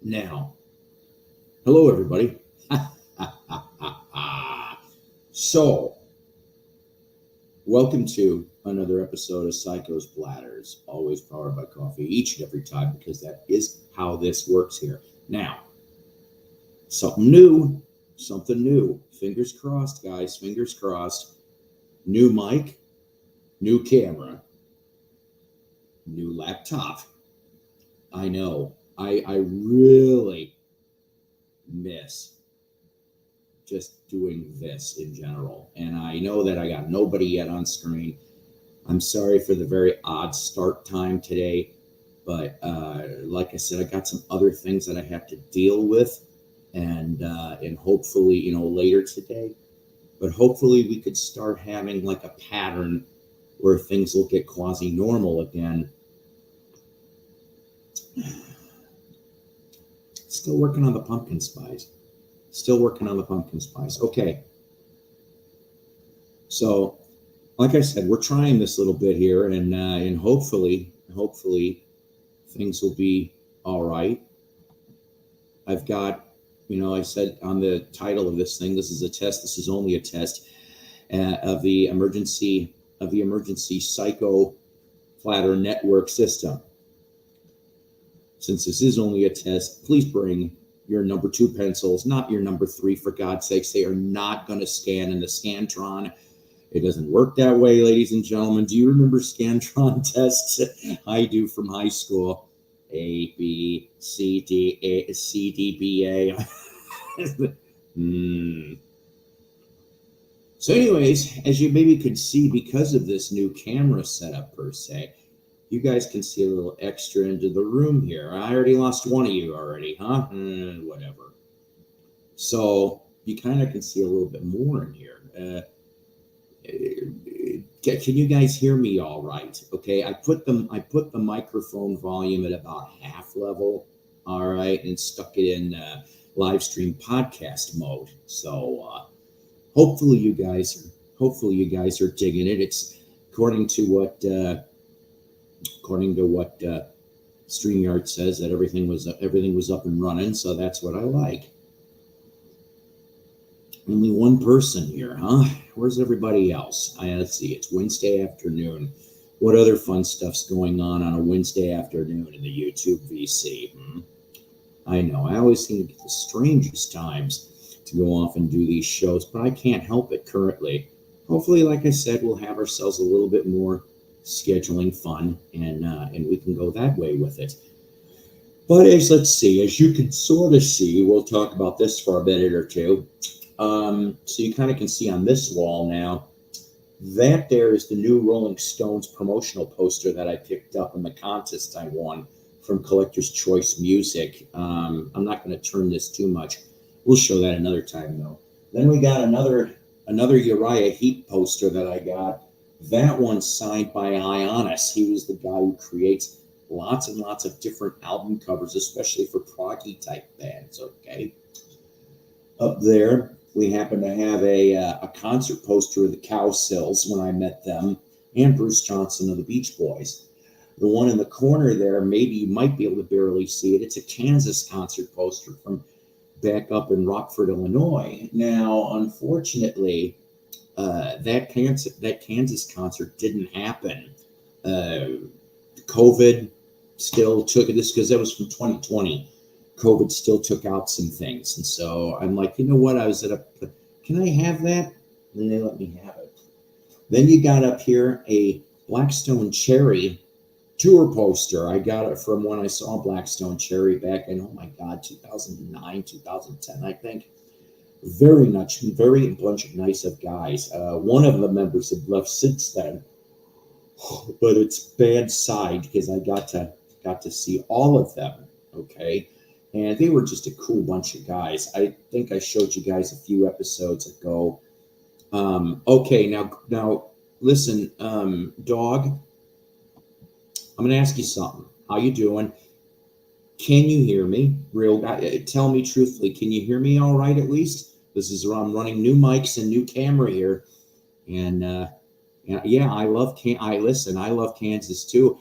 Now, hello everybody. So, welcome to another episode of Psycho's Platters, always powered by coffee, each and every time, because that is how this works here. Now, something new. Fingers crossed, guys, fingers crossed. New mic, new camera, new laptop. I know, I really miss just doing this in general. And I know that I got nobody yet on screen. I'm sorry for the very odd start time today, but like I said, I got some other things that I have to deal with, and hopefully, later today. But hopefully, we could start having like a pattern where things will get quasi-normal again. Still working on the pumpkin spice. Okay. So, like I said, we're trying this little bit here, and hopefully things will be all right. I've got, I said on the title of this thing, this is a test. This is only a test of the emergency psycho flatter network system. Since this is only a test, please bring your number 2 pencils, not your number 3, for God's sakes. They are not going to scan in the Scantron. It doesn't work that way, ladies and gentlemen. Do you remember Scantron tests? I do, from high school. A, B, C, D, A, C, D, B, A. So anyways, as you maybe could see, because of this new camera setup per se, you guys can see a little extra into the room here. I already lost one of you already, huh? Whatever. So you kind of can see a little bit more in here. Can you guys hear me all right? Okay, I put the microphone volume at about half level, all right, and stuck it in live stream podcast mode. So hopefully you guys are digging it. It's according to what StreamYard says, that everything was up and running. So that's what I like. Only one person here, huh? Where's everybody else? Let's see. It's Wednesday afternoon. What other fun stuff's going on a Wednesday afternoon in the YouTube VC? I know. I always seem to get the strangest times to go off and do these shows, but I can't help it currently. Hopefully, like I said, we'll have ourselves a little bit more scheduling fun, and we can go that way with it. But let's see. As you can sort of see, we'll talk about this for a minute or two. So you kind of can see on this wall now, that there is the new Rolling Stones promotional poster that I picked up in the contest I won from Collector's Choice Music. I'm not going to turn this too much. We'll show that another time, though. Then we got another Uriah Heep poster that I got. That one signed by Ionis. He was the guy who creates lots and lots of different album covers, especially for proggy type bands, okay? Up there, we happen to have a concert poster of the Cowsills when I met them, and Bruce Johnson of the Beach Boys. The one in the corner there, maybe you might be able to barely see it. It's a Kansas concert poster from back up in Rockford, Illinois. Now, unfortunately, that Kansas concert didn't happen. COVID still took this, because that was from 2020. COVID still took out some things. And so I'm like, you know what? Can I have that? And they let me have it. Then you got up here a Blackstone Cherry tour poster. I got it from when I saw Blackstone Cherry back in, 2009, 2010, I think. Very bunch of nice of guys. One of the members have left since then, but it's bad side because I got to see all of them. Okay. And they were just a cool bunch of guys. I think I showed you guys a few episodes ago. Okay, now listen, dog. I'm gonna ask you something. How you doing? Can you hear me? Real guy, tell me truthfully. Can you hear me all right? At least this is where I'm running new mics and new camera here, and yeah, I love Kansas too.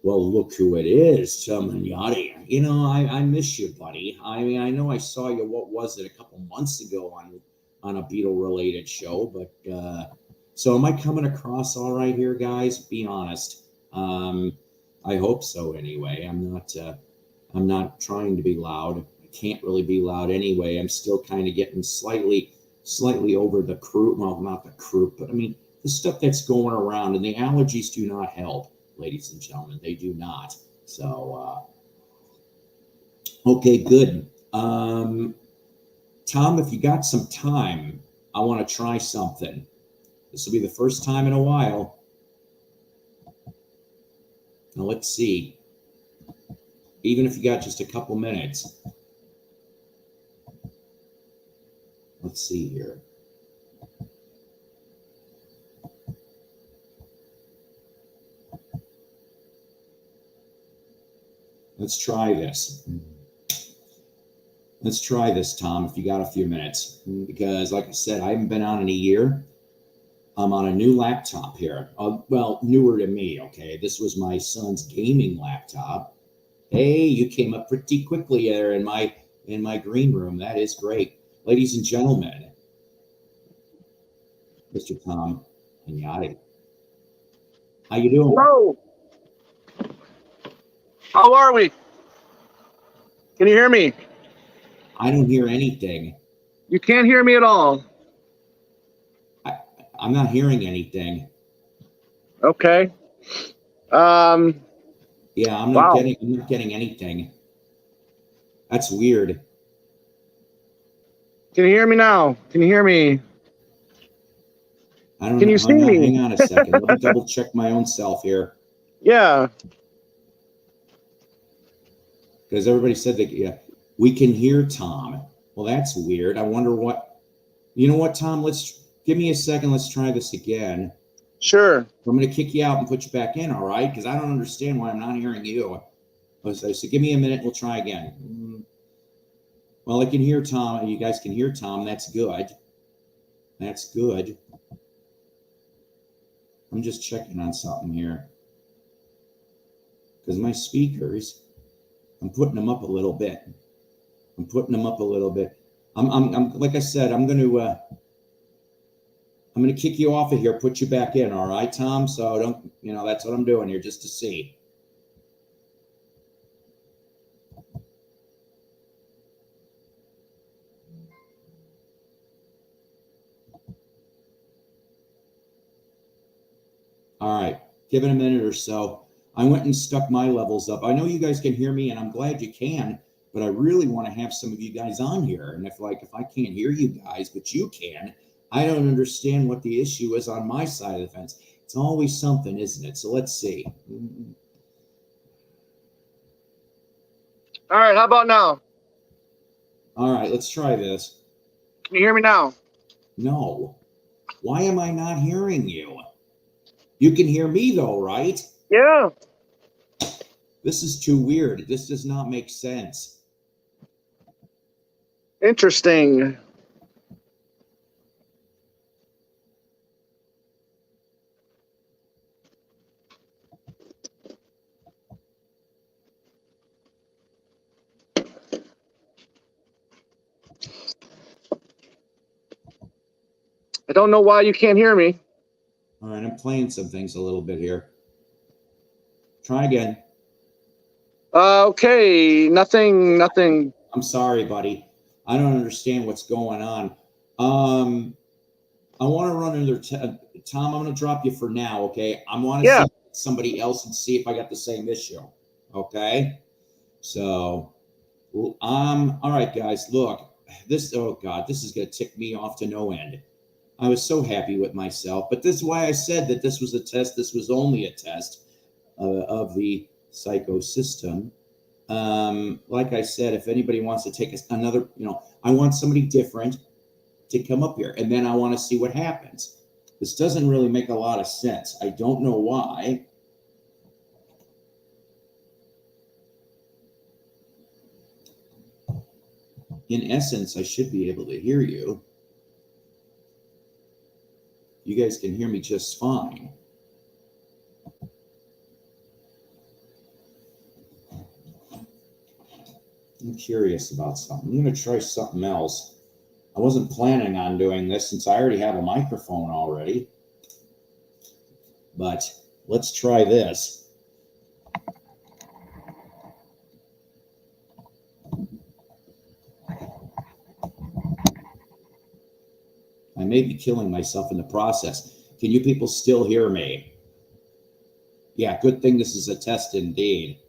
Well, look who it is, Maniotti. I miss you, buddy. I mean, I know I saw you, what was it, a couple months ago on a Beatle related show, but so am I coming across all right here, guys? Be honest. I hope so anyway. I'm not trying to be loud. I can't really be loud anyway. I'm still kind of getting slightly over the croup. Well, not the croup, but I mean the stuff that's going around, and the allergies do not help, ladies and gentlemen. They do not. So, okay, good. Tom, if you got some time, I want to try something. This will be the first time in a while. Now, let's see. Even if you got just a couple minutes. Let's see here. Let's try this. Let's try this, Tom, if you got a few minutes. Because, like I said, I haven't been on in a year. I'm on a new laptop here. Well, newer to me, okay? This was my son's gaming laptop. Hey, you came up pretty quickly there in my green room. That is great. Ladies and gentlemen, Mr. Tom Pignati. How you doing? Hello. How are we? Can you hear me? I don't hear anything. You can't hear me at all. I'm not hearing anything. Okay. Yeah, I'm Wow. not getting anything. That's weird. Can you hear me now? Can you hear me? I don't Can know. you see me? Hang on a second. Let me double check my own self here. Yeah. Because everybody said that, yeah, we can hear Tom. Well, that's weird. I wonder what, you know what, Tom, give me a second. Let's try this again. Sure. I'm going to kick you out and put you back in, all right? Because I don't understand why I'm not hearing you. So give me a minute. We'll try again. Well, I can hear Tom. You guys can hear Tom. That's good. That's good. I'm just checking on something here. Because my speakers, I'm putting them up a little bit. I'm like I said, I'm going to kick you off of here, put you back in, all right, Tom? So don't, that's what I'm doing here, just to see. All right, give it a minute or so. I went and stuck my levels up. I know you guys can hear me, and I'm glad you can, but I really want to have some of you guys on here. And if I can't hear you guys, but you can, I don't understand what the issue is on my side of the fence. It's always something, isn't it? So let's see. All right. How about now? All right, let's try this. Can you hear me now? No. Why am I not hearing you? You can hear me though, right? Yeah. This is too weird. This does not make sense. Interesting. I don't know why you can't hear me. All right, I'm playing some things a little bit here. Try again. Okay. Nothing. I'm sorry, buddy. I don't understand what's going on. I want to run another Tom, I'm going to drop you for now, okay? I want to Yeah. see somebody else and see if I got the same issue, okay? So, all right, guys, look. Oh, God, this is going to tick me off to no end. I was so happy with myself, but this is why I said that this was a test. This was only a test of the psychosystem. Like I said, if anybody wants to take another, I want somebody different to come up here, and then I want to see what happens. This doesn't really make a lot of sense. I don't know why. In essence, I should be able to hear you. You guys can hear me just fine. I'm curious about something. I'm going to try something else. I wasn't planning on doing this since I already have a microphone already. But let's try this. I may be killing myself in the process. Can you people still hear me? Yeah, good thing this is a test indeed.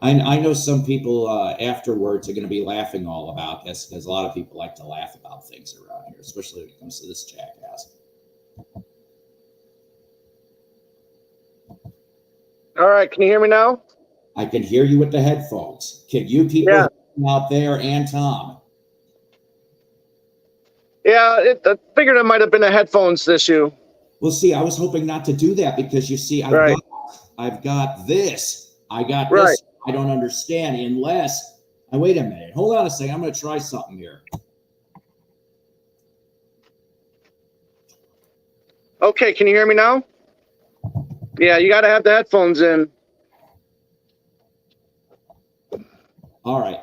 I know some people afterwards are going to be laughing all about this because a lot of people like to laugh about things around here, especially when it comes to this jackass. All right, can you hear me now? I can hear you with the headphones. Can you people hear me out there and Tom? Yeah, I figured it might have been a headphones issue. Well, see, I was hoping not to do that because you see, I've got this. I got this. I don't understand unless wait a minute. Hold on a second. I'm going to try something here. Okay, can you hear me now? Yeah, you got to have the headphones in. All right.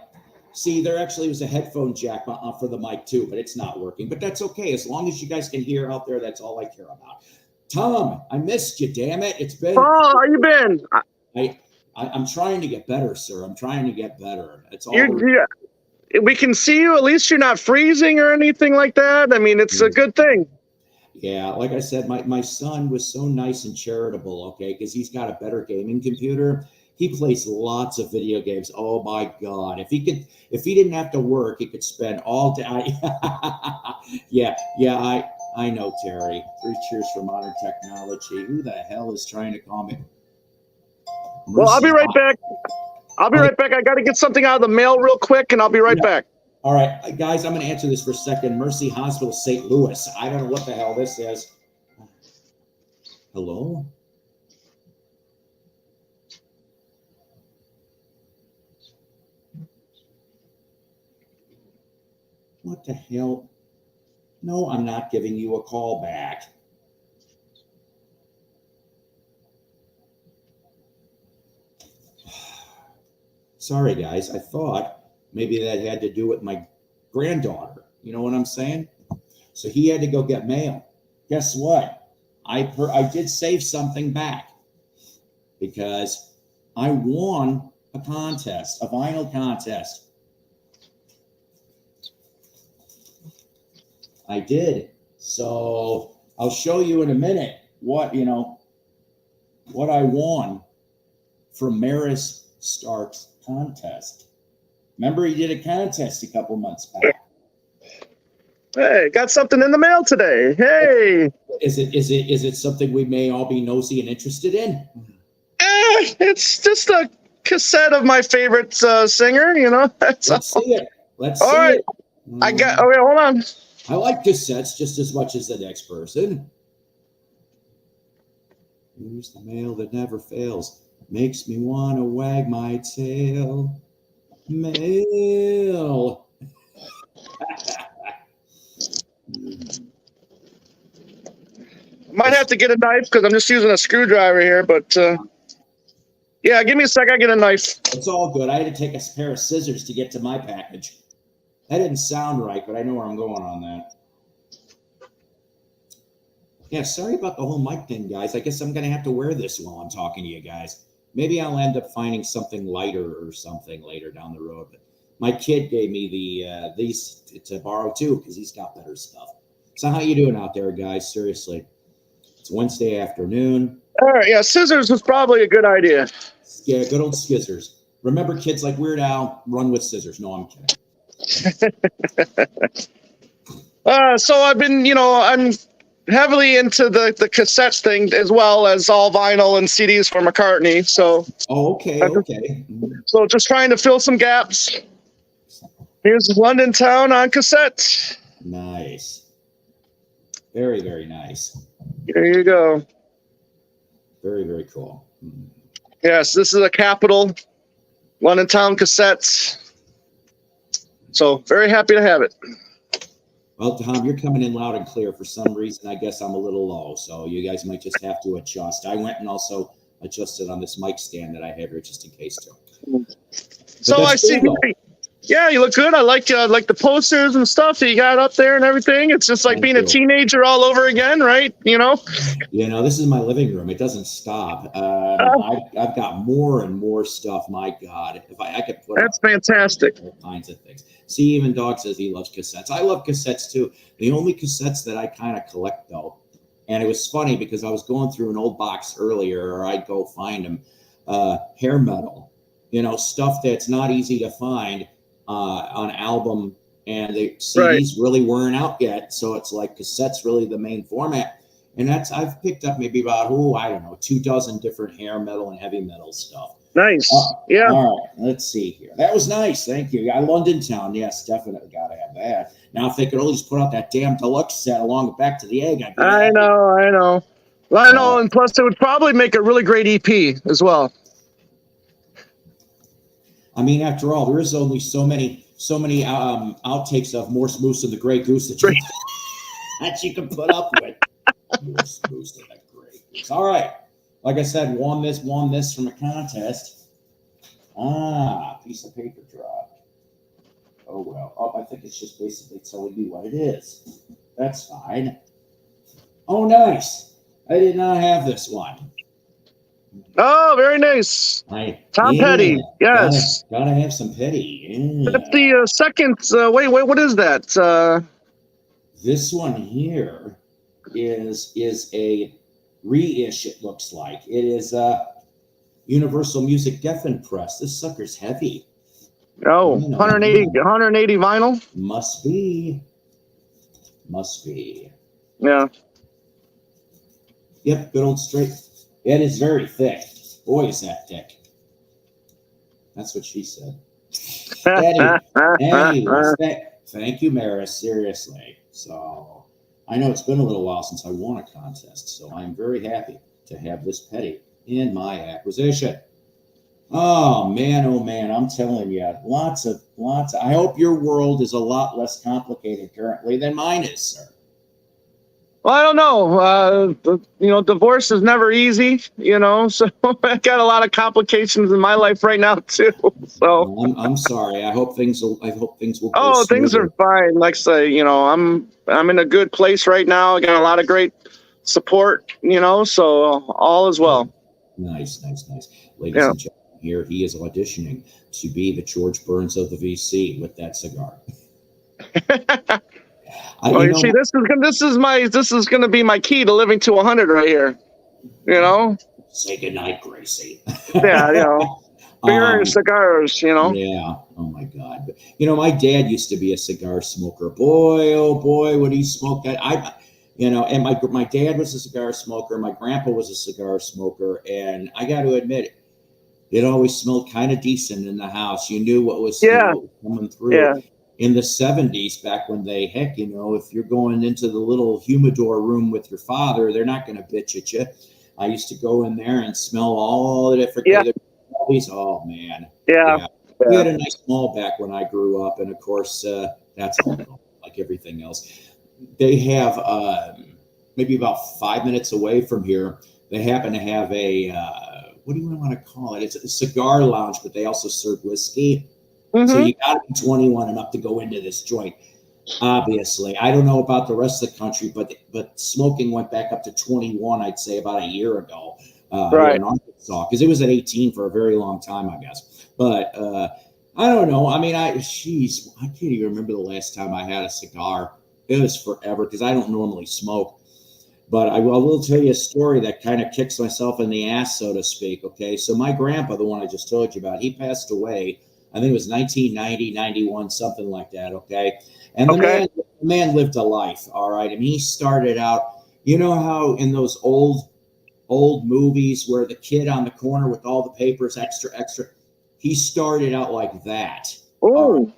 See, there actually was a headphone jack for the mic too, but it's not working. But that's okay. As long as you guys can hear out there, that's all I care about. Tom, I missed you, damn it. It's been... Oh, how you been? I'm trying to get better, sir. I'm trying to get better. That's all. We can see you. At least you're not freezing or anything like that. I mean, it's a good thing. Yeah, like I said, my son was so nice and charitable, okay, because he's got a better gaming computer. He plays lots of video games. Oh my God. If he didn't have to work, he could spend all day. Yeah, I know, Terry. 3 cheers for modern technology. Who the hell is trying to call me? Well, I'll be right back. I got to get something out of the mail real quick, and I'll be right back. All right, guys, I'm going to answer this for a second. Mercy Hospital, St. Louis. I don't know what the hell this is. Hello? What the hell? No, I'm not giving you a call back. Sorry, guys. I thought maybe that had to do with my granddaughter. You know what I'm saying? So he had to go get mail. Guess what? I did save something back because I won a contest, a vinyl contest. I did. So I'll show you in a minute what I won from Maris Stark's contest. Remember, he did a contest a couple months back. Hey, got something in the mail today. Hey. Is it something we may all be nosy and interested in? It's just a cassette of my favorite singer, Let's see it. Let's see it. Okay, hold on. I like cassettes just as much as the next person. Here's the mail that never fails. Makes me want to wag my tail. Mail. Might have to get a knife because I'm just using a screwdriver here, but yeah, give me a sec. I get a knife. It's all good. I had to take a pair of scissors to get to my package. That didn't sound right, but I know where I'm going on that. Yeah, sorry about the whole mic thing, guys. I guess I'm going to have to wear this while I'm talking to you guys. Maybe I'll end up finding something lighter or something later down the road. But my kid gave me these to borrow too because he's got better stuff. So how you doing out there, guys? Seriously, it's Wednesday afternoon. All right, yeah, scissors was probably a good idea. Yeah, good old scissors. Remember, kids like Weird Al, run with scissors. No, I'm kidding. So I've been, I'm heavily into the cassettes thing as well as all vinyl and CDs for McCartney. So. Oh, okay. So just trying to fill some gaps. Here's London Town on cassette. Nice. Very, very nice. There you go. Very, very cool. Yes, this is a Capitol London Town cassettes. So very happy to have it. Well, Tom, you're coming in loud and clear. For some reason, I guess I'm a little low, so you guys might just have to adjust. I went and also adjusted on this mic stand that I have here just in case too. So I see. Yeah, you look good. I like the posters and stuff that you got up there and everything. It's just like Thank being a you. teenager all over again, right? You know? This is my living room. It doesn't stop. I've got more and more stuff. My God, if I could put That's up fantastic. all kinds of things. See, even Dog says he loves cassettes. I love cassettes too. The only cassettes that I kind of collect, though, and it was funny because I was going through an old box earlier, or I'd go find them, hair metal, stuff that's not easy to find on album, and the Right. CDs really weren't out yet. So it's like cassettes really the main format. And I've picked up maybe about, I don't know, 24 different hair metal and heavy metal stuff. Nice. Yeah. All right, let's see here. That was nice. Thank you. Yeah, London Town. Yes, definitely got to have that. Now, if they could only just put out that damn deluxe set along with Back to the Egg, I'd be I happy. know. Well, I know, and plus it would probably make a really great EP as well. I mean, after all, there is only so many outtakes of Morse Moose and the Grey Goose that you can put up with. Morse Moose and the Grey Goose. All right. Like I said, won this from a contest. Piece of paper dropped. Oh, well. I think it's just basically telling me what it is. That's fine. Oh, nice. I did not have this one. Oh, very nice. Tom Petty. Yes. Gotta have some Petty. Yeah. That's the second. Wait, what is that? This one here is a reissue, it looks like. It is Universal Music Geffen Press. This sucker's heavy. Oh, 180 vinyl? Must be. Yeah. Yep, good old straight. It is very thick. Boy, is that That's what she said. Anyways, thank you, Maris. Seriously. So I know it's been a little while since I won a contest, so I'm very happy to have this Petty in my acquisition. Oh man, I'm telling you, lots of. I hope your world is a lot less complicated currently than mine is, sir. Well, I don't know. Divorce is never easy, so I got a lot of complications in my life right now too. So well, I'm sorry. I hope things will go Oh, things smoother. are fine. Like I say, I'm in a good place right now. I got a lot of great support, so all is well. Nice. Ladies and gentlemen, here he is auditioning to be the George Burns of the VC with that cigar. Well, you see, this is gonna be my key to living to 100 right here. Say goodnight, Gracie. Yeah, beer and cigars. Yeah. Oh my God. But, my dad used to be a cigar smoker. Boy, oh boy, would he smoke that? And my dad was a cigar smoker. My grandpa was a cigar smoker, and I got to admit, it always smelled kind of decent in the house. You knew what was coming through. Yeah. In the 70s, back when if you're going into the little humidor room with your father, they're not going to bitch at you. I used to go in there and smell all the different oh man. Yeah. We had a nice mall back when I grew up, and of course that's all gone, like everything else. They have maybe about 5 minutes away from here, they happen to have a what do you want to call it? It's a cigar lounge, but they also serve whiskey. Mm-hmm. So you got to be 21 and up to go into this joint. Obviously, I don't know about the rest of the country, but smoking went back up to 21, I'd say, about a year ago, here in Arkansas, because it was at 18 for a very long time, I guess. But I don't know. I mean, I can't even remember the last time I had a cigar. It was forever because I don't normally smoke. But I will tell you a story that kind of kicks myself in the ass, so to speak. Okay, so my grandpa, the one I just told you about, he passed away. I think it was 1990, 91, something like that. Okay. And the man lived a life. All right. And he started out, you know how in those old movies where the kid on the corner with all the papers, extra, he started out like that. Oh,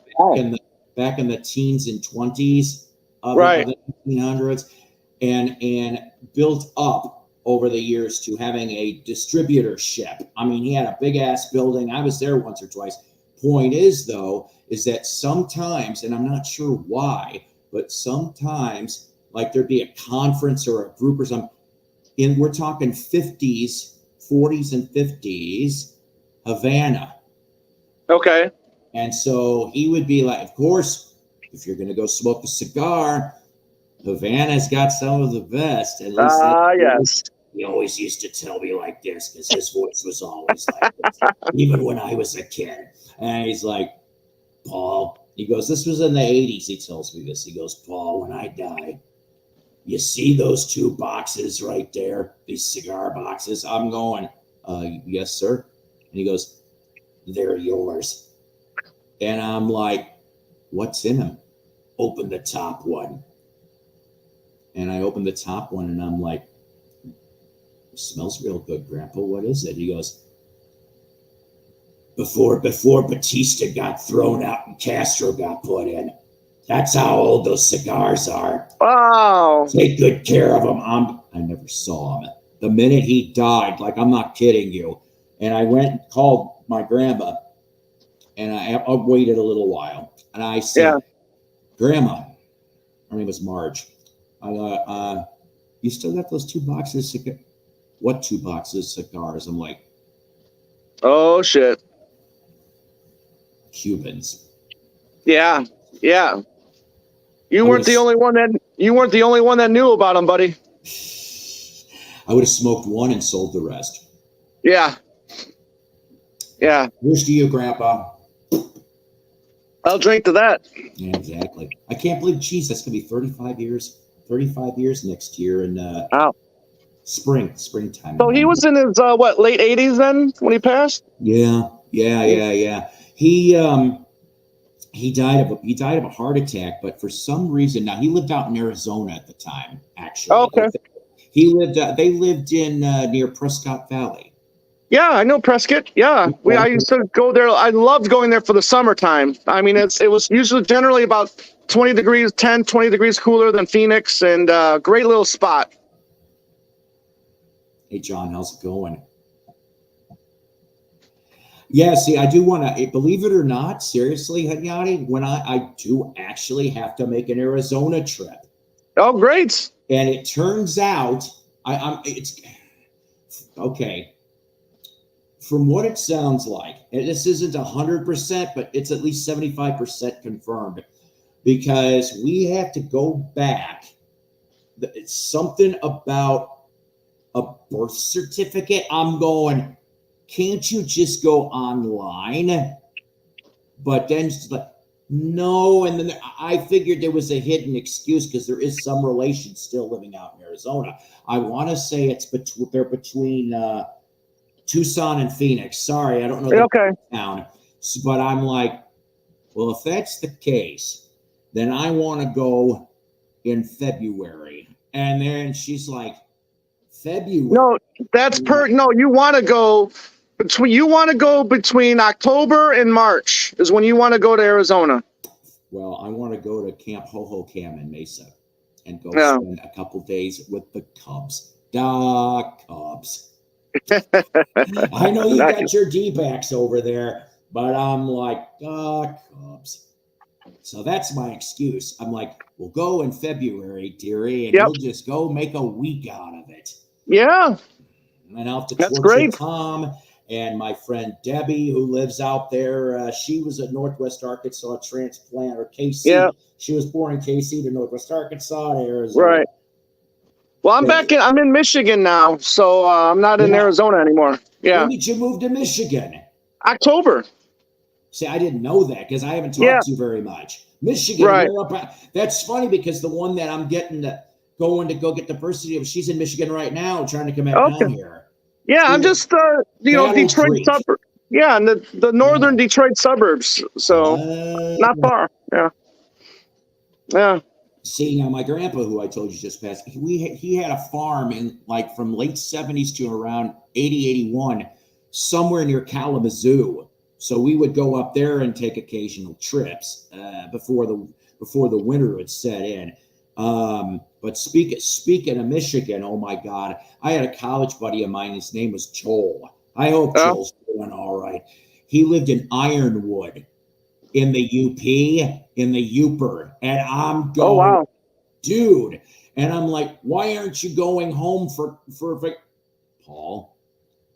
back in the teens and 20s of the 1800s and built up over the years to having a distributorship. I mean, he had a big ass building. I was there once or twice. Point is, though, is that sometimes, and I'm not sure why, but sometimes, like there'd be a conference or a group or something, we're talking 40s and 50s, Havana. Okay. And so he would be like, of course, if you're going to go smoke a cigar, Havana's got some of the best. At least Yes. he always used to tell me like this because his voice was always like this, even when I was a kid. And he's like, Paul, he goes, this was in the 80s. He tells me this. He goes, Paul, when I die, you see those 2 boxes right there, these cigar boxes? I'm going, yes, sir. And he goes, they're yours. And I'm like, what's in them? Open the top one. And I opened the top one and I'm like, it smells real good, Grandpa. What is it? He goes, before Batista got thrown out and Castro got put in. That's how old those cigars are. Wow. Take good care of them. I never saw him. The minute he died, like I'm not kidding you. And I went and called my grandma, and I waited a little while. And I said, Grandma, her name was Marge. You still got those 2 boxes? What 2 boxes cigars? I'm like, oh shit. Cubans. Yeah. You weren't the only one that knew about them, buddy. I would have smoked one and sold the rest. Yeah. Here's to you, Grandpa. I'll drink to that. Yeah, exactly. I can't believe, geez, that's gonna be 35 years. 35 years next year in springtime. So he was in his late 80s then when he passed? Yeah. He died of a heart attack, but for some reason, now he lived out in Arizona at the time, actually. Okay. They lived in near Prescott Valley. Yeah, I know Prescott. Yeah, I used to go there. I loved going there for the summertime. I mean, it was usually generally about 20 degrees cooler than Phoenix, and great little spot. Hey, John, how's it going? Yeah, see, I do want to, believe it or not, seriously, Hanyati, when I do actually have to make an Arizona trip. Oh, great. And it turns out, it's, okay, from what it sounds like, and this isn't 100%, but it's at least 75% confirmed, because we have to go back. It's something about a birth certificate. I'm going, can't you just go online? But then no, and then I figured there was a hidden excuse because there is some relation still living out in Arizona. I want to say they're between Tucson and Phoenix. Sorry, I don't know the town. But I'm like, well, if that's the case, then I want to go in February. And then she's like, February? No, that's no, you want to go between October and March is when you want to go to Arizona. Well, I want to go to Camp Hohokam in Mesa and go spend a couple days with the Cubs. The Cubs. I know you got your D-backs over there, but I'm like, Cubs. So that's my excuse. I'm like, we'll go in February, dearie, and we'll just go make a week out of it. Yeah. And I'll have to torture Tom and my friend Debbie, who lives out there. She was at Northwest Arkansas transplant, or KC. Yeah. She was born in KC to Northwest Arkansas to Arizona. Right. Well, I'm in Michigan now, so I'm not in Arizona anymore. Yeah. When did you move to Michigan? October. See, I didn't know that because I haven't talked to you very much. Michigan. Right. That's funny because the one that I'm going to go get the birth certificate, she's in Michigan right now trying to come back down here. Yeah, I'm just, Detroit suburbs. Yeah, and the northern Detroit suburbs. So not far. Yeah. Yeah. See, now my grandpa, who I told you just passed, he had a farm in from late 70s to around 80, 81, somewhere near Kalamazoo. So we would go up there and take occasional trips before the winter would set in. But speaking of Michigan, oh my God, I had a college buddy of mine. His name was Joel. I hope Joel's doing all right. He lived in Ironwood in the UP, in the Uper. And I'm going, dude. And I'm like, why aren't you going home for Paul,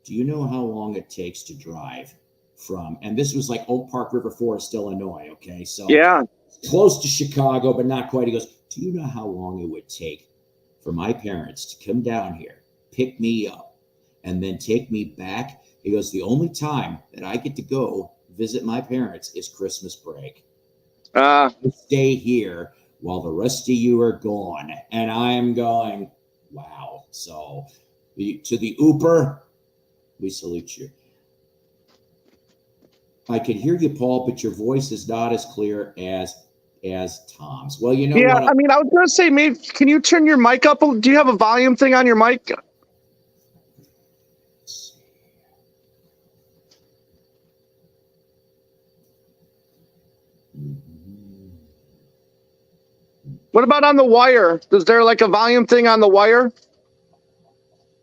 do you know how long it takes to drive from. And this was like Oak Park River Forest, Illinois. Okay. So Yeah. close to Chicago, but not quite. He goes, do you know how long it would take for my parents to come down here, pick me up, and then take me back? He goes, the only time that I get to go visit my parents is Christmas break. I stay here while the rest of you are gone. And I'm going, wow. So to the Ooper, we salute you. I can hear you, Paul, but your voice is not as clear as Tom's. Well, you know Yeah, what? I mean, I was going to say, maybe, can you turn your mic up? Do you have a volume thing on your mic? What about on the wire? Is there like a volume thing on the wire?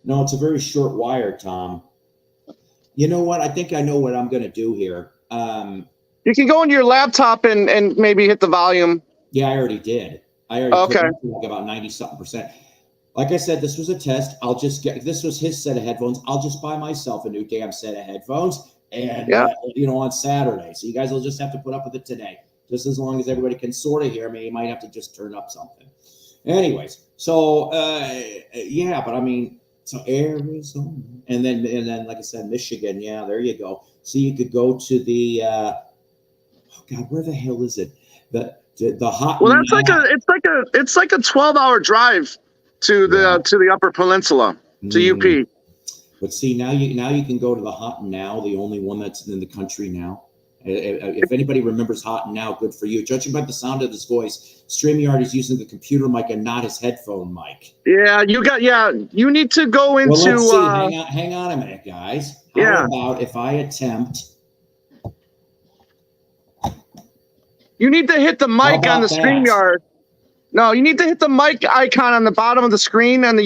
No, it's a very short wire, Tom. You know what? I think I know what I'm going to do here. You can go into your laptop and maybe hit the volume. Yeah, I already did. I already Okay. put like about 90-something%. Like I said, this was a test. I'll just this was his set of headphones. I'll just buy myself a new damn set of headphones and, on Saturday. So you guys will just have to put up with it today. Just as long as everybody can sort of hear me, you might have to just turn up something. Anyways, so, but I mean, so Arizona. And then, like I said, Michigan. Yeah, there you go. So you could go to the, where the hell is it? The hot. Well, it's like a 12-hour drive to the Upper Peninsula, to UP. But see, now you can go to the Hot and Now, the only one that's in the country now. If anybody remembers Hot and Now, good for you. Judging by the sound of his voice, StreamYard is using the computer mic and not his headphone mic. Yeah, you need to go into. Well, let's see. Hang on a minute, guys. How about if I attempt? You need to hit the mic on the StreamYard. No, you need to hit the mic icon on the bottom of the screen and do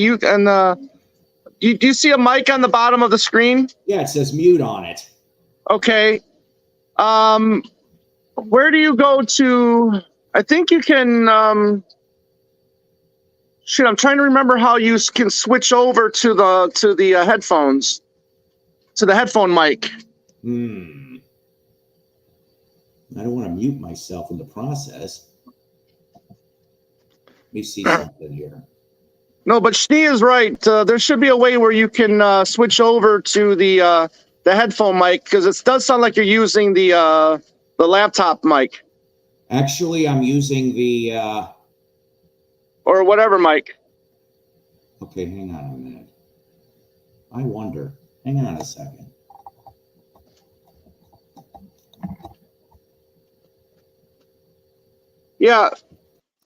you see a mic on the bottom of the screen? Yeah, it says mute on it. Okay. Where do you go to? I think you can. I'm trying to remember how you can switch over to the headphones, to the headphone mic. I don't want to mute myself in the process. Let me see something here. No, but Schnee is right. There should be a way where you can switch over to the headphone mic, because it does sound like you're using the laptop mic. Actually, I'm using the or whatever mic. Okay, hang on a minute. I wonder. Hang on a second. Yeah.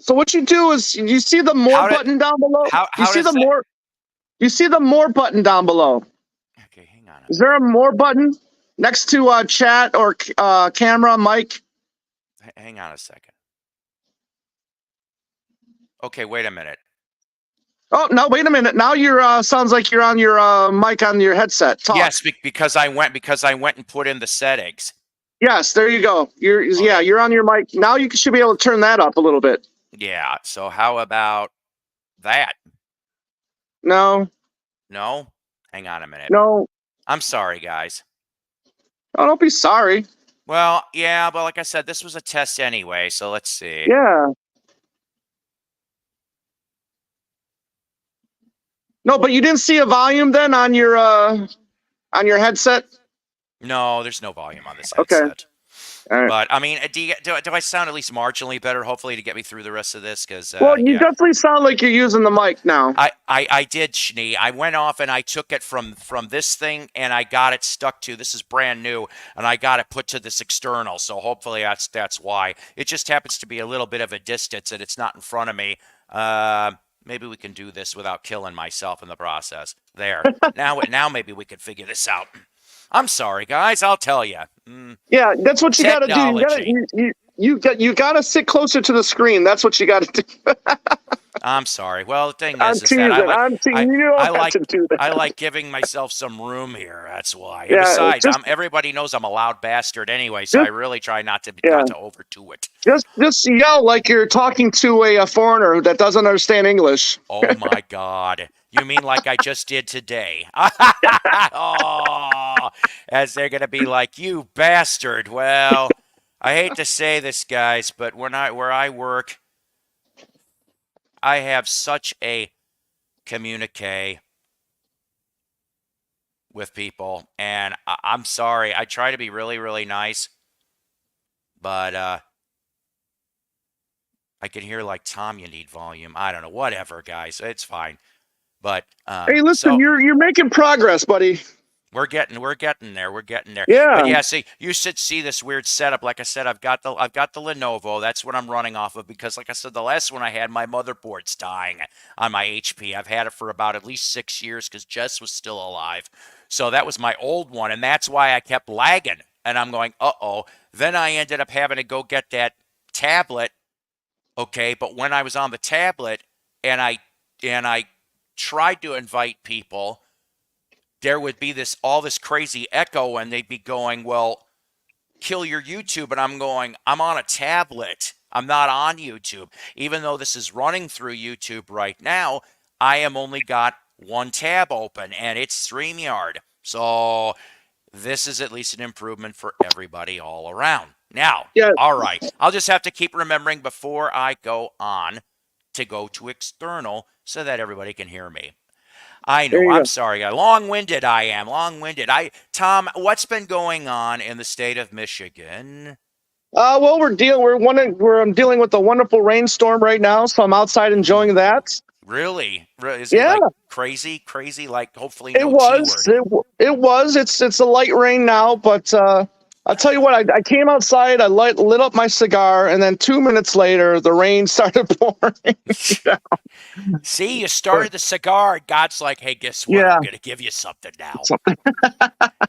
So what you do is you see the more button down below. You see the more button down below. Okay, hang on. Is there a more button next to chat or camera, mic? Hang on a second. Okay, wait a minute. Oh no! Wait a minute. Now you're sounds like you're on your mic on your headset. Talk. Yes, because I went and put in the settings. Yes, there you go. You're on your mic now. You should be able to turn that up a little bit. Yeah. So how about that? No. No. Hang on a minute. No. I'm sorry, guys. Oh, don't be sorry. Well, yeah, but like I said, this was a test anyway. So let's see. Yeah. No, but you didn't see a volume then on your headset? No, there's no volume on this headset. Okay. All right. But I mean, do I sound at least marginally better? Hopefully, to get me through the rest of this, because you definitely sound like you're using the mic now. I did, Schnee. I went off and I took it from this thing and I got it stuck to. This is brand new, and I got it put to this external. So hopefully that's why. It just happens to be a little bit of a distance, and it's not in front of me. Maybe we can do this without killing myself in the process. There. Now maybe we could figure this out. I'm sorry, guys. I'll tell you. Yeah, that's what you got to do. You got to sit closer to the screen. That's what you got to do. I'm sorry. Well, the thing is that I like giving myself some room here. That's why. Yeah, besides, everybody knows I'm a loud bastard anyway, so I really try not to overdo it. Just yell like you're talking to a foreigner that doesn't understand English. Oh my God. You mean like I just did today? Oh, as they're going to be like, you bastard. Well, I hate to say this, guys, but where I work, I have such a communique with people, and I'm sorry. I try to be really, really nice, but I can hear like, Tom, you need volume. I don't know, whatever, guys. It's fine. But Hey, listen, so you're making progress, buddy. we're getting there. We're getting there. Yeah. But yeah, see, you should see this weird setup. Like I said, I've got the Lenovo. That's what I'm running off of because, like I said, the last one I had, my motherboard's dying on my HP. I've had it for about at least 6 years because Jess was still alive. So that was my old one, and that's why I kept lagging. And I'm going, uh-oh. Then I ended up having to go get that tablet. Okay, but when I was on the tablet and I tried to invite people, there would be all this crazy echo, and they'd be going, well, kill your YouTube. And I'm going, I'm on a tablet. I'm not on YouTube. Even though this is running through YouTube right now, I am only got one tab open, and it's StreamYard. So this is at least an improvement for everybody all around. Now, Yeah. all right, I'll just have to keep remembering before I go on to go to external so that everybody can hear me. I There know. you I'm go. sorry. Long-winded I am. Long-winded. Tom, what's been going on in the state of Michigan? Well, I'm dealing with a wonderful rainstorm right now, so I'm outside enjoying that. Really? Is it Yeah, like crazy? Crazy? Like hopefully it no T was. word. It was. It's a light rain now, but I'll tell you what. I came outside. I lit up my cigar, and then 2 minutes later, the rain started pouring. See, you started the cigar. God's like, hey, guess what? I'm Yeah. going to give you something now. So-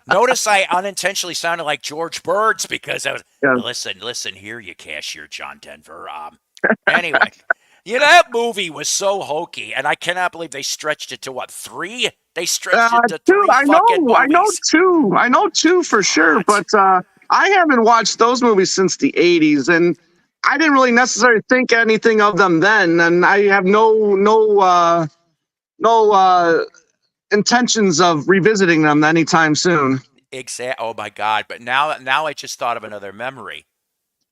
Notice I unintentionally sounded like George Birds because I was, yeah. listen here, you cashier, John Denver. Anyway, that movie was so hokey, and I cannot believe they stretched it to what, 3? They stretched it to Two. 3 fucking I know movies. two. I know two for sure, God. but I haven't watched those movies since the '80s, and I didn't really necessarily think anything of them then, and I have no intentions of revisiting them anytime soon. Oh my God! But now I just thought of another memory.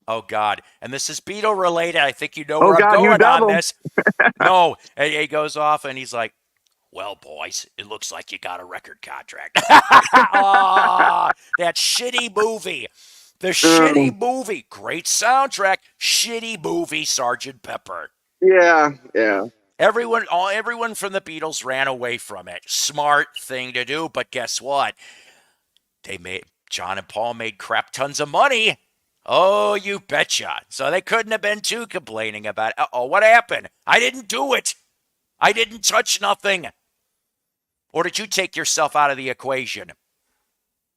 Oh God! And this is Beatle related. I think you know Oh where I'm God, Hugh going on Devil. this. No, and he goes off and he's like, well, boys, it looks like you got a record contract. Oh, that shitty movie. The shitty movie. Great soundtrack. Shitty movie, Sergeant Pepper. Yeah. Everyone from the Beatles ran away from it. Smart thing to do, but guess what? John and Paul made crap tons of money. Oh, you betcha. So they couldn't have been too complaining about it. Uh-oh, what happened? I didn't do it. I didn't touch nothing. Or did you take yourself out of the equation?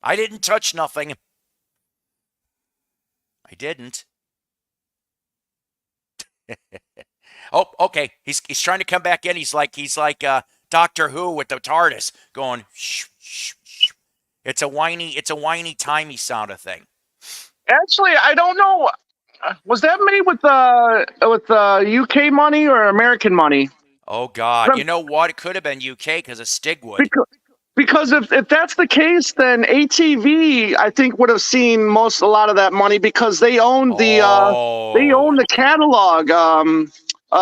I didn't touch nothing. I didn't. Oh, okay. He's trying to come back in. He's like Doctor Who with the TARDIS going shh, shh, shh. It's a whiny, timey sound of thing. Actually, I don't know. Was that made with UK money or American money? Oh God. You know what? It could have been UK because of Stigwood. Because if that's the case, then ATV I think would have seen a lot of that money because they owned the catalog.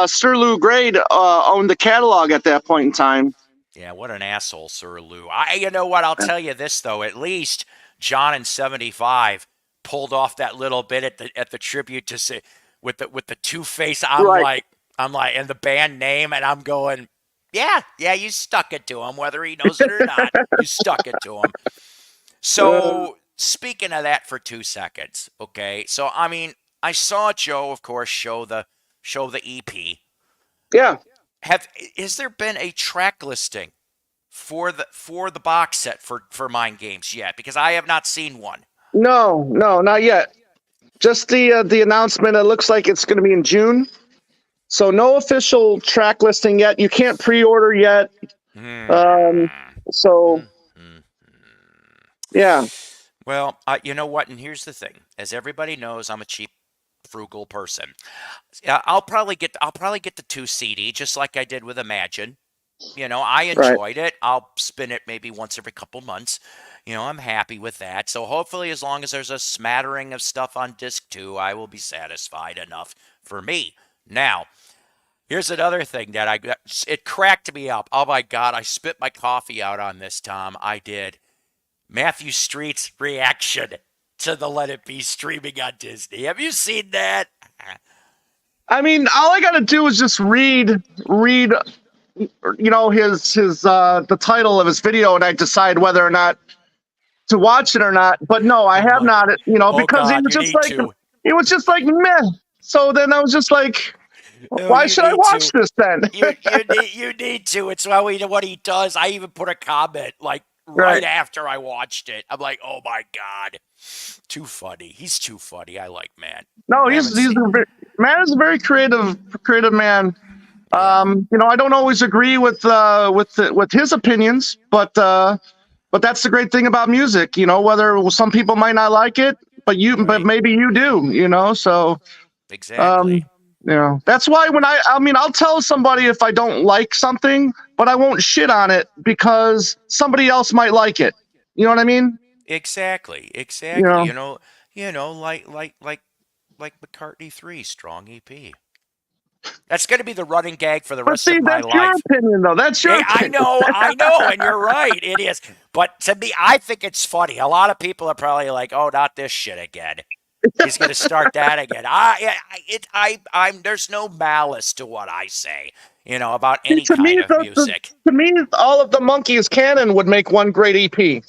Sir Lou Grade owned the catalog at that point in time. Yeah, what an asshole, Sir Lou. You know what? I'll tell you this though. At least John in '75 pulled off that little bit at the tribute to say with the Two-Face. I'm like, and the band name, and I'm going, yeah, you stuck it to him, whether he knows it or not. You stuck it to him. So speaking of that for 2 seconds, okay. So I mean, I saw Joe, of course, show the EP. Yeah. Has there been a track listing for the box set for Mind Games yet? Because I have not seen one. No, not yet. Just the announcement. It looks like it's going to be in June. So no official track listing yet. You can't pre-order yet. Yeah. Well, you know what? And here's the thing: as everybody knows, I'm a cheap, frugal person. I'll probably get the 2 CD, just like I did with Imagine. I Right. enjoyed it. I'll spin it maybe once every couple months. I'm happy with that. So hopefully, as long as there's a smattering of stuff on disc 2, I will be satisfied enough for me. Now, here's another thing that it cracked me up. Oh my God, I spit my coffee out on this, Tom. I did. Matthew Street's reaction to the Let It Be streaming on Disney. Have you seen that? I mean, all I got to do is just read, his the title of his video, and I decide whether or not to watch it or not. But no, I Oh have my, not, oh because God, you need to. it was just like meh. So then I was just like, Oh, why you should I need watch to. this then? You need to. It's what he does. I even put a comment like right Right. after I watched it. I'm like, oh my God, too funny. He's too funny. I like man. No, I haven't he's seen. man is a very creative man. Yeah, I don't always agree with his opinions, but that's the great thing about music. Whether some people might not like it, but right. maybe you do. So Exactly. that's why I'll tell somebody if I don't like something, but I won't shit on it because somebody else might like it. You know what I mean? Exactly. You Exactly. know. Like McCartney 3 strong EP. That's going to be the running gag for the But rest see, of my that's your life. opinion, though. That's your Hey, opinion. I know, and you're right. It is. But to me, I think it's funny. A lot of people are probably like, "Oh, not this shit again." He's going to start that again. There's no malice to what I say, about See, any kind of music. to me, all of the Monkeys canon would make one great EP.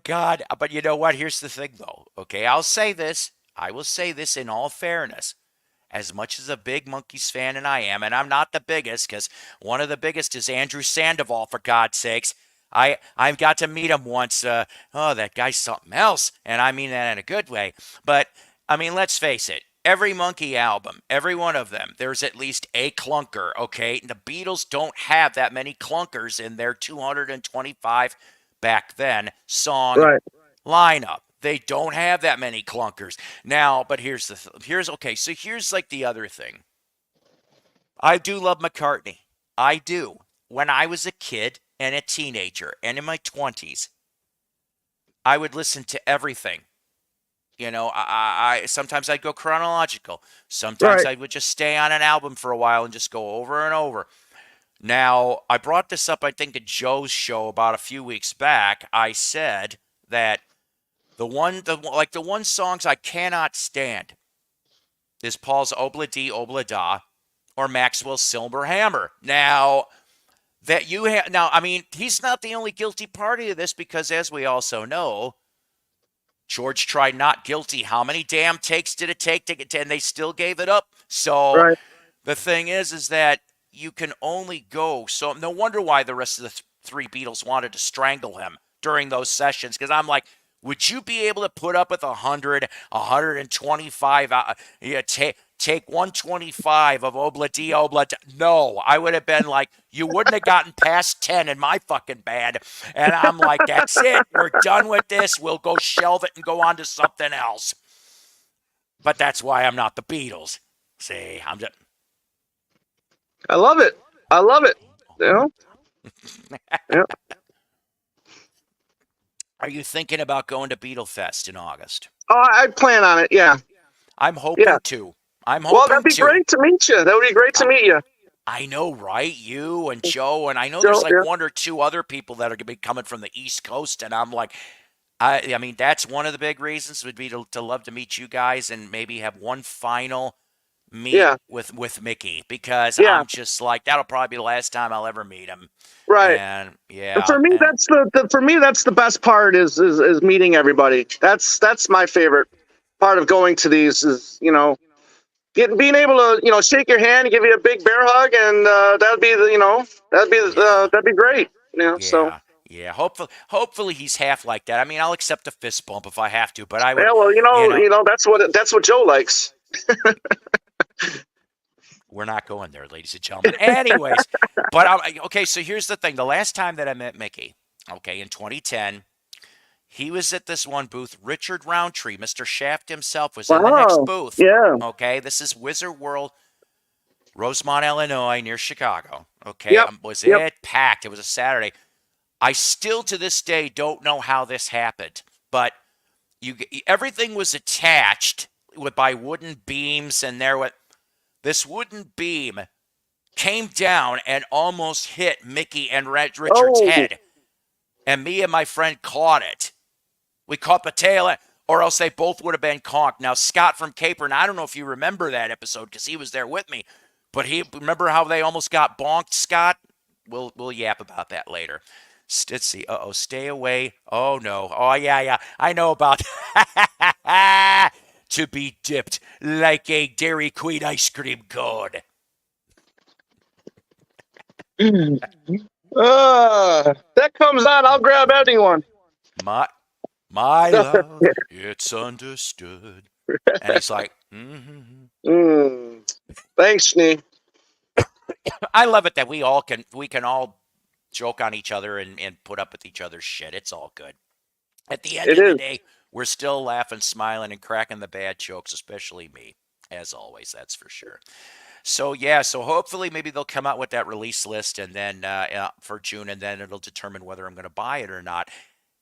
God. But you know what? Here's the thing, though. Okay, I'll say this. I will say this in all fairness. As much as a big Monkeys fan and I am, and I'm not the biggest, because one of the biggest is Andrew Sandoval, for God's sakes. I've got to meet him once. That guy's something else, and I mean that in a good way. But I mean, let's face it. Every Monkey album, every one of them, there's at least a clunker. Okay, the Beatles don't have that many clunkers in their 225 back then song Right. lineup. They don't have that many clunkers. Now, but here's okay, so here's like the other thing. I do love McCartney. I do. When I was a kid and a teenager and in my 20s, I would listen to everything. I sometimes I'd go chronological. Sometimes Right. I would just stay on an album for a while and just go over and over. Now, I brought this up, I think, at Joe's show about a few weeks back. I said that the one songs I cannot stand is Paul's Obla Di Obla Da or Maxwell's Silver Hammer. Now I mean, he's not the only guilty party of this because, as we also know, George tried not guilty. How many damn takes did it take to get? And they still gave it up. So Right. the thing is that you can only go. So no wonder why the rest of the three Beatles wanted to strangle him during those sessions. Because I'm like, would you be able to put up with 100, 125? Take 125 of Obla Di Obla. No, I would have been like, you wouldn't have gotten past 10 in my fucking band. And I'm like, that's it. We're done with this. We'll go shelve it and go on to something else. But that's why I'm not the Beatles. See, I'm just. I love it. I love it. Yeah. Are you thinking about going to Beatle Fest in August? Oh, I plan on it. Yeah. I'm Yeah. hoping to. I'm Well, hoping that'd be to. great to meet you. That would be great to meet you. I know, right? You and Joe, and I know there's So, like yeah. one or two other people that are going to be coming from the East Coast, and I'm like, I mean, that's one of the big reasons would be to love to meet you guys and maybe have one final meet Yeah. with Mickey, because Yeah. I'm just like, that'll probably be the last time I'll ever meet him. Right. And And for me, and that's the best part is meeting everybody. That's my favorite part of going to these is being able to shake your hand, give you a big bear hug, and that'd be yeah, that'd be great. So yeah, yeah. Hopefully he's half like that. I mean, I'll accept a fist bump if I have to, but I yeah. would, Well, you know, that's what Joe likes. we're not going there, ladies and gentlemen. Anyways, but okay. So here's the thing: the last time that I met Mickey, okay, in 2010. He was at this one booth. Richard Roundtree, Mr. Shaft himself, was in the next Wow. booth. Yeah. Okay, this is Wizard World Rosemont, Illinois, near Chicago. Okay, Yep. was Yep. it packed? It was a Saturday. I still to this day don't know how this happened, but everything was attached by wooden beams, and this wooden beam came down and almost hit Mickey and Richard's Oh, head, and me and my friend caught it. We caught the tail end, or else they both would have been conked. Now, Scott from Capron, I don't know if you remember that episode because he was there with me, but remember how they almost got bonked, Scott? We'll yap about that later. Let's see. Stay away. Oh, no. Oh, yeah. I know about to be dipped like a Dairy Queen ice cream cone. that comes on. I'll grab anyone. My love, it's understood. And he's like, Thanks, Snee. I love it that we can all joke on each other and put up with each other's shit. It's all good. At the end of the day, we're still laughing, smiling, and cracking the bad jokes, especially me. As always, that's for sure. So hopefully maybe they'll come out with that release list and then for June, and then it'll determine whether I'm going to buy it or not.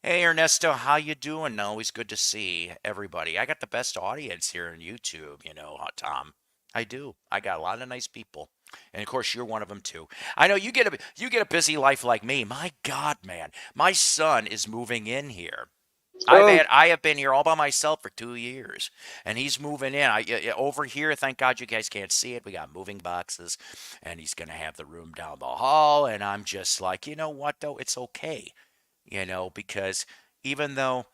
Hey Ernesto, how you doing? Always good to see everybody. I got the best audience here on YouTube, Tom. I do. I got a lot of nice people. And of course you're one of them too. I know you get a busy life like me. My God, man. My son is moving in here. I have been here all by myself for 2 years, and he's moving in. Over here, thank God you guys can't see it. We got moving boxes, and he's gonna have the room down the hall. And I'm just like, you know what though, it's okay, because even though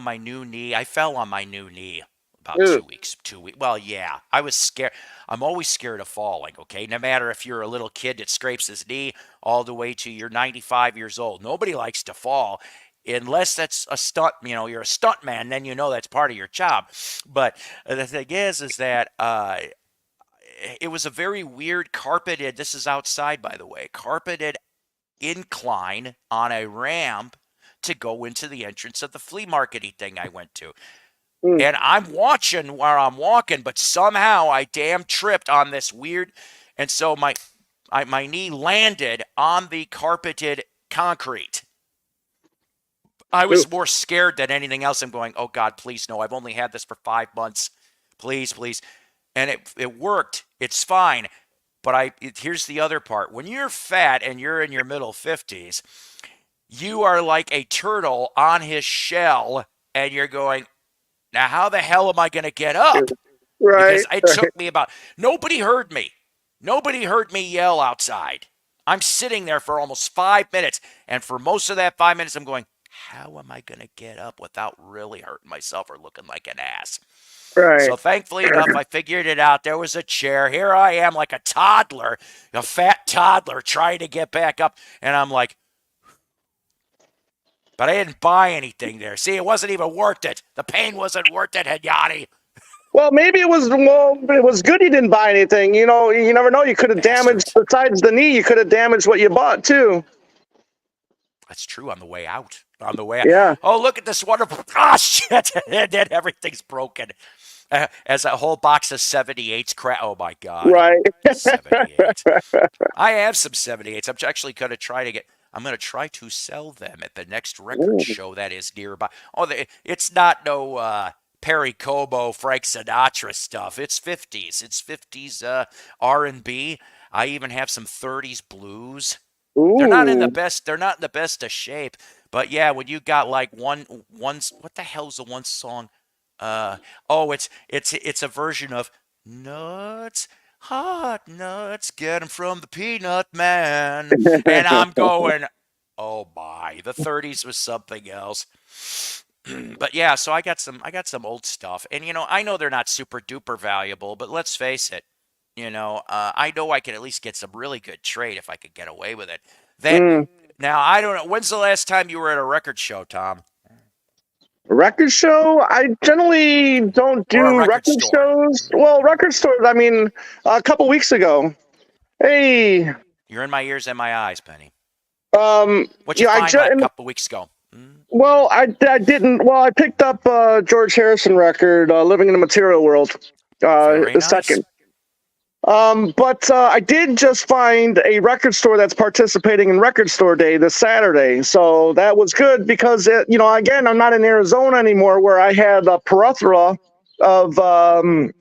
my new knee, I fell on my new knee about 2 weeks. Well, yeah, I was scared. I'm always scared of falling. Okay, no matter if you're a little kid that scrapes his knee all the way to you're 95 years old. Nobody likes to fall. Unless that's a stunt, you're a stunt man, then that's part of your job. But the thing is that it was a very weird carpeted, this is outside by the way, carpeted incline on a ramp to go into the entrance of the flea market-y thing I went to. And I'm watching where I'm walking, but somehow I damn tripped on this weird, and so my knee landed on the carpeted concrete. I was more scared than anything else. I'm going, oh God, please no. I've only had this for 5 months. Please. And it worked. It's fine. But here's the other part. When you're fat and you're in your middle 50s, you are like a turtle on his shell, and you're going, now how the hell am I going to get up? Right. Because it took me nobody heard me. Nobody heard me yell outside. I'm sitting there for almost 5 minutes. And for most of that 5 minutes, I'm going, how am I going to get up without really hurting myself or looking like an ass? Right. So thankfully enough, I figured it out. There was a chair. Here I am like a toddler, a fat toddler trying to get back up. And I'm like, but I didn't buy anything there. See, it wasn't even worth it. The pain wasn't worth it, Henyani. Well, maybe it was good you didn't buy anything. You never know. You could have damaged, besides the knee, you could have damaged what you bought too. That's true. On the way out. Yeah. Oh, look at this wonderful. Ah, shit. And then everything's broken. As a whole box of 78s crap. Oh, my God. Right. 78. I have some 78s. I'm actually going to try to sell them at the next record show that is nearby. Oh, it's not no Perry Como, Frank Sinatra stuff. It's 50s. It's 50s R&B. I even have some 30s blues. Ooh. They're not in the best of shape. But yeah, when you got like one what the hell's the one song? It's a version of Nuts, Hot Nuts, get 'em from the Peanut Man. And I'm going, oh my, the 30s was something else. But yeah, so I got some old stuff. And I know they're not super duper valuable, but let's face it. I know I could at least get some really good trade if I could get away with it. Now, I don't know. When's the last time you were at a record show, Tom? A record show? I generally don't do record shows. Well, record stores, I mean, a couple weeks ago. Hey. You're in my ears and my eyes, Penny. What you find a couple weeks ago? Well, I didn't. Well, I picked up George Harrison record, Living in the Material World. Very nice. Second. But I did just find a record store that's participating in Record Store Day this Saturday. So that was good because, again, I'm not in Arizona anymore where I had a plethora of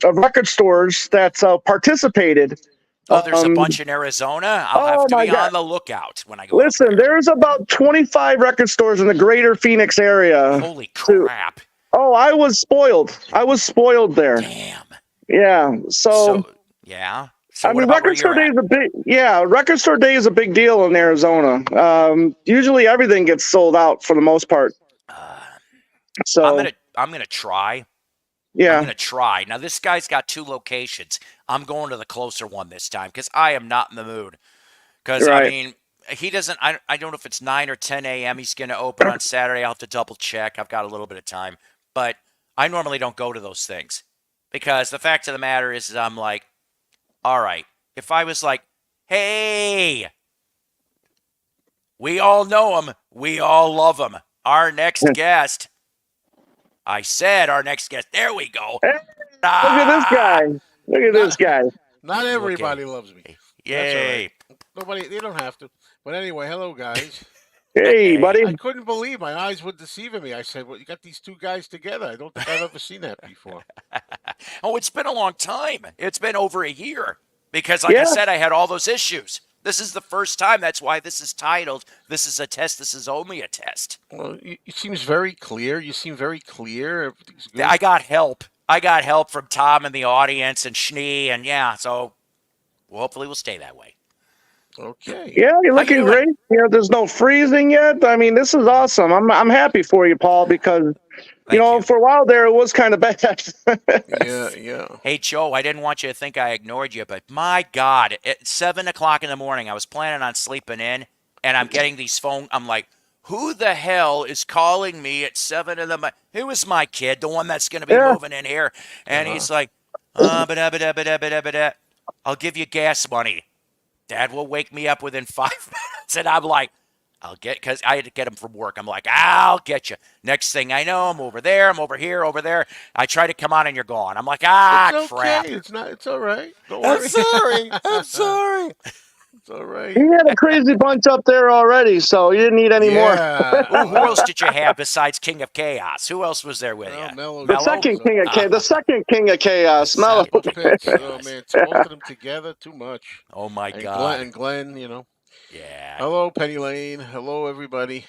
record stores that participated. Oh, there's a bunch in Arizona. I'll have Oh to my be God. on the lookout when I go out Listen, there. there's about 25 record stores in the greater Phoenix area. Holy crap. Oh, I was spoiled. I was spoiled there. Damn. Yeah. So yeah. So I what mean, about where Record Store you're Day at? is Record Store Day is a big deal in Arizona. Usually everything gets sold out for the most part. Uh, So I'm gonna try. I'm yeah, gonna try. Now this guy's got 2 locations. I'm going to the closer one this time because I am not in the mood. Because I right. mean, he doesn't. I don't know if it's 9 or 10 a.m. He's gonna open on Saturday. I'll have to double check. I've got a little bit of time, but I normally don't go to those things because the fact of the matter is I'm like, all right. If I was like, hey, we all know him, we all love him. Our next guest. I said our next guest. There we go. Hey, look at this guy. Look at this Not guy. not Okay. everybody loves me. That's all Yay. right. Nobody, they don't have to. But anyway, hello guys. Hey, buddy. I couldn't believe my eyes were deceiving me. I said, "Well, you got these 2 guys together. I don't think I've ever seen that before." Oh, it's been a long time. It's been over a year because, like I Yeah. said, I had all those issues. This is the first time. That's why this is titled, This is a Test. This is only a test. Well, it seems very clear. You seem very clear. Everything's good. I got help. I got help from Tom and the audience and Schnee. And yeah, so hopefully we'll stay that way. Okay. Yeah, you're How you looking doing? great. There's no freezing yet. I mean, this is awesome. I'm happy for you, Paul, because Thank you. for a while there it was kind of bad. Yeah. Hey, Joe, I didn't want you to think I ignored you, but my God, at 7 o'clock in the morning, I was planning on sleeping in, and I'm getting these phone. I'm like, who the hell is calling me at 7 in the morning? Who is my kid, the one that's going to be Yeah. moving in here? And he's like, ba-da-ba-da-ba-da-ba-da-ba-da. I'll give you gas money. Dad will wake me up within 5 minutes. And I'm like, because I had to get him from work. I'm like, I'll get you. Next thing I know, I'm over there. I'm over here, over there. I try to come on and you're gone. I'm like, It's crap. okay. It's all right. Don't I'm worry. sorry. I'm sorry. It's all right. He had a crazy bunch up there already, so you didn't need any more. Yeah. Who else did you have besides King of Chaos? Who else was there with Well, you? Mello The was second up. king of chaos. The second king of chaos. Mellow. Tough picks. Oh man, both of them together, too much. Oh my And God. Glenn, Yeah. Hello, Penny Lane. Hello, everybody.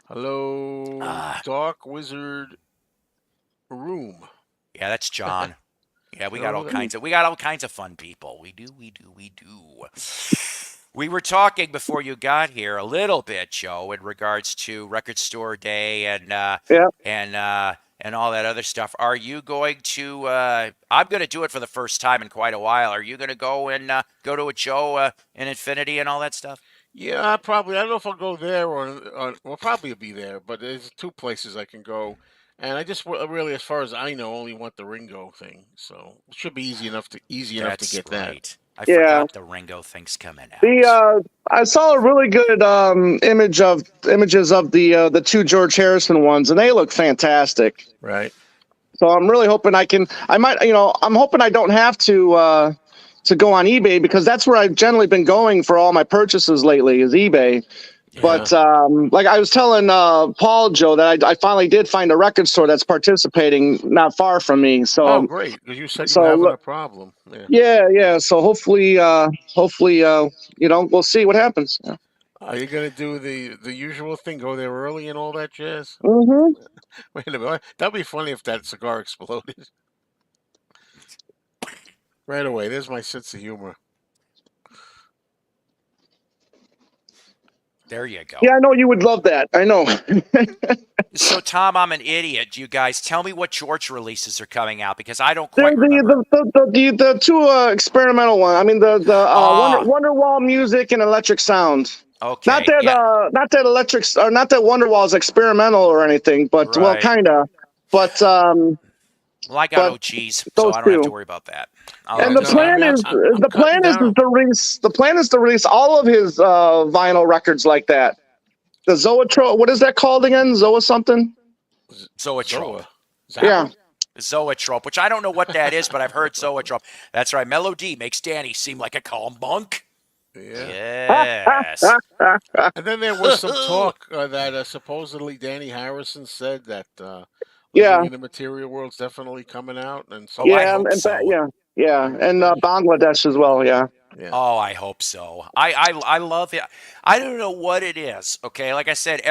Hello, Dark Wizard Room. Yeah, that's John. Yeah, we got Oh, all kinds of fun people. We do. We were talking before you got here a little bit, Joe, in regards to Record Store Day and Yeah. and all that other stuff. Are you going to? I'm going to do it for the first time in quite a while. Are you going to go and go to a Joe in Infinity and all that stuff? Yeah, probably. I don't know if I'll go there or well, probably be there. But there's 2 places I can go, and I just really, as far as I know, only want the Ringo thing. So it should be easy enough to get right. I Yeah. forgot the Ringo thing's coming out. I saw a really good images of the 2 George Harrison ones, and they look fantastic. that. Right. So I'm really hoping I'm hoping I don't have to go on eBay because that's where I've generally been going for all my purchases lately is eBay. Yeah. But like I was telling Paul, Joe, that I finally did find a record store that's participating not far from me. So Oh, great! Because you said you were having a problem. yeah. So hopefully, we'll see what happens. Yeah. Are you gonna do the usual thing? Go there early and all that jazz? Mm-hmm. Wait a minute. That'd be funny if that cigar exploded. Right away. There's my sense of humor. There you go. Yeah, I know you would love that. I know. So, Tom, I'm an idiot. You guys, tell me what George releases are coming out because I don't They're quite remember. the 2 experimental one. I mean the Wonderwall music and Electric Sound. Okay. Not that yeah. not that electric or not that Wonderwall's experimental or anything, but well, Right. kind of. But Well, I got but OGs, so those I don't have 2. to worry about that. And the no, plan I mean, is I'm the cutting plan is down. to release all of his vinyl records like that. The Zoetrope, what is that called again? Zoa something? Zoetrope. Zappa? Yeah. Zoetrope, which I don't know what that is, but I've heard zoetrope. That's right. Melody makes Danny seem like a calm monk. Yeah. Yes. And then there was some talk that supposedly Danny Harrison said that Yeah, Living in the Material World's definitely coming out, and Oh, I yeah, hope somewhere and so. yeah, and Bangladesh. Bangladesh as well. Yeah, Yeah. Oh, I hope so. I love it. I don't know what it is. Okay, like I said,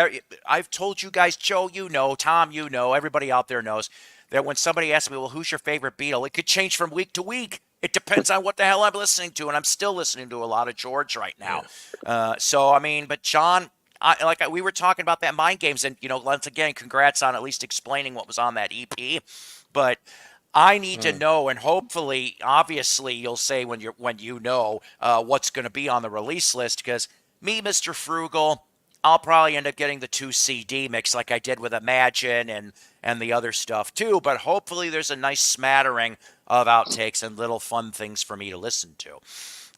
I've told you guys, Joe, you know, Tom, you know, everybody out there knows that when somebody asks me, well, who's your favorite Beatle? It could change from week to week. It depends on what the hell I'm listening to, and I'm still listening to a lot of George right now. Yeah. So I mean, but John, we were talking about that Mind Games, and once again, congrats on at least explaining what was on that EP. But I need to Mm. know, and hopefully, obviously, you'll say when you know what's going to be on the release list. Because me, Mr. Frugal, I'll probably end up getting the 2 CD mix like I did with Imagine and the other stuff too. But hopefully, there's a nice smattering of outtakes and little fun things for me to listen to.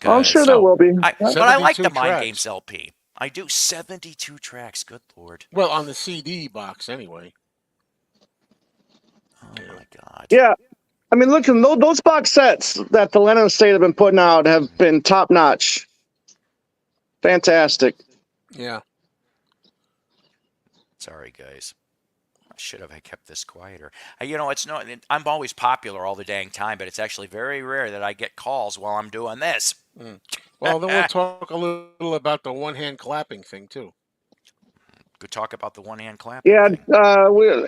I'm sure Because there Oh, will be. but I like 72 the Mind Games tracks. LP. I do 72 tracks. Good Lord. Well, on the CD box anyway. Oh You know. my God. Yeah, I mean, look, those box sets that the Lennon Estate have been putting out have been top notch, fantastic. Yeah. Sorry, guys. I should have kept this quieter. It's no. I'm always popular all the dang time, but it's actually very rare that I get calls while I'm doing this. Mm. Well, then we'll talk a little about the one hand clapping thing too. Could talk about the one hand clapping Yeah, thing.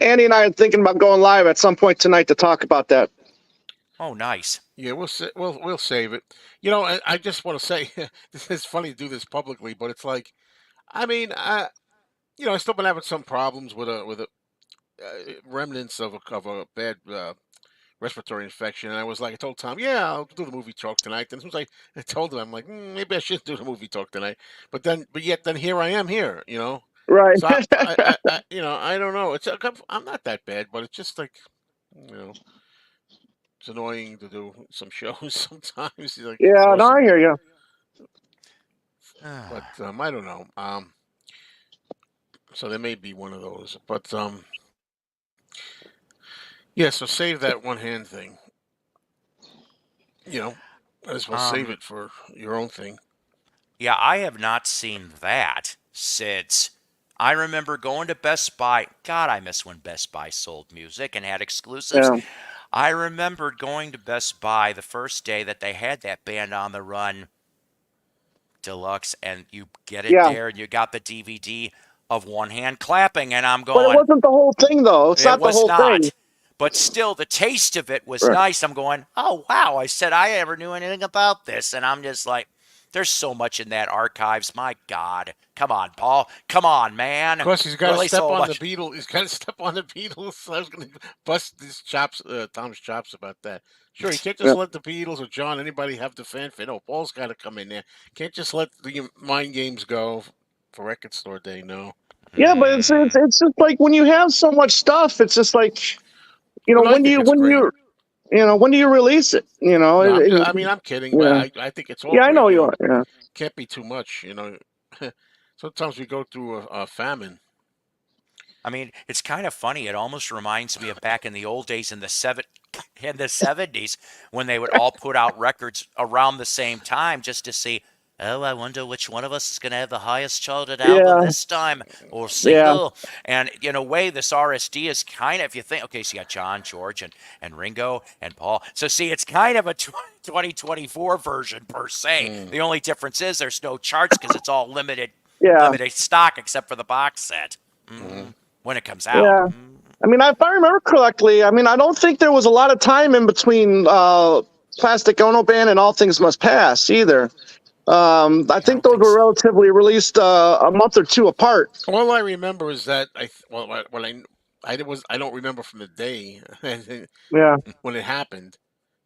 Andy and I are thinking about going live at some point tonight to talk about that. Oh, nice. Yeah, we'll save it. You know, I just want to say this is funny to do this publicly, but it's like, I mean, I still been having some problems with a remnants of a bad respiratory infection, and I was like, I told Tom, yeah, I'll do the movie talk tonight. And as soon as I told him, I'm like, maybe I should do the movie talk tonight. But yet then here I am here, you know. Right. So I don't know. I'm not that bad, but it's just like, you know, it's annoying to do some shows sometimes. Like it's Yeah, no, I awesome, hear you. but I don't know. So there may be one of those, but yeah. So save that one hand thing. You know, might as well save um, it for your own thing. yeah, I have not seen that since I remember going to Best Buy. God, I miss when Best Buy sold music and had exclusives. Yeah, I remembered going to Best Buy the first day that they had that Band on the Run Deluxe, and you get it yeah. there, and you got the DVD of one hand clapping, and I'm But it going, wasn't the whole thing, though. It's it not the was whole thing. not. But still, the taste of it was Right. nice. I'm going, oh, wow. I said I never knew anything about this. And I'm just like, there's so much in that archives. My God. Come on, Paul. Come on, Of man. course, he's got to Really step so on the much. Beatles. He's got to step on the Beatles. I was going to bust his chops, Tom's chops about that. Sure, you can't just Yeah. let the Beatles or John, anybody have the fanfare. No, Paul's got to come in there. Can't just let the mind games go for Record Store Day. No. Yeah, but it's, it's Mm, it's just like when you have so much stuff, it's just like Well, I when do think you it's great. when do you release it? No, I mean, I'm kidding, but Yeah, I think it's all yeah, I great. know You you know, are. Yeah, can't be too much. You know, sometimes we go through a famine. I mean, it's kind of funny. It almost reminds me of back in the old days in the 70s when they would all put out records around the same time just to see, oh, I wonder which one of us is going to have the highest charted album yeah, this time or yeah, single. And in a way, this RSD is kind of, if you think, okay, so you got John, George, and Ringo and Paul. So see, it's kind of a 2024 version per se. Mm. The only difference is there's no charts because it's all yeah, limited stock except for the box set. Hmm. When it comes out. yeah. I mean, if I remember correctly, I mean, I don't think there was a lot of time in between Plastic Ono Band and All Things Must Pass either. I I think don't those think were so. relatively released a month or two apart. All I remember is that I don't remember from the day Yeah, when it happened,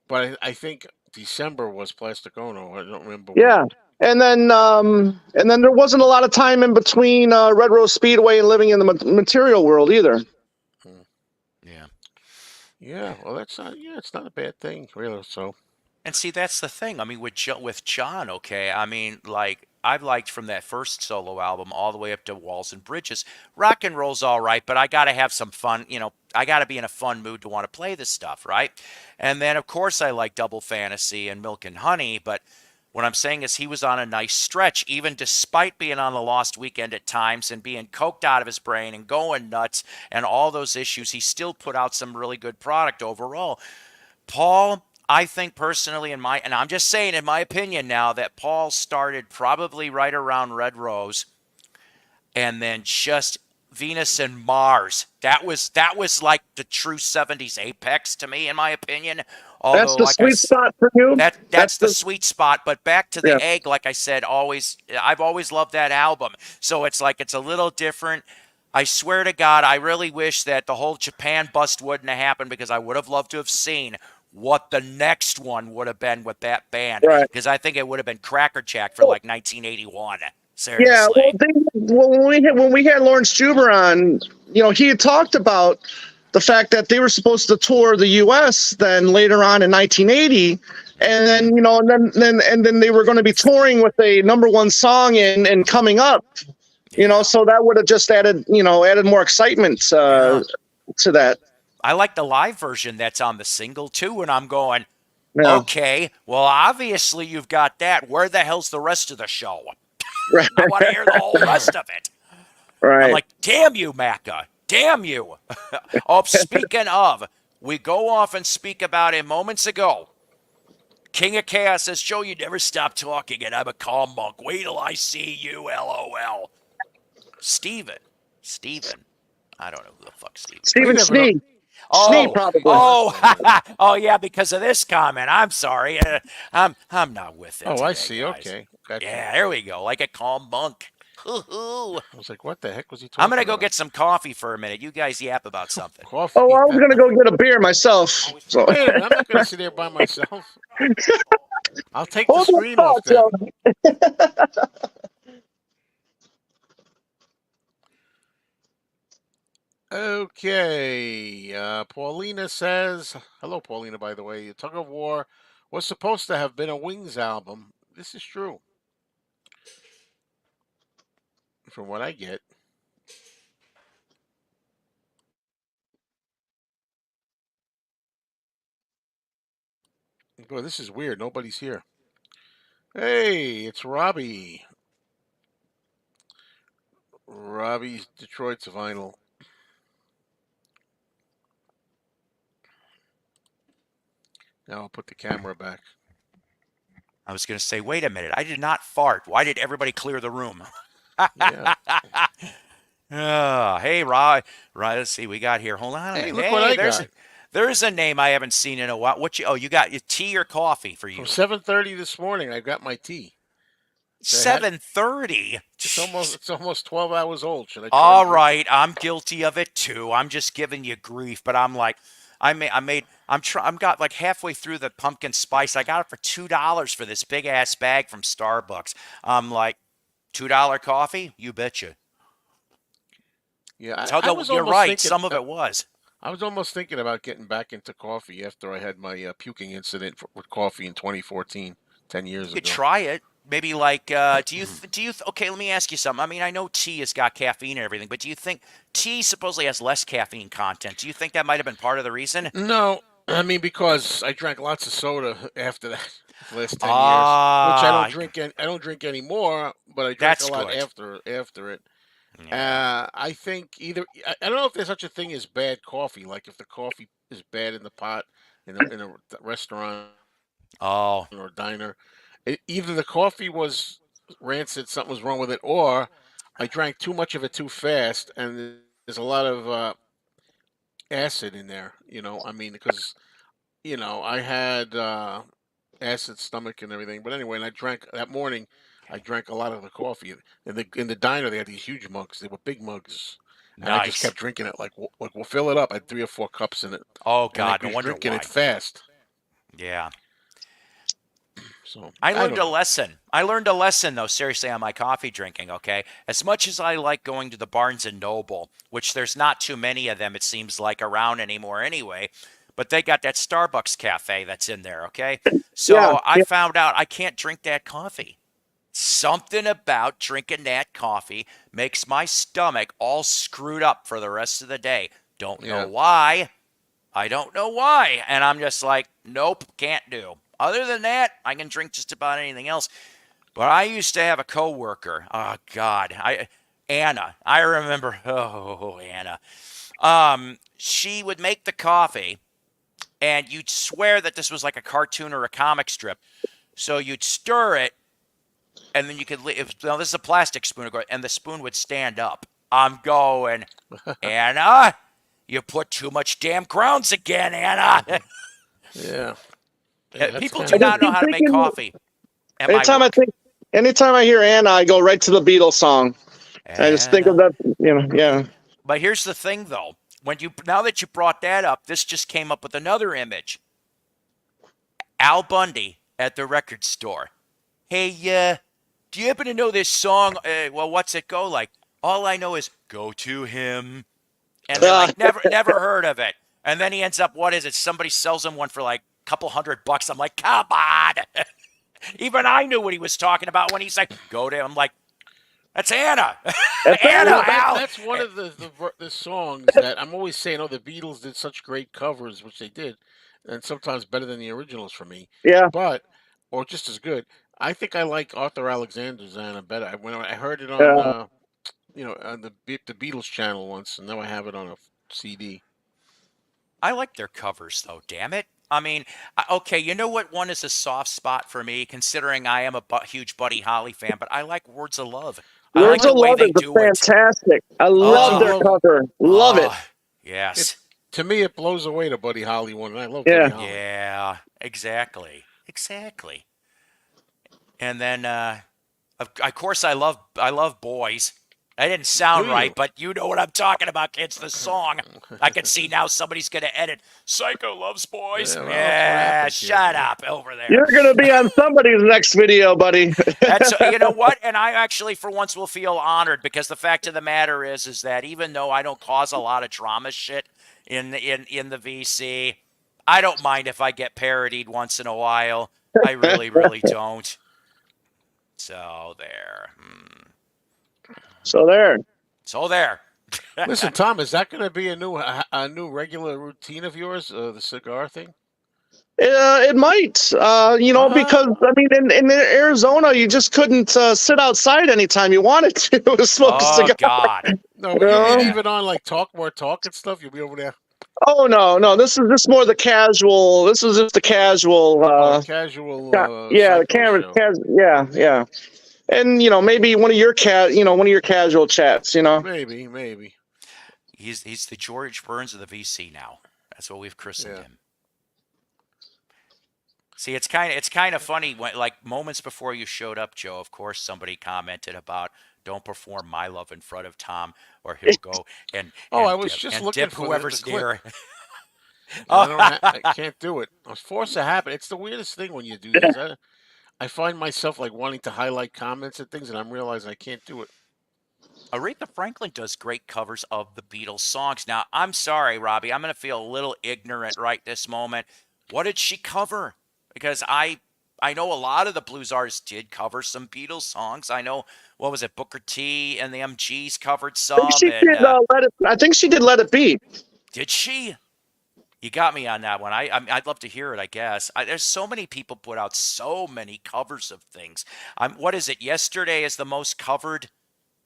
but I think December was Plastic Ono. I don't remember when. yeah. And then there wasn't a lot of time in between Red Rose Speedway and Living in the Material World either. Mm. Yeah. Yeah, well, that's not. Yeah, it's not a bad thing, really. So And see, that's the thing. I mean, with John, okay. I mean, like I've liked from that first solo album all the way up to Walls and Bridges. Rock and roll's all right, but I got to have some fun. I got to be in a fun mood to want to play this stuff, right? And then, of course, I like Double Fantasy and Milk and Honey, but what I'm saying is he was on a nice stretch, even despite being on the Lost Weekend at times and being coked out of his brain and going nuts and all those issues. He still put out some really good product overall. Paul, I think personally, and I'm just saying in my opinion now, that Paul started probably right around Red Rose, and then just Venus and Mars. That was like the true '70s apex to me, in my opinion. That's Although, the like I sweet spot for you. that's the sweet spot. But back to Yeah. the egg, like I said, I've always loved that album. So it's like it's a little different. I swear to God, I really wish that the whole Japan bust wouldn't have happened, because I would have loved to have seen what the next one would have been with that band. Right. Because I think it would have been Cracker Jack for like 1981. Yeah, Seriously. when we had Lawrence Juber on, he had talked about the fact that they were supposed to tour the U.S. then later on in 1980, and then and then they were going to be touring with a #1 song and coming up, so that would have just added more excitement to that. I like the live version that's on the single too, and I'm going, Yeah. okay, well, obviously you've got that. Where the hell's the rest of the show? Right. I want to hear the whole rest of it. Right. I'm like, damn you, Macca. Damn you. Oh, speaking of, we go off and speak about it moments ago. King of Chaos says, Joe, you never stop talking, and I'm a calm monk. Wait till I see you, LOL. Steven. I don't know who the fuck Steven is. Stephen never know. Snee. Snee, probably. Oh, yeah, because of this comment. I'm sorry. I'm not with it. Oh, today, I see. guys. Okay. Gotcha. Yeah, there we go. Like a calm monk. I was like, what the heck was he talking I'm going to go about? get some coffee for a minute. You guys yap about something. Coffee. Oh, I was going to go get a beer myself. So. Wait a minute, I'm not going to sit there by myself. I'll take the Hold your screen off thoughts, then. Okay. Paulina says, hello, Paulina, by the way. Tug of War was supposed to have been a Wings album. This is true. From what I get. Boy, this is weird. Nobody's here. Hey, it's Robbie. Robbie's Detroit's vinyl. Now I'll put the camera back. I was going to say, wait a minute. I did not fart. Why did everybody clear the room? Yeah. Hey, Rob. Let's see. We got here. Hold on. Hey, look what I got. There's a name I haven't seen in a while. You got your tea or coffee for you? From 7:30 this morning, I got my tea. 7:30. It's almost 12 hours old. Should I? All right, I'm guilty of it too. I'm just giving you grief, but I'm like, I'm got like halfway through the pumpkin spice. I got it for $2 for this big ass bag from Starbucks. I'm like, $2 coffee? You betcha. Yeah, you're right. Some of it was. I was almost thinking about getting back into coffee after I had my puking incident with coffee in 2014, 10 years ago. You could try it. Maybe like, okay, let me ask you something. I mean, I know tea has got caffeine and everything, but do you think tea supposedly has less caffeine content? Do you think that might have been part of the reason? No, I mean, because I drank lots of soda after that the last 10 years, which I don't drink anymore, but I drank a lot after it. Yeah. I think I don't know if there's such a thing as bad coffee. Like if the coffee is bad in the pot in a restaurant or diner, either the coffee was rancid, something was wrong with it, or I drank too much of it too fast, and there's a lot of acid in there. I mean, because I had acid stomach and everything. But anyway, and I drank that morning. I drank a lot of the coffee. In the diner, they had these huge mugs. They were big mugs. And I just kept drinking it. Like we'll fill it up. I had 3 or 4 cups in it. Oh, God. No wonder drinking it fast. Yeah. So I learned a lesson. Though, seriously, on my coffee drinking, okay? As much as I like going to the Barnes & Noble, which there's not too many of them, it seems like, around anymore anyway, but they got that Starbucks cafe that's in there, okay? So I found out I can't drink that coffee. Something about drinking that coffee makes my stomach all screwed up for the rest of the day. Don't know Yeah. why. I don't know why. And I'm just like, nope, can't do. Other than that, I can drink just about anything else. But I used to have a coworker. Oh God, Anna. I remember. Oh, Anna. She would make the coffee, and you'd swear that this was like a cartoon or a comic strip. So you'd stir it, and then you could. Now this is a plastic spoon, and the spoon would stand up. I'm going, Anna. You put too much damn grounds again, Anna. Yeah. Yeah, that's People kind do I of just not know keep weird. how to make thinking. coffee at my Anytime I work. think, anytime I hear Anna, I go right to the Beatles song. I just think of Anna. that. Yeah. But here's the thing, though. Now that you brought that up, this just came up with another image. Al Bundy at the record store. Hey, do you happen to know this song? Well, what's it go like? All I know is "Go to Him," and they're like, never heard of it. And then he ends up, what is it? Somebody sells him one for like a couple $100. I'm like, come on. Even I knew what he was talking about when he said, "Go to Him." I'm like, that's Anna. That's Anna, Anna. Well, Al. that's one of the songs that I'm always saying. Oh, the Beatles did such great covers, which they did, and sometimes better than the originals for me. Yeah. But or just as good. I think I like Arthur Alexander's Anna better. When I heard it on Uh, on the Beatles channel once, and now I have it on a CD. I like their covers, though, damn it. I mean, okay, you know what one is a soft spot for me, considering I am a huge Buddy Holly fan, but I like Words of Love. I I like Words the of like way Love they is do it. fantastic. I Words love of their Oh, Love. cover. Love it. oh, It yes. to me it blows away the Buddy Holly one, and I love Yeah. Buddy Holly. Yeah, exactly. Exactly. And then, of course, I love Boys. That didn't Do sound right, you? but you know what I'm talking about, kids. The song. I can see now somebody's going to edit. Psycho loves boys. Yeah, well, that's what Yeah, happens here. shut up over there. You're gonna be on somebody's next video, buddy. That's you know what, and I actually for once will feel honored because the fact of the matter is that even though I don't cause a lot of drama shit in the VC, I don't mind if I get parodied once in a while. I really don't. So there. So there. So there. Listen, Tom, is that going to be a new regular routine of yours, the cigar thing? It might, because Uh-huh. I mean, in Arizona, you just couldn't sit outside anytime you wanted to smoke a Oh cigar. God. No, but You you mean know? Yeah. even on like Talk More Talk and stuff? You'll be over there. Oh no, this is just more the casual. This is just the casual. Oh, casual Yeah, the psycho camera. show. Yeah, and maybe one of your casual chats. Maybe. He's the George Burns of the VC now. That's what we've christened Yeah. him. See, it's kind of funny when like moments before you showed up, Joe. Of course, somebody commented about don't perform "My Love" in front of Tom, or he'll go and Oh, I was just looking dip for the whoever's clip, near. and I can't do it. I was forced to happen. It's the weirdest thing when you do Yeah. these. I find myself like wanting to highlight comments and things, and I'm realizing I can't do it. Aretha Franklin does great covers of the Beatles songs. Now, I'm sorry, Robbie. I'm going to feel a little ignorant right this moment. What did she cover? Because I know a lot of the blues artists did cover some Beatles songs. I know what was it, Booker T and the MGs covered some, and I think she did Let It Be. did she? You got me on that one. I'd love to hear it. I guess there's so many people put out so many covers of things. What is it? Yesterday is the most covered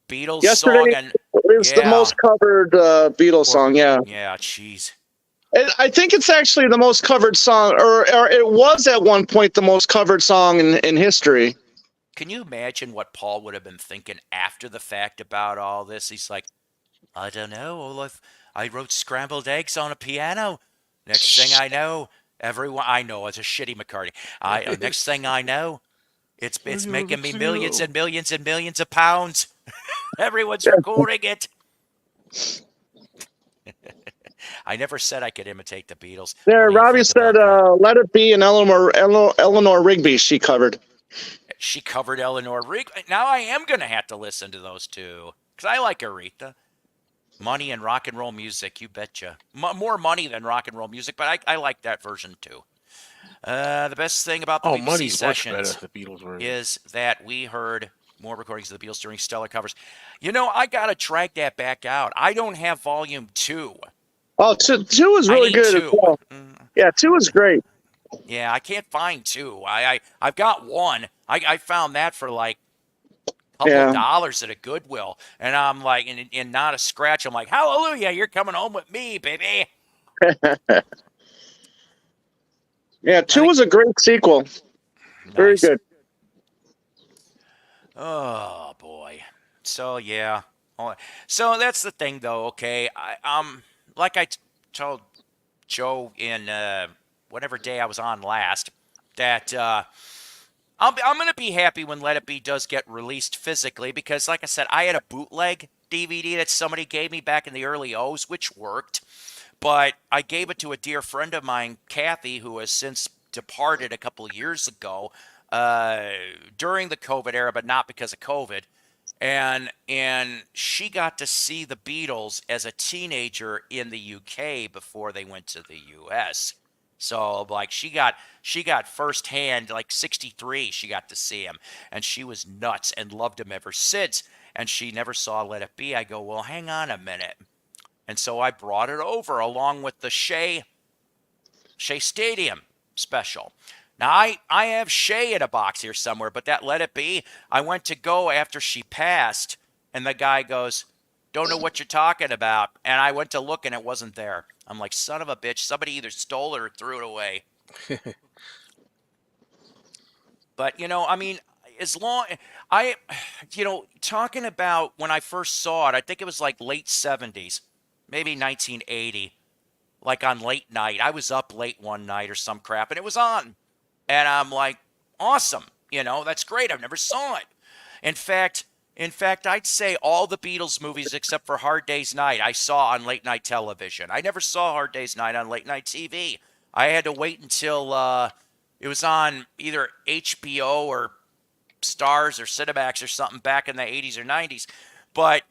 Beatles song, Yesterday and is the yeah, most covered Beatles or song. Yeah. yeah, jeez. I think it's actually the most covered song, or it was at one point the most covered song in history. Can you imagine what Paul would have been thinking after the fact about all this? He's like, I don't know, Olaf. I wrote scrambled eggs on a piano. Next thing I know, everyone I know it's a shitty McCartney. Next thing I know, it's making me millions and millions and millions of pounds. Everyone's recording it. I never said I could imitate the Beatles. There, What do you Robbie think said, about that? "Let It Be," and Eleanor Rigby she covered. She covered Eleanor Rigby. Now I am gonna have to listen to those two because I like Aretha. Money and rock and roll music, you betcha. More money than rock and roll music, but I like that version too. The best thing about the Oh, BBC Money's much better. sessions The Beatles version. is that we heard more recordings of the Beatles during stellar covers. You know, I gotta drag that back out. I don't have volume 2. Oh, two is I really need good as 2. well. Yeah, 2 is great. Yeah, I can't find 2. I've got 1. I found that for like a couple of Yeah. dollars at a Goodwill, and I'm like, and not a scratch. I'm like, hallelujah, you're coming home with me, baby. Yeah, 2 was a great sequel. Very Nice. good. Oh boy. So yeah. So that's the thing, though. Okay, like I told Joe in whatever day I was on last, that I'm gonna be happy when Let It Be does get released physically, because, like I said, I had a bootleg DVD that somebody gave me back in the early O's, which worked, but I gave it to a dear friend of mine, Kathy, who has since departed a couple of years ago during the COVID era, but not because of COVID. And she got to see the Beatles as a teenager in the UK before they went to the US. So like she got firsthand, like 63, she got to see him, and she was nuts and loved him ever since. And she never saw Let It Be. I go, well, hang on a minute. And so I brought it over along with the Shea Stadium special. Now, I have Shea in a box here somewhere, but that Let It Be, I went to go after she passed, and the guy goes, don't know what you're talking about. And I went to look, and it wasn't there. I'm like, son of a bitch, somebody either stole it or threw it away. But, you know, I mean, as long, talking about when I first saw it, I think it was like late 70s, maybe 1980, like on late night. I was up late one night or some crap, and it was on. And I'm like, awesome. That's great. I've never saw it. In fact, I'd say all the Beatles movies except for Hard Day's Night I saw on late night television. I never saw Hard Day's Night on late night TV. I had to wait until it was on either HBO or Stars or Cinemax or something back in the 80s or 90s. But,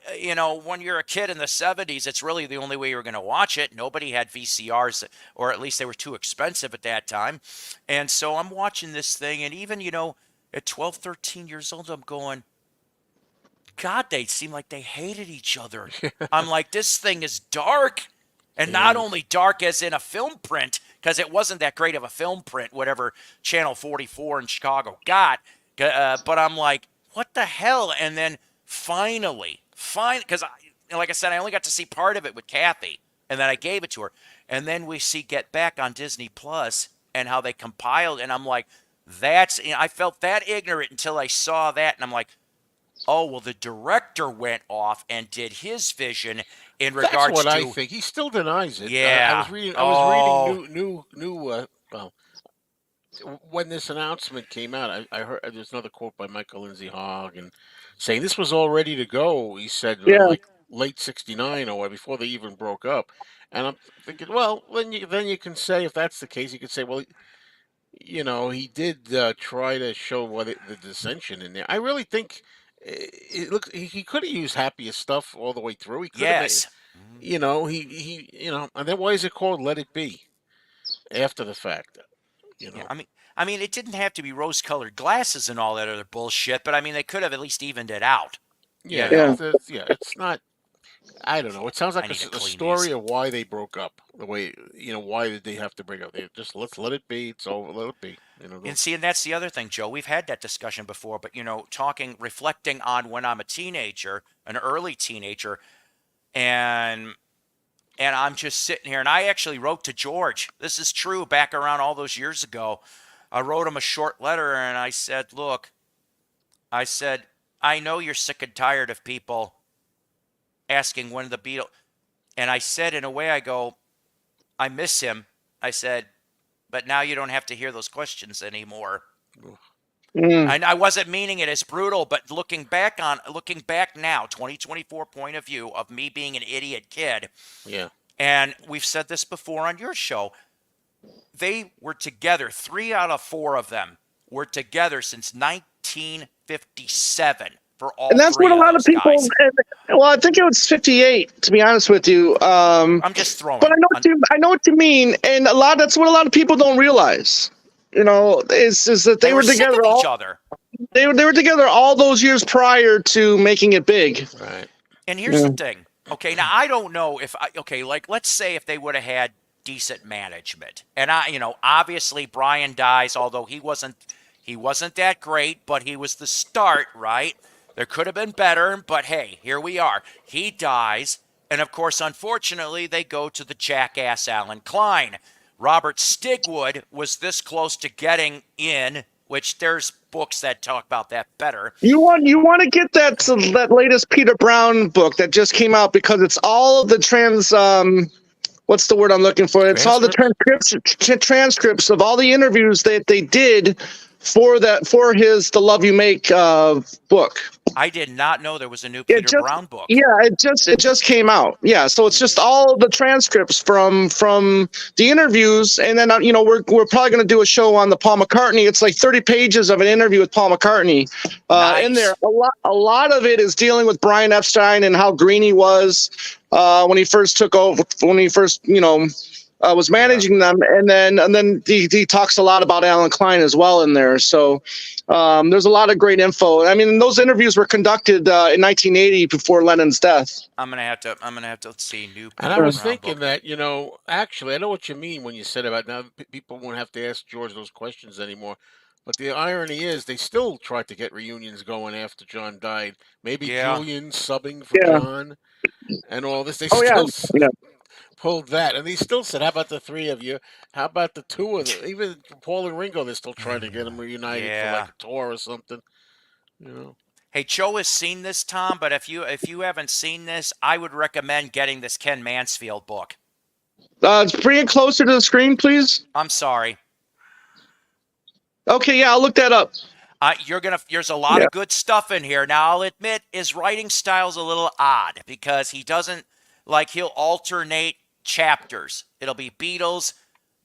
when you're a kid in the 70s, it's really the only way you were going to watch it. Nobody had VCRs, or at least they were too expensive at that time. And so I'm watching this thing, and even, at 12, 13 years old, I'm going, God, they seem like they hated each other. I'm like, this thing is dark. And not only dark as in a film print, because it wasn't that great of a film print, whatever Channel 44 in Chicago got. But I'm like, what the hell? And then finally, because like I said, I only got to see part of it with Kathy, and then I gave it to her. And then we see Get Back on Disney Plus and how they compiled, and I'm like, I felt that ignorant until I saw that, and I'm like, oh, well, the director went off and did his vision in regards to. That's what I think. He still denies it. Yeah. I was reading new. When this announcement came out, I heard there's another quote by Michael Lindsay Hogg and saying this was all ready to go. He said, like late '69 or before they even broke up. And I'm thinking, well, then you can say, if that's the case, you could say, well, he did try to show the dissension in there. I really think it looks he could have used Happiest Stuff all the way through. He could Yes. have, and then why is it called Let It Be after the fact? Yeah, I mean, it didn't have to be rose-colored glasses and all that other bullshit, but I mean, they could have at least evened it out. Yeah, it's not. I don't know. It sounds like a story of why they broke up. The way why did they have to break up? They just let's let it be. It's over. Let it be. And see, and that's the other thing, Joe. We've had that discussion before, but reflecting on when I'm a teenager, an early teenager, and I'm just sitting here, and I actually wrote to George. This is true. Back around all those years ago, I wrote him a short letter, and I said, look, I know you're sick and tired of people asking when the Beatles, and I said, in a way, I go, I miss him. I said, but now you don't have to hear those questions anymore. And I wasn't meaning it as brutal, but looking back now, 2024 point of view of me being an idiot kid. Yeah. And we've said this before on your show. They were together. 3 out of 4 of them were together since 1957 for all. And that's what a lot of people. Well, I think it was 58, to be honest with you. I'm just throwing. But I know what you mean, and that's what a lot of people don't realize. is that They they were sick together of each all other. they were together all those years prior to making it big. Right. And here's the thing. Okay, now I don't know if like let's say if they would have had decent management. And obviously Brian dies, although he wasn't that great, but he was the start, right? There could have been better, but hey, here we are. He dies, and of course, unfortunately, they go to the jackass Alan Klein. Robert Stigwood was this close to getting in, which there's books that talk about that better. You want to get that latest Peter Brown book that just came out, because it's all of the what's the word I'm looking for? It's all the transcripts of all the interviews that they did for his The Love You Make book. I did not know there was a new It Peter just Brown book. it just came out. Yeah, so it's just all the transcripts from the interviews, and then we're probably going to do a show on the Paul McCartney. It's like 30 pages of an interview with Paul McCartney. Nice. In there, a lot of it is dealing with Brian Epstein and how green he was when he first took over, when he first was managing them, and then he talks a lot about Alan Klein as well in there. So there's a lot of great info. I mean, those interviews were conducted in 1980 before Lennon's death. I'm gonna have to let's see new Peter And I was Brown thinking book. that, actually, I know what you mean when you said about now people won't have to ask George those questions anymore. But the irony is they still tried to get reunions going after John died. Maybe Yeah. Julian subbing for Yeah. John and all this. They Oh yeah. still Yeah. pulled that. And they still said, how about the three of you? How about the two of them? Even Paul and Ringo, they're still trying to get them reunited for like Yeah. a tour or something. You know. Hey, Joe has seen this, Tom, but if you haven't seen this, I would recommend getting this Ken Mansfield book. Bring it closer to the screen, please. I'm sorry. Okay, yeah, I'll look that up. There's a lot of good stuff in here. Now, I'll admit his writing style's a little odd because he doesn't, he'll alternate chapters. It'll be Beatles,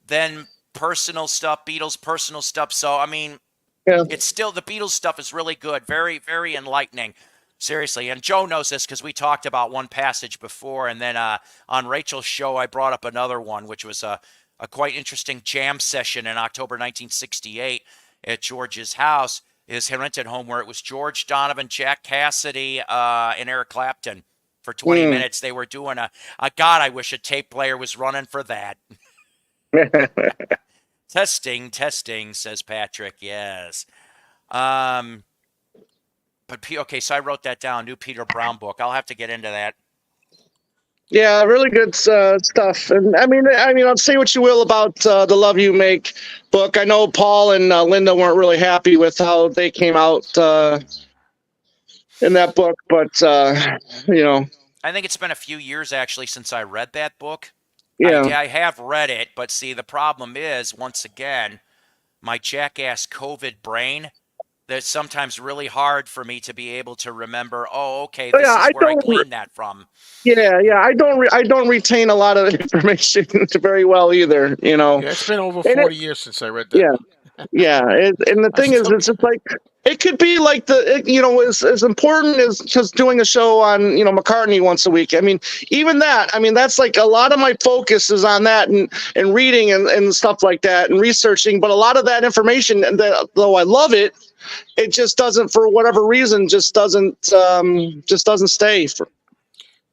then personal stuff, Beatles, personal stuff. So, I mean, Yeah. it's still, the Beatles stuff is really good. Very, very enlightening. Seriously. And Joe knows this because we talked about one passage before. And then on Rachel's show, I brought up another one, which was a quite interesting jam session in October 1968 at George's house, his rented home, where it was George, Donovan, Jack Cassidy, and Eric Clapton. For 20 minutes, they were doing God, I wish a tape player was running for that. Testing, says Patrick. Yes. But okay, so I wrote that down. New Peter Brown book. I'll have to get into that. Yeah, really good stuff. And I mean, I'll say what you will about the Love You Make book. I know Paul and Linda weren't really happy with how they came out in that book, but I think it's been a few years actually since I read that book. yeah. I have read it, but see, the problem is, once again, my jackass COVID brain, that's sometimes really hard for me to be able to remember, oh, okay, this is where I cleaned that from. Yeah, I don't retain a lot of information very well either, Yeah, it's been over 40 years since I read that. Yeah. And the thing is, it's just like, it could be like as important as just doing a show on, McCartney once a week. I mean, even that, that's like a lot of my focus is on that and reading and stuff like that and researching. But a lot of that information, though I love it, it just doesn't, for whatever reason, just doesn't stay.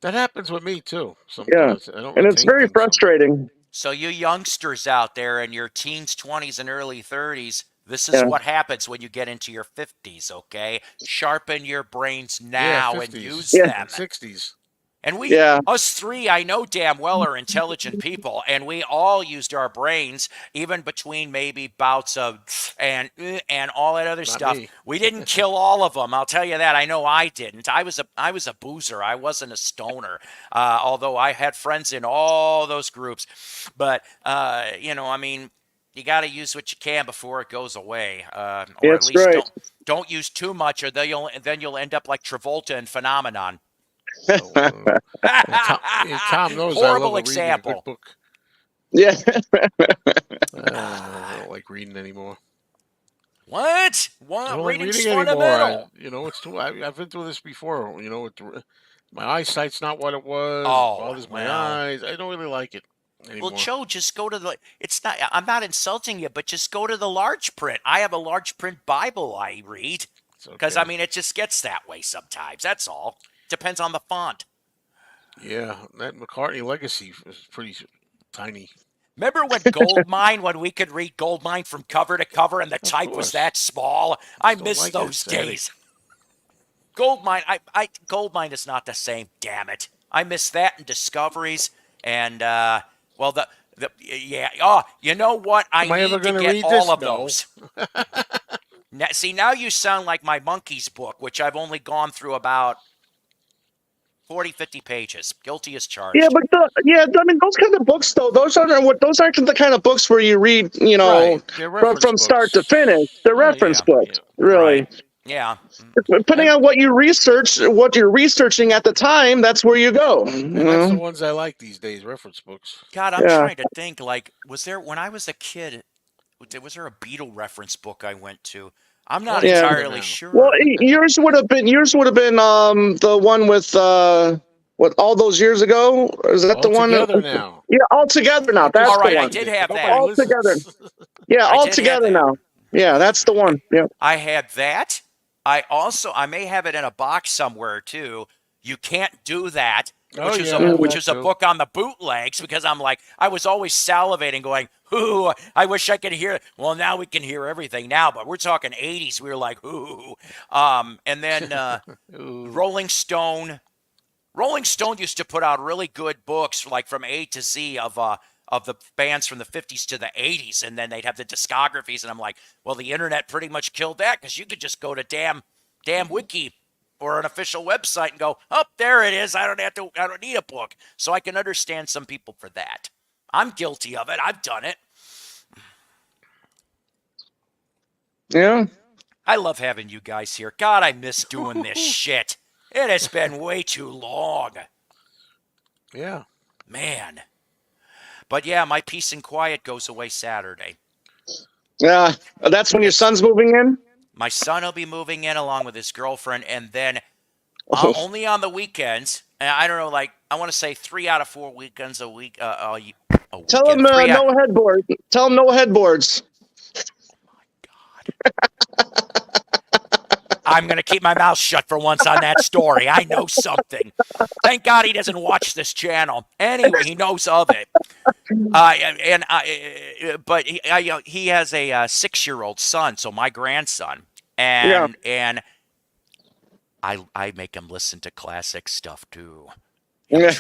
That happens with me too. Sometimes. Yeah, and it's very frustrating. So you youngsters out there in your teens, 20s, and early 30s, this is what happens when you get into your 50s, okay? Sharpen your brains now and use them. 60s. And us three, I know damn well, are intelligent people, and we all used our brains, even between maybe bouts of and all that other stuff. Me. We didn't kill all of them. I'll tell you that. I know I didn't. I was a boozer. I wasn't a stoner, although I had friends in all those groups. But you got to use what you can before it goes away, or at least don't use too much, or then you'll end up like Travolta in Phenomenon. Tom knows horrible I love example. Reading a good book. Yeah. I don't like reading anymore. What? I don't Reading's like reading fundamental. anymore. It's too. I've been through this before. My eyesight's not what it was. Oh, it bothers my eyes. I don't really like it. Well, anymore. Joe, just go to the. It's not. I'm not insulting you, but just go to the large print. I have a large print Bible I read It's because okay. it just gets that way sometimes. That's all. Depends on the font. Yeah, that McCartney Legacy was pretty tiny. Remember when Goldmine, when we could read Goldmine from cover to cover and the Of type was course. that small? I Just don't miss like it. those It's a headache. days. Goldmine, Goldmine is not the same. Damn it! I miss that and Discoveries and well the yeah. Oh, you know what? I Am I ever need to going to get read all this? of No. those. Now, see, now you sound like my monkeys book, which I've only gone through about 40, 50 pages. Guilty as Yeah, charged. but I mean, those kind of books, though, those aren't the kind of books where you read, Right. They're reference from start to books. finish. They're Right. reference Yeah, books, right. really. Yeah. Depending And on what what you're researching at the time, that's where you go. and that's the ones I like these days, reference books. God, I'm Yeah, trying to think. Like, was there when I was a kid? Was there a Beatle reference book I went to? I'm All not yeah. together entirely now. Well, sure. yours would have been the one with what all those years ago. Is that All the one? together now. Yeah, all together now. I That's All just the right, I one. mentioned did it, but have nobody that. All together. listens. Yeah, I all did have together that. now. Yeah, that's the one. Yeah. I had that. I may have it in a box somewhere too. You can't do that, Oh yeah, I have Mm. which that is a too. book on the bootlegs because I was always salivating, going, "Ooh, I wish I could hear." Well, now we can hear everything now, but we're talking '80s. We were like, "Ooh," and then Ooh. Rolling Stone. Rolling Stone used to put out really good books, like from A to Z of the bands from the 50s to the 80s, and then they'd have the discographies, and I'm like, well, the internet pretty much killed that because you could just go to damn wiki or an official website and go, oh, there it is. I don't need a book, so I can understand some people for that. I'm guilty of it. I've done it. Yeah. I love having you guys here. God, I miss doing this shit. It has been way too long, Yeah. man. But yeah, my peace and quiet goes away Saturday. Yeah. That's when your It's son's moving in. my son will be moving in along with his girlfriend, and then Oh, only on the weekends. And I don't know, like I want to say 3 out of 4 weekends a week. A tell weekend. him no headboard. Tell him no headboards. God, I'm gonna keep my mouth shut for once on that story. I know something. Thank God he doesn't watch this channel. Anyway, he knows of it. But he has a 6-year-old son, so my grandson, Yeah. and I make him listen to classic stuff too. Good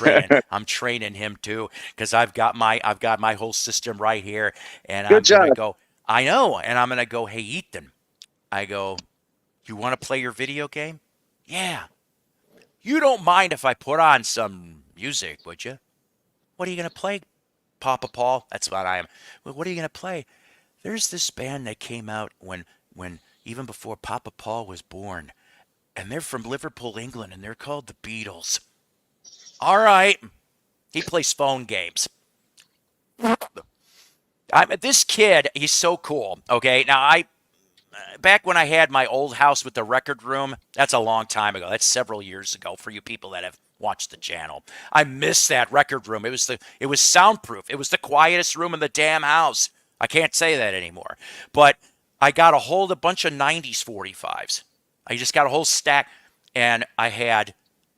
I'm training him too because I've got my whole system right here, and I'm job. gonna go. I know, and I'm gonna go. Hey, Ethan, I go. You want to play your video game? Yeah. You don't mind if I put on some music, would you? What are you gonna play, Papa Paul? That's what I am. Well, what are you gonna play? There's this band that came out when even before Papa Paul was born, and they're from Liverpool, England, and they're called the Beatles. All right. He plays phone games. This kid, he's so cool. Okay, now back when I had my old house with the record room, that's a long time ago. That's several years ago for you people that have watched the channel. I miss that record room. It was soundproof. It was the quietest room in the damn house. I can't say that anymore. But I got a hold of a bunch of 90s 45s. I just got a whole stack, and I had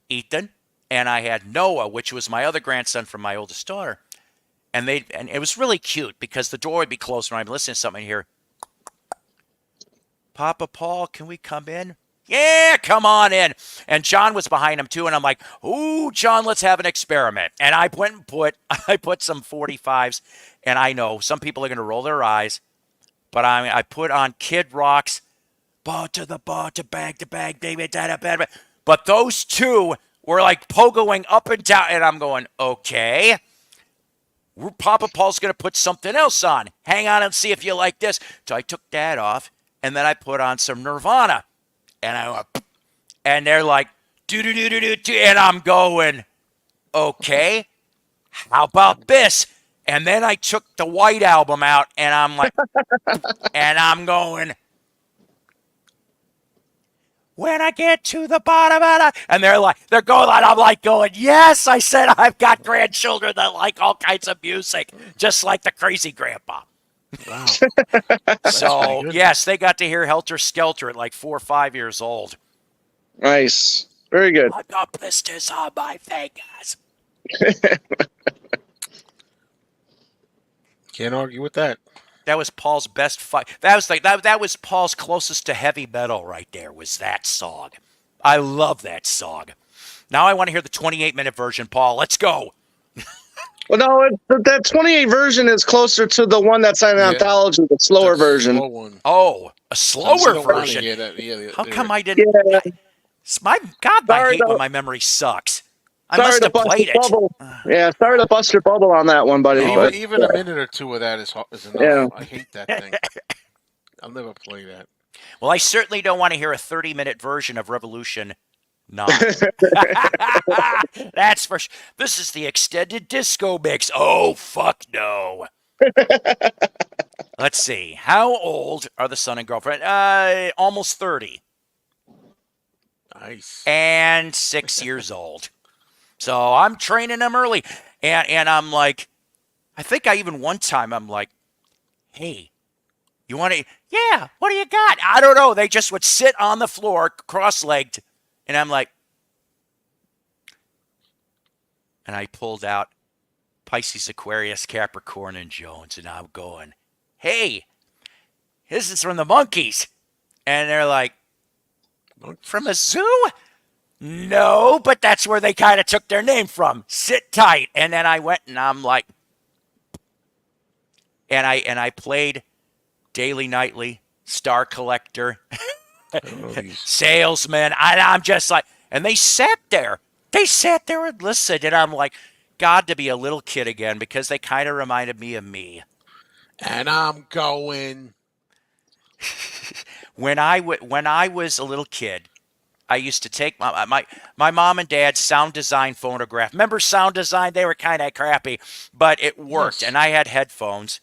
Ethan and I had Noah, which was my other grandson from my oldest daughter. And it was really cute because the door would be closed when I'm listening to something here. Papa Paul, can we come in? Yeah, come on in. And John was behind him too, and I'm like, ooh, John, let's have an experiment. And I went and I put some 45s, and I know some people are gonna roll their eyes, but I put on Kid Rock's ball to bag, baby, da. But those two were like pogoing up and down, and I'm going, okay. Papa Paul's going to put something else on. Hang on and see if you like this. So I took that off, and then I put on some Nirvana. And I went, and they're like, do, and I'm going, okay, how about this? And then I took the White Album out, and I'm like, and I'm going, when I get to the bottom of the, and they're going on. I'm like going, yes, I said I've got grandchildren that like all kinds of music, just like the crazy grandpa. Wow. That's pretty So good. yes, they got to hear Helter Skelter at like 4 or 5 years old. Nice. Very good. I got blisters on my fingers. Can't argue with that. That was Paul's best fight. That was Paul's closest to heavy metal right there, was that song. I love that song. Now I want to hear the 28-minute version, Paul. Let's go. Well, no, that 28 version is closer to the one that's on Yeah. anthology, the slower That's version. Slow one. Oh, a Sometimes you slower don't wanna version. hear that. Yeah, How come I Yeah. didn't? I Sorry hate to- when my memory sucks. I Sorry must to have bust played your it. bubble. Yeah, sorry to bust your bubble on that one, buddy. Oh. But Even a minute or two of that is enough. Yeah. I hate that thing. I'll never play that. Well, I certainly don't want to hear a 30-minute version of Revolution 9. That's for sure. This is the extended disco mix. Oh, fuck no. Let's see. How old are the son and girlfriend? Almost 30 Nice. and 6 years old. So I'm training them early. And I'm like, I think I even one time I'm like, hey, you want to? Yeah, what do you got? I don't know. They just would sit on the floor cross-legged. And I'm like, and I pulled out Pisces, Aquarius, Capricorn, and Jones. And I'm going, hey, this is from the Monkees. And they're like, from a zoo? No, but that's where they kind of took their name from. Sit tight. And then I went and I'm like, and I played Daily Nightly, Star Collector, Salesman. I'm just like, and they sat there. They sat there and listened. And I'm like, God, to be a little kid again, because they kind of reminded me of me. And I'm going. When I was a little kid, I used to take my mom and dad's sound design phonograph. Remember sound design? They were kind of crappy, but it worked. Yes. And I had headphones,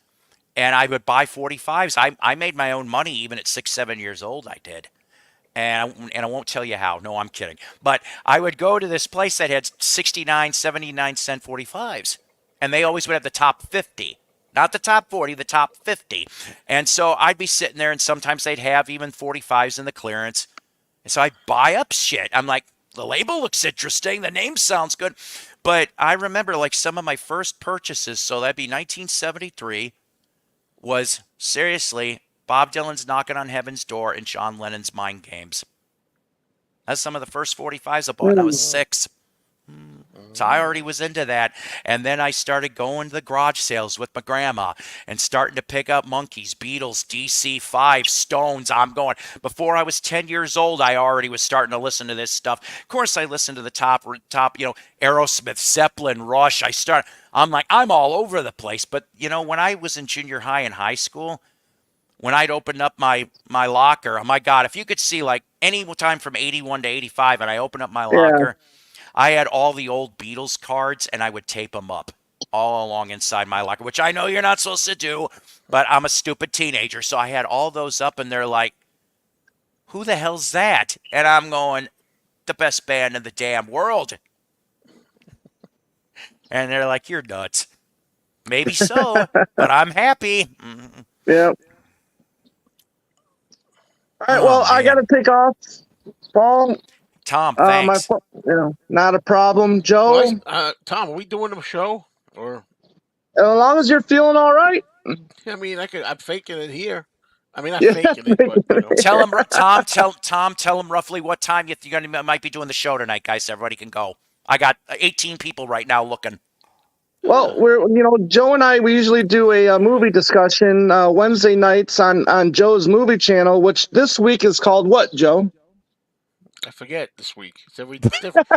and I would buy 45s. I made my own money even at 6, 7 years old. I did. And I won't tell you how. No, I'm kidding. But I would go to this place that had 69, 79-cent 45s. And they always would have the top 50. Not the top 40, the top 50. And so I'd be sitting there, and sometimes they'd have even 45s in the clearance. And so I buy up shit. I'm like, the label looks interesting. The name sounds good. But I remember like some of my first purchases, so that'd be 1973, was seriously Bob Dylan's Knocking on Heaven's Door and John Lennon's Mind Games. That's some of the first 45s I bought when I was 6. So I already was into that. And then I started going to the garage sales with my grandma and starting to pick up Monkees, Beatles, DC5, Stones. I'm going. Before I was 10 years old, I already was starting to listen to this stuff. Of course, I listened to the top, Aerosmith, Zeppelin, Rush. I'm like, I'm all over the place. But, when I was in junior high and high school, when I'd open up my locker, oh my God, if you could see like any time from 81 to 85 and I open up my locker, I had all the old Beatles cards, and I would tape them up all along inside my locker, which I know you're not supposed to do, but I'm a stupid teenager. So I had all those up, and they're like, who the hell's that? And I'm going, the best band in the damn world. And they're like, you're nuts. Maybe so, but I'm happy. yeah. All right. Oh, Well, I got man. to take off, Paul. Tom, thanks. Not a problem, Joe. Tom, are we doing a show? Or As long as you're feeling all right. I mean, I'm faking it here. I mean, not Yeah. faking it, but Tell him, Tom, tell him roughly what time you might be doing the show tonight, guys. So everybody can go. I got 18 people right now looking. Well, Joe and I, we usually do a movie discussion Wednesday nights on Joe's movie channel, which this week is called what, Joe? I forget this week. It's different.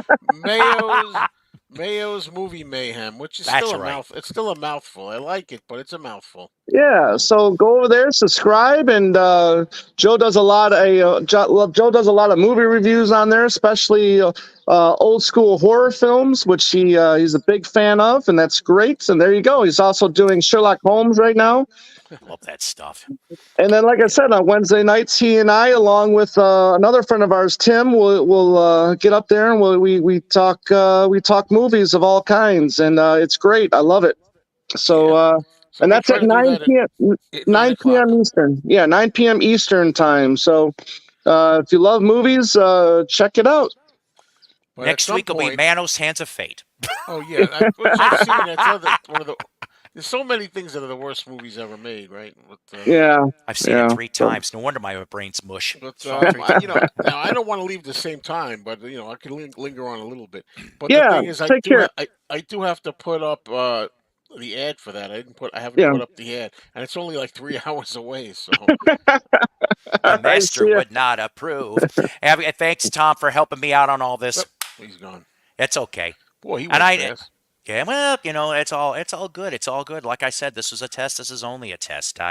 Mayo's Movie Mayhem, which is That's still a right. mouthful. It's still a mouthful. I like it, but it's a mouthful. Yeah, so go over there, subscribe, and Joe does a lot of movie reviews on there, especially old school horror films, which he's a big fan of, and that's great. And there you go. He's also doing Sherlock Holmes right now. Love that stuff. And then, like I said, on Wednesday nights, he and I, along with another friend of ours, Tim, will get up there and we talk movies of all kinds, and it's great. I love it. So, So and I'm gonna that's try at to do 9 that p.m. at 9 9 o'clock. p.m. Eastern. Yeah, 9 p.m. Eastern time. So, if you love movies, check it out. But at Next some week will be point, Manos Hands of Fate. oh yeah, which I've seen. That's one of the. There's so many things that are the worst movies ever made, right? Yeah, I've seen it yeah. 3 times. No wonder my brain's mush. But Saw it 3 times. now I don't want to leave the same time, but I can linger on a little bit. But the Yeah, thing is, take care. I do have to put up the ad for that. I haven't Yeah, put up the ad, and it's only like 3 hours away. So The I master see it. would not approve. Thanks, Tom, for helping me out on all this. Yep, he's gone. It's okay. Boy, he And went fast. yeah, well, it's all good. It's all good. Like I said, this was a test. This is only a test. Me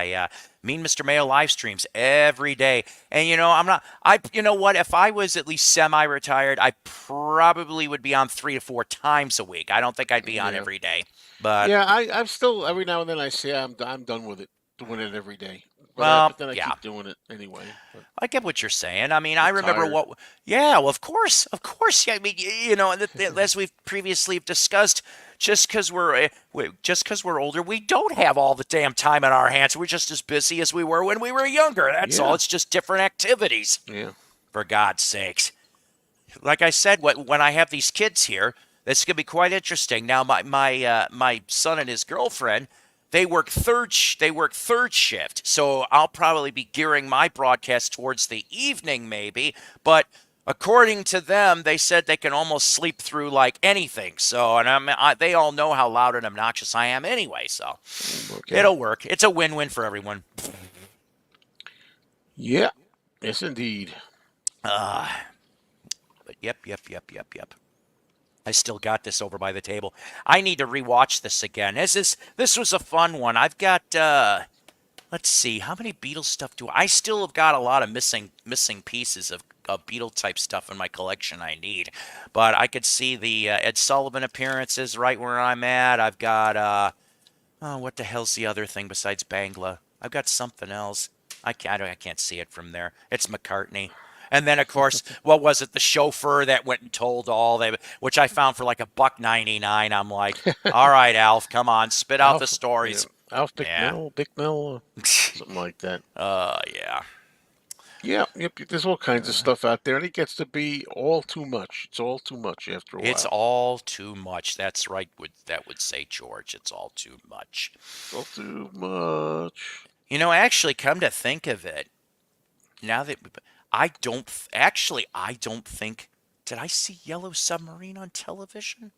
and Mr. Mayo live streams every day. And you know what? If I was at least semi-retired, I probably would be on 3 to 4 times a week. I don't think I'd be on Yeah, every day. But, yeah. I'm still every now and then I say I'm done with it, doing it every day. well, But then I yeah. keep doing it anyway. But I get what you're saying. I mean, I get remember tired. yeah, well, of course. Yeah, I mean, as we've previously discussed, just because we're older, we don't have all the damn time in our hands. We're just as busy as we were when we were younger. That's all. Yeah, It's just different activities, yeah. for God's sakes. Like I said, when I have these kids here, this is gonna be quite interesting. Now, my son and his girlfriend, they work third shift, so I'll probably be gearing my broadcast towards the evening, maybe. But according to them, they said they can almost sleep through like anything. So, and they all know how loud and obnoxious I am anyway. So, Okay. it'll work. It's a win-win for everyone. Yeah. Yes, indeed. Uh, but yep. I still got this over by the table. I need to rewatch this again. This was a fun one. I've got let's see, how many Beatles stuff do I still have got a lot of missing pieces of Beatle type stuff in my collection I need. But I could see the Ed Sullivan appearances right where I'm at. I've got oh, what the hell's the other thing besides Bangla? I've got something else. I can't see it from there. It's McCartney. And then, of course, what was it? The chauffeur that went and told all they, which I found for like $1.99. I'm like, all right, Alf, come on, spit out the Alf, yeah, stories. Alf Yeah. Bicknell, something like that. Yeah. Yeah, yep. There's all kinds of stuff out there, and it gets to be all too much. It's all too much after a It's while. all too much. That's right. That would say George. It's all too much. All too much. Actually, come to think of it, now that I don't think. Did I see Yellow Submarine on television?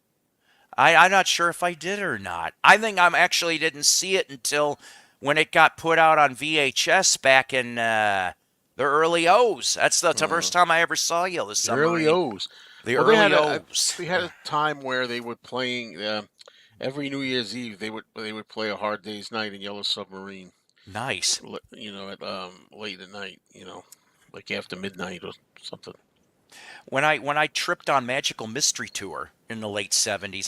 I'm not sure if I did or not. I think I actually didn't see it until when it got put out on VHS back in the early O's. That's the first time I ever saw Yellow The Submarine. early O's. The Well, they early had O's. they had a time where they were playing every New Year's Eve. They would play A Hard Day's Night in Yellow Submarine. Nice. At late at night. Like after midnight or something. When I tripped on Magical Mystery Tour in the late 70s,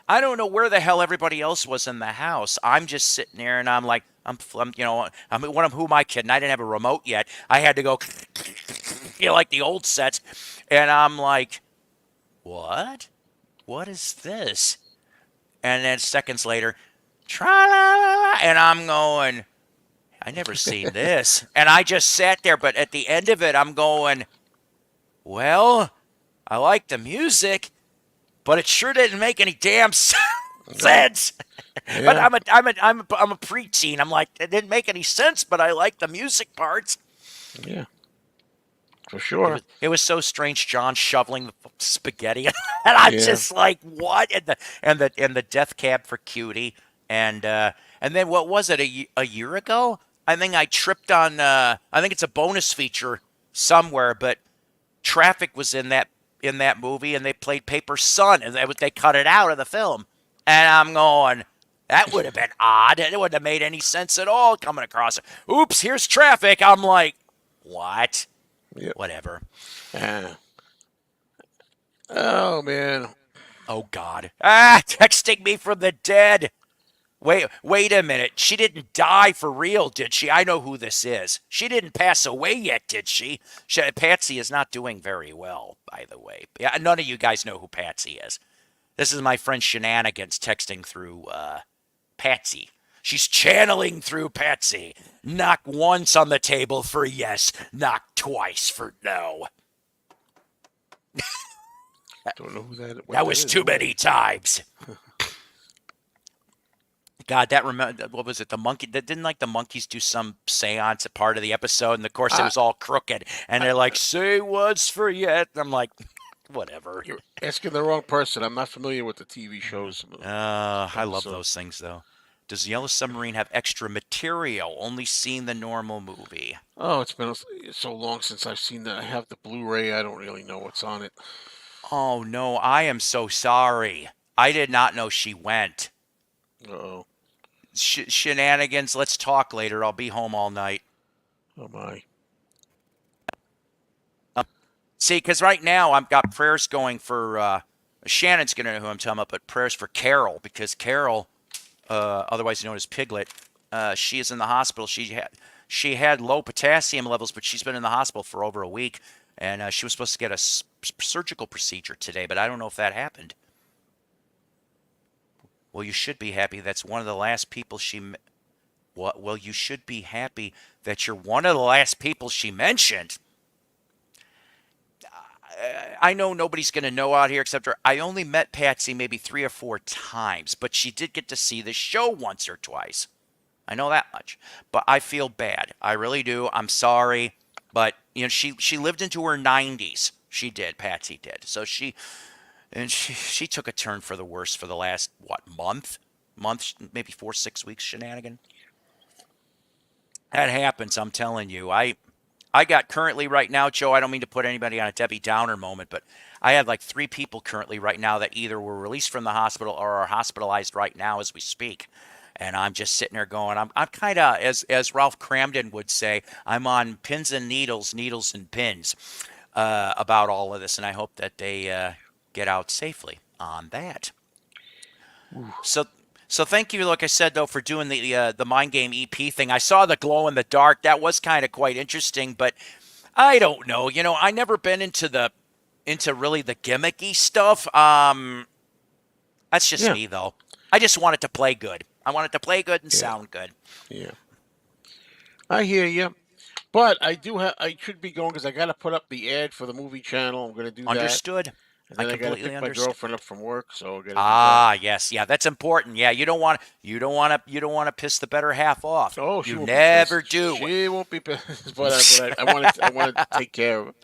I don't know where the hell everybody else was in the house. I'm just sitting there and I'm like, I'm who am I kidding? I didn't have a remote yet. I had to go like the old sets, and I'm like, what? What is this? And then seconds later, tra-la-la-la, and I'm going, I never seen this. And I just sat there, but at the end of it, I'm going, well, I like the music, but it sure didn't make any damn sense. Yeah. But I'm a preteen. I'm like, it didn't make any sense, but I like the music parts. Yeah. For sure. It was so strange, John shoveling the spaghetti, and I'm just like, what? And the death cab for Cutie, and then what was it? A year ago? I think I tripped on. I think it's a bonus feature somewhere, but Traffic was in that movie, and they played Paper Sun, and they cut it out of the film, and I'm going, that would have been odd. It wouldn't have made any sense at all coming across it. Oops, here's Traffic. I'm like, what? Yep. Whatever. Oh man. Oh God. Texting me from the dead. Wait a minute. She didn't die for real, did she? I know who this is. She didn't pass away yet, did she? Patsy is not doing very well, by the way. Yeah, none of you guys know who Patsy is. This is my friend Shenanigans texting through Patsy. She's channeling through Patsy. Knock once on the table for yes, knock twice for no. Don't know who that. What That that was is. too many times. God, what was it? The monkey that didn't like the monkeys do some seance at part of the episode, and of course it I, was all crooked, and they're like, "Say what's for yet." And I'm like, whatever. you're asking the wrong person. I'm not familiar with the TV shows. I love Episode. those things though. Does Yellow Submarine have extra material? Only seen the normal movie. Oh, it's been so long since I've seen that. I have the Blu-ray. I don't really know what's on it. Oh no, I am so sorry. I did not know she went. Oh, Shenanigans. Let's talk later. I'll be home all night. oh my. See, because right now I've got prayers going for Shannon's going to know who I'm talking about, but prayers for Carol because Carol, otherwise known as Piglet, she is in the hospital. She had low potassium levels, but she's been in the hospital for over a week, and she was supposed to get a surgical procedure today, but I don't know if that happened. Well, you should be happy. That's one of the last people she. What? Well, you should be happy that you're one of the last people she mentioned. I know nobody's going to know out here except her. I only met Patsy maybe 3 or 4 times, but she did get to see the show once or twice. I know that much. But I feel bad. I really do. I'm sorry. But, you know, she lived into her 90s. She did. Patsy did. So she took a turn for the worse for the last, month, maybe 4, 6 weeks shenanigan. That happens, I'm telling you. I got currently right now, Joe, I don't mean to put anybody on a Debbie Downer moment, but I have like 3 people currently right now that either were released from the hospital or are hospitalized right now as we speak. And I'm just sitting there going, I'm kind of, as Ralph Cramden would say, I'm on pins and needles, needles and pins about all of this. And I hope that they get out safely on that. Ooh. So thank you, like I said, though, for doing the Mind Game EP thing. I saw the glow in the dark. That was kind of quite interesting, but I don't know. You know, I never been into really the gimmicky stuff. That's just Yeah. me, though. I just want it to play good. I want it to play good and Yeah. sound good. Yeah. I hear you. But I do have. I should be going because I got to put up the ad for the movie channel. I'm going to do that. Understood. And I then I got to completely pick my understand. girlfriend up from work, so I got to do that. Ah, yes, yeah, that's important. Yeah, you don't want to piss the better half off. Oh, she You won't never be pissed. do. She won't be pissed, but I want to take care of it.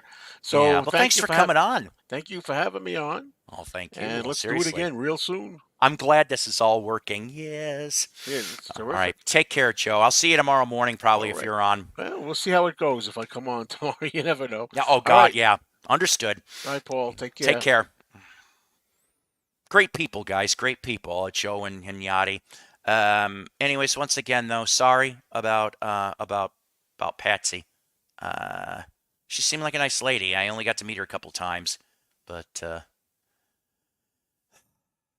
So yeah, well, thanks for coming on. Thank you for having me on. Oh, thank you. And Well, let's seriously. do it again real soon. I'm glad this is all working. Yes. Yeah, it's terrific. All right. Take care, Joe. I'll see you tomorrow morning, probably, if you're on. Well, we'll see how it goes if I come on tomorrow. You never know. Yeah. Oh, God. Right. Yeah. Understood. All right, Paul. Take care. Take care. Great people, guys. Great people, Joe and Yachty. Anyways, once again, though, sorry about Patsy. She seemed like a nice lady. I only got to meet her a couple times, but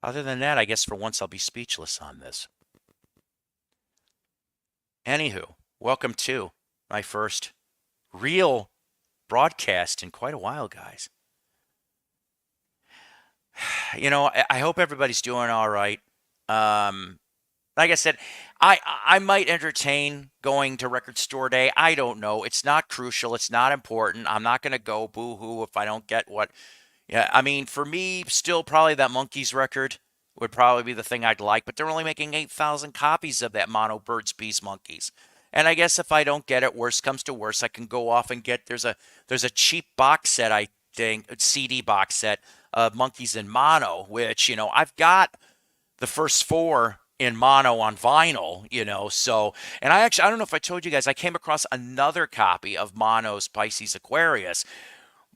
other than that, I guess for once I'll be speechless on this. Anywho, welcome to my first real broadcast in quite a while, guys. You know, I hope everybody's doing all right. Like I said, I might entertain going to Record Store Day. I don't know. It's not crucial. It's not important. I'm not going to go boo-hoo if I don't get what. Yeah, I mean, for me, still probably that Monkees record would probably be the thing I'd like, but they're only making 8,000 copies of that Mono Birds Bees Monkees. And I guess if I don't get it, worst comes to worst, I can go off and get there's a cheap box set, I think, CD box set of Monkees in mono, which, you know, I've got the first 4 in mono on vinyl, you know, so, and I don't know if I told you guys, I came across another copy of Mono's Pisces Aquarius,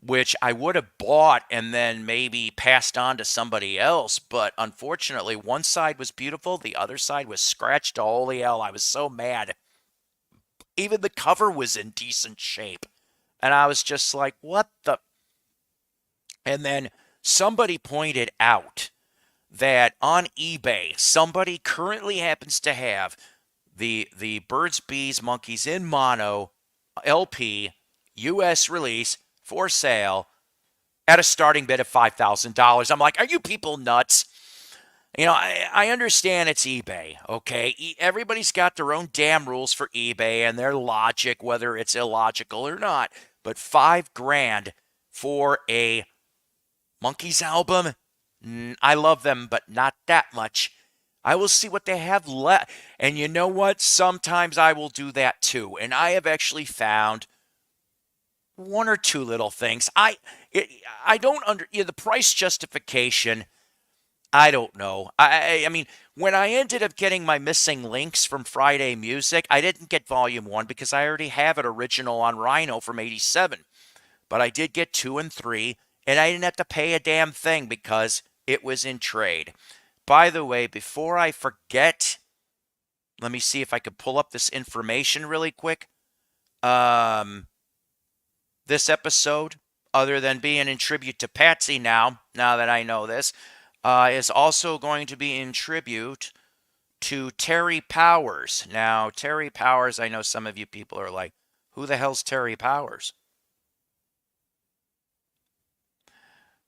which I would have bought and then maybe passed on to somebody else, but unfortunately, one side was beautiful, the other side was scratched to holy hell. I was so mad. Even the cover was in decent shape, and I was just like, what the? And then somebody pointed out that on eBay, somebody currently happens to have the Birds, Bees, Monkeys in Mono LP US release for sale at a starting bid of $5,000. I'm like, are you people nuts? You know, I understand it's eBay, okay? Everybody's got their own damn rules for eBay and their logic, whether it's illogical or not. But $5,000 for a Monkeys album, I love them, but not that much. I will see what they have left. And you know what? Sometimes I will do that too. And I have actually found one or two little things. I don't the price justification. I don't know. I mean, when I ended up getting my missing links from Friday Music, I didn't get Volume 1 because I already have it original on Rhino from 87. But I did get 2 and 3, and I didn't have to pay a damn thing because it was in trade. By the way, before I forget, let me see if I could pull up this information really quick. This episode, other than being in tribute to Patsy now that I know this, is also going to be in tribute to Terry Powers. Now, Terry Powers, I know some of you people are like, who the hell's Terry Powers?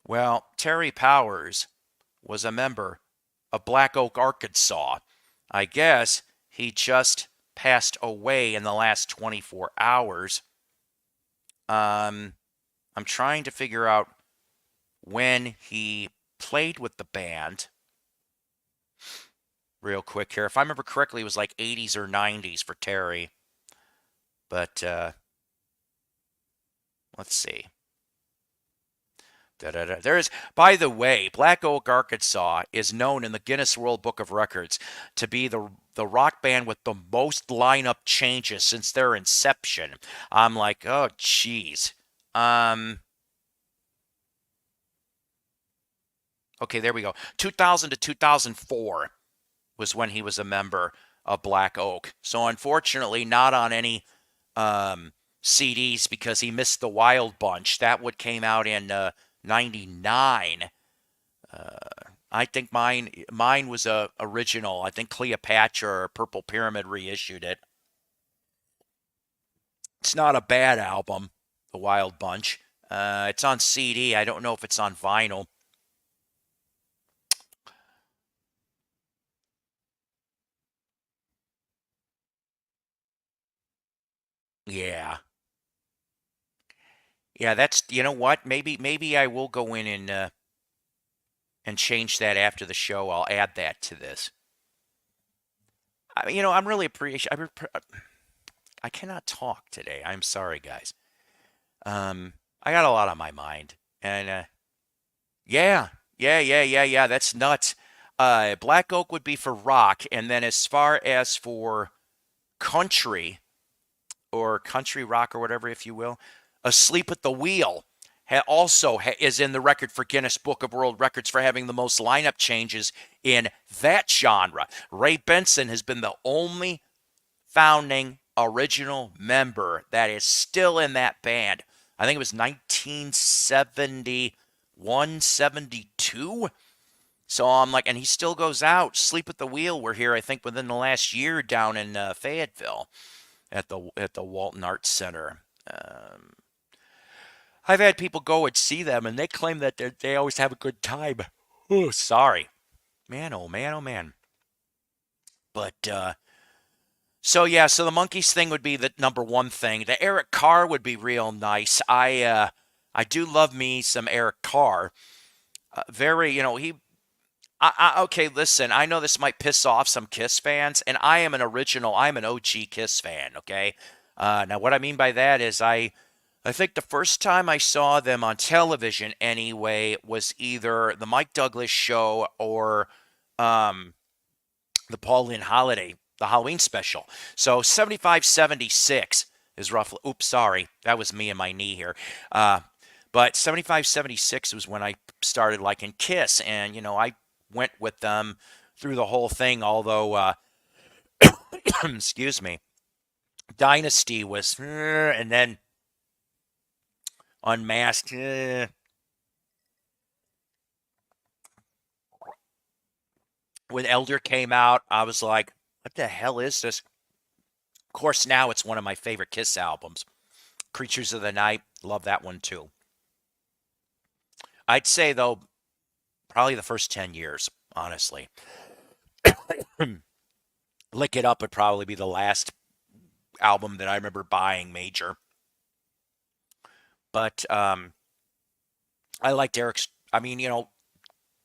Well, Terry Powers was a member of Black Oak, Arkansas. I guess he just passed away in the last 24 hours. I'm trying to figure out when he played with the band. Real quick here. If I remember correctly, it was like 80s or 90s for Terry. But let's see. There's, by the way, Black Oak, Arkansas is known in the Guinness World Book of Records to be the rock band with the most lineup changes since their inception. I'm like, oh, geez. Okay, there we go. 2000 to 2004 was when he was a member of Black Oak. So unfortunately, not on any CDs because he missed the Wild Bunch. That would came out in 99. I think mine was a original. I think Cleopatra or Purple Pyramid reissued it. It's not a bad album, The Wild Bunch. It's on CD. I don't know if it's on vinyl. Yeah. Yeah, that's, you know what? Maybe I will go in and change that after the show. I'll add that to this. I'm really appreciative. I cannot talk today. I'm sorry, guys. I got a lot on my mind, and yeah. That's nuts. Black Oak would be for rock, and then as far as for country or country rock or whatever, if you will, Asleep at the Wheel also is in the record for Guinness Book of World Records for having the most lineup changes in that genre. Ray Benson has been the only founding original member that is still in that band. I think it was 1971, 72. So I'm like, and he still goes out. Sleep at the Wheel. We're here, I think, within the last year down in Fayetteville at the Walton Arts Center. I've had people go and see them, and they claim that they always have a good time. Oh, sorry, man. Oh man. Oh man. But so yeah, so the Monkeys thing would be the number one thing. The Eric Carr would be real nice. I do love me some Eric Carr. Very, he. Okay, listen. I know this might piss off some Kiss fans, and I'm an OG Kiss fan. Okay. Now what I mean by that is I think the first time I saw them on television anyway was either the Mike Douglas show or the Paul Lynn Holiday, the Halloween special. So 75, 76 is roughly, oops, sorry, that was me and my knee here. But 75, 76 was when I started liking Kiss, and, I went with them through the whole thing, although, excuse me, Dynasty was, and then Unmasked, When Elder came out, I was like, what the hell is this? Of course, now it's one of my favorite Kiss albums. Creatures of the Night, love that one too. I'd say, though, probably the first 10 years, honestly. Lick It Up would probably be the last album that I remember buying major. But I liked Eric's. I mean,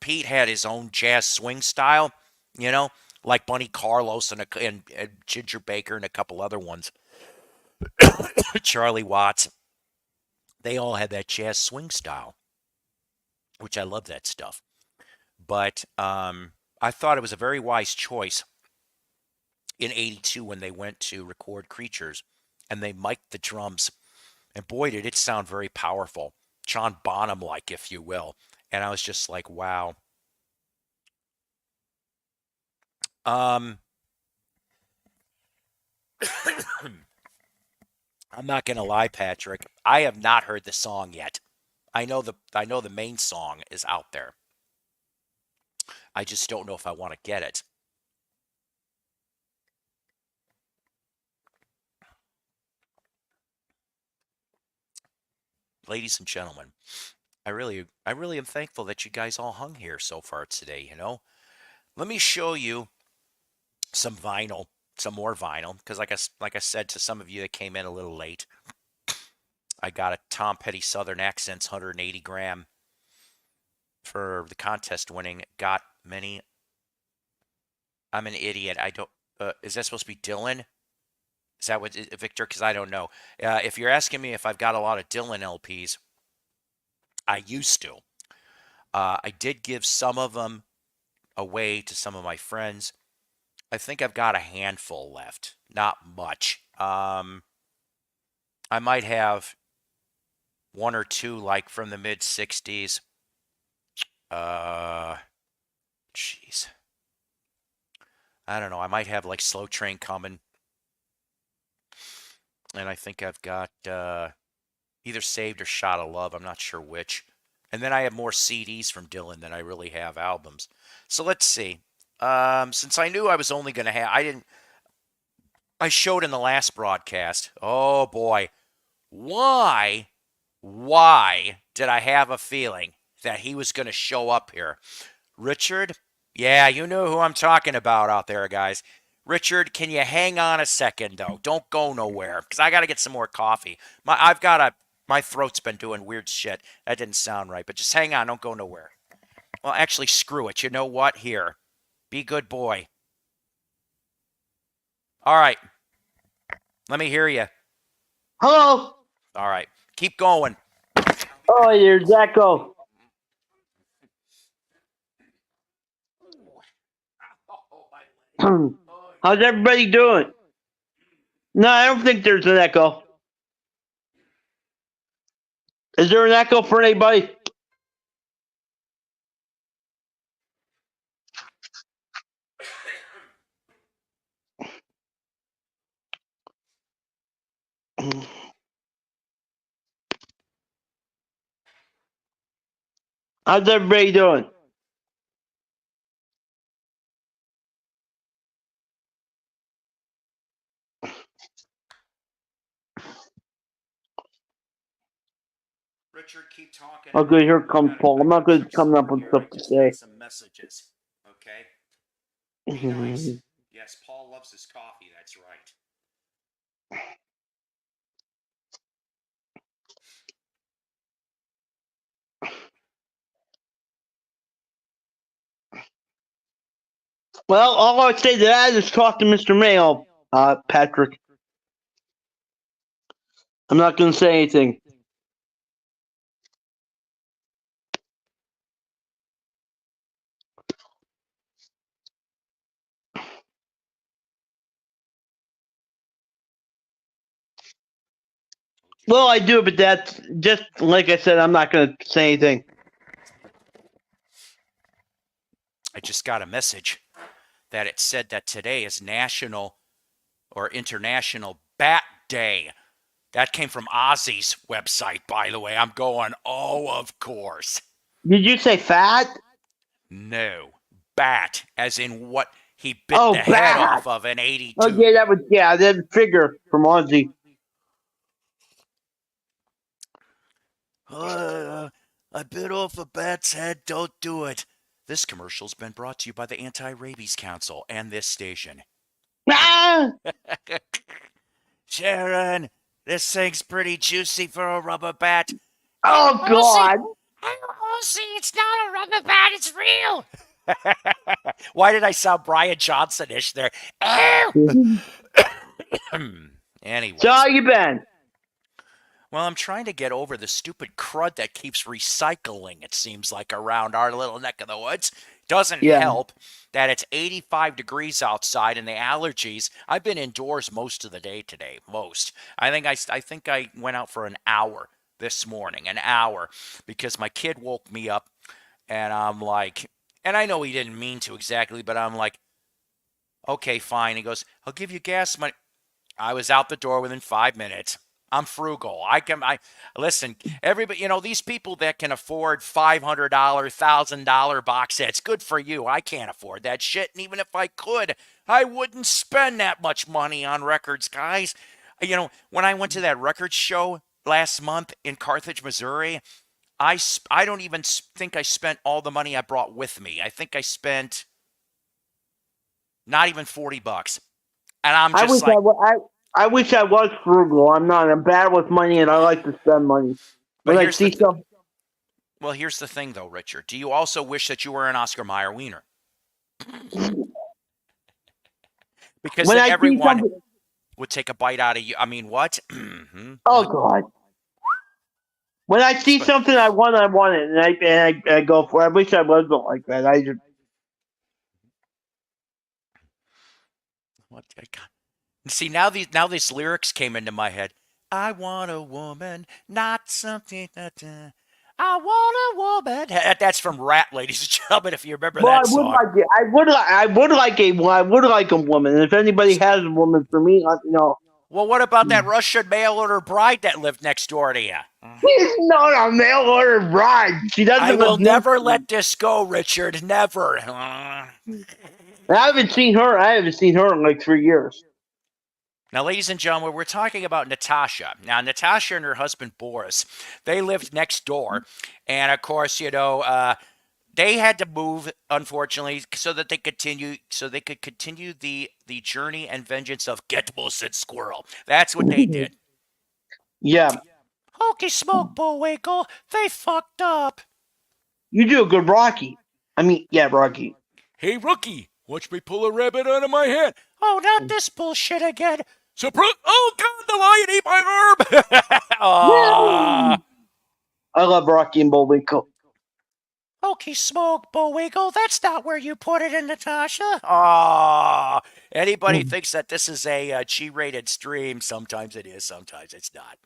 Pete had his own jazz swing style, like Bunny Carlos and Ginger Baker and a couple other ones. Charlie Watts. They all had that jazz swing style, which I love that stuff. But I thought it was a very wise choice in '82 when they went to record Creatures and they mic'd the drums. And boy, did it sound very powerful. John Bonham like, if you will. And I was just like, wow. I'm not gonna lie, Patrick. I have not heard the song yet. I know the main song is out there. I just don't know if I want to get it. Ladies and gentlemen, I really am thankful that you guys all hung here so far today, Let me show you some vinyl, some more vinyl, because like I said to some of you that came in a little late, I got a Tom Petty Southern Accents 180 gram for the contest winning Got Many. I'm an idiot. I don't. Is that supposed to be Dylan? Is that what Victor? Because I don't know. If you're asking me if I've got a lot of Dylan LPs, I used to. I did give some of them away to some of my friends. I think I've got a handful left. Not much. I might have one or two like from the mid 60s. Jeez. I don't know. I might have like Slow Train Coming. And I think I've got either Saved or Shot of Love. I'm not sure which. And then I have more CDs from Dylan than I really have albums. So let's see. Since I knew I was only going to have, I showed in the last broadcast. Oh boy. Why did I have a feeling that he was going to show up here? Richard? Yeah, you know who I'm talking about out there, guys. Richard, can you hang on a second, though? Don't go nowhere, because I got to get some more coffee. My throat's been doing weird shit. That didn't sound right, but just hang on. Don't go nowhere. Well, actually, screw it. You know what? Here. Be good boy. All right. Let me hear you. Hello. All right. Keep going. Oh, here's Echo. How's everybody doing? No, I don't think there's an echo. Is there an echo for anybody? How's everybody doing? Richard, keep talking. Okay, here comes Paul. I'm not good at coming up with stuff to say. Some messages. Okay. Be nice. Yes, Paul loves his coffee. That's right. Well, all I would say to that is talk to Mr. Mayo, Patrick. I'm not going to say anything. Well, I do, but that's just like I said. I'm not going to say anything. I just got a message that it said that today is National or International Bat Day. That came from Ozzy's website, by the way. I'm going, oh, of course. Did you say fat? No, bat, as in what he bit Oh, the head bat. off of in 82. Oh, yeah, that figure from Ozzy. I bit off a bat's head. Don't do it. This commercial's been brought to you by the Anti-Rabies Council and this station. Ah! Sharon, this thing's pretty juicy for a rubber bat. Oh, God. See, it's not a rubber bat, it's real. Why did I sound Brian Johnson-ish there? Anyways. So how you been? Well, I'm trying to get over the stupid crud that keeps recycling, it seems like, around our little neck of the woods. Doesn't help that it's 85 degrees outside and the allergies. I've been indoors most of the day today, I think I went out for an hour this morning, because my kid woke me up and I'm like, and I know he didn't mean to exactly, but I'm like, okay, fine. He goes, I'll give you gas money. I was out the door within 5 minutes. I'm frugal. I listen, everybody, these people that can afford $500, $1,000 box sets, good for you. I can't afford that shit. And even if I could, I wouldn't spend that much money on records, guys. When I went to that record show last month in Carthage, Missouri, I don't even think I spent all the money I brought with me. I think I spent not even $40. And I'm just I wish I was frugal. I'm not. I'm bad with money, and I like to spend money. But When I see stuff. Well, here's the thing, though, Richard. Do you also wish that you were an Oscar Mayer wiener? Because When then everyone would take a bite out of you. I mean, what? Oh, God. When I see something I want it, and I go for it. I wish I wasn't like that. I just. What? See, now these lyrics came into my head. I want a woman, not something that. I want a woman. That's from Rat, ladies and gentlemen. If you remember that song. I would like a woman. And if anybody has a woman for me, let me know. Well, what about that Russian mail order bride that lived next door to you? She's not a mail order bride. She doesn't. I will never let this go, Richard. Never. I haven't seen her. In like 3 years. Now, ladies and gentlemen, we're talking about Natasha. Now, Natasha and her husband, Boris, they lived next door. And, of course, they had to move, unfortunately, so they could continue the journey and vengeance of Get Wilson Squirrel. That's what they did. Yeah. Hokey smoke, Bullwinkle. They fucked up. You do a good Rocky. Rocky. Hey, rookie, watch me pull a rabbit out of my head. Oh, not this bullshit again. Oh, God, the lion ate my arm. I love Rocky and Bullwinkle. Okay, smoke, Bullwinkle. That's not where you put it in, Natasha. Anybody thinks that this is a G-rated stream? Sometimes it is, sometimes it's not.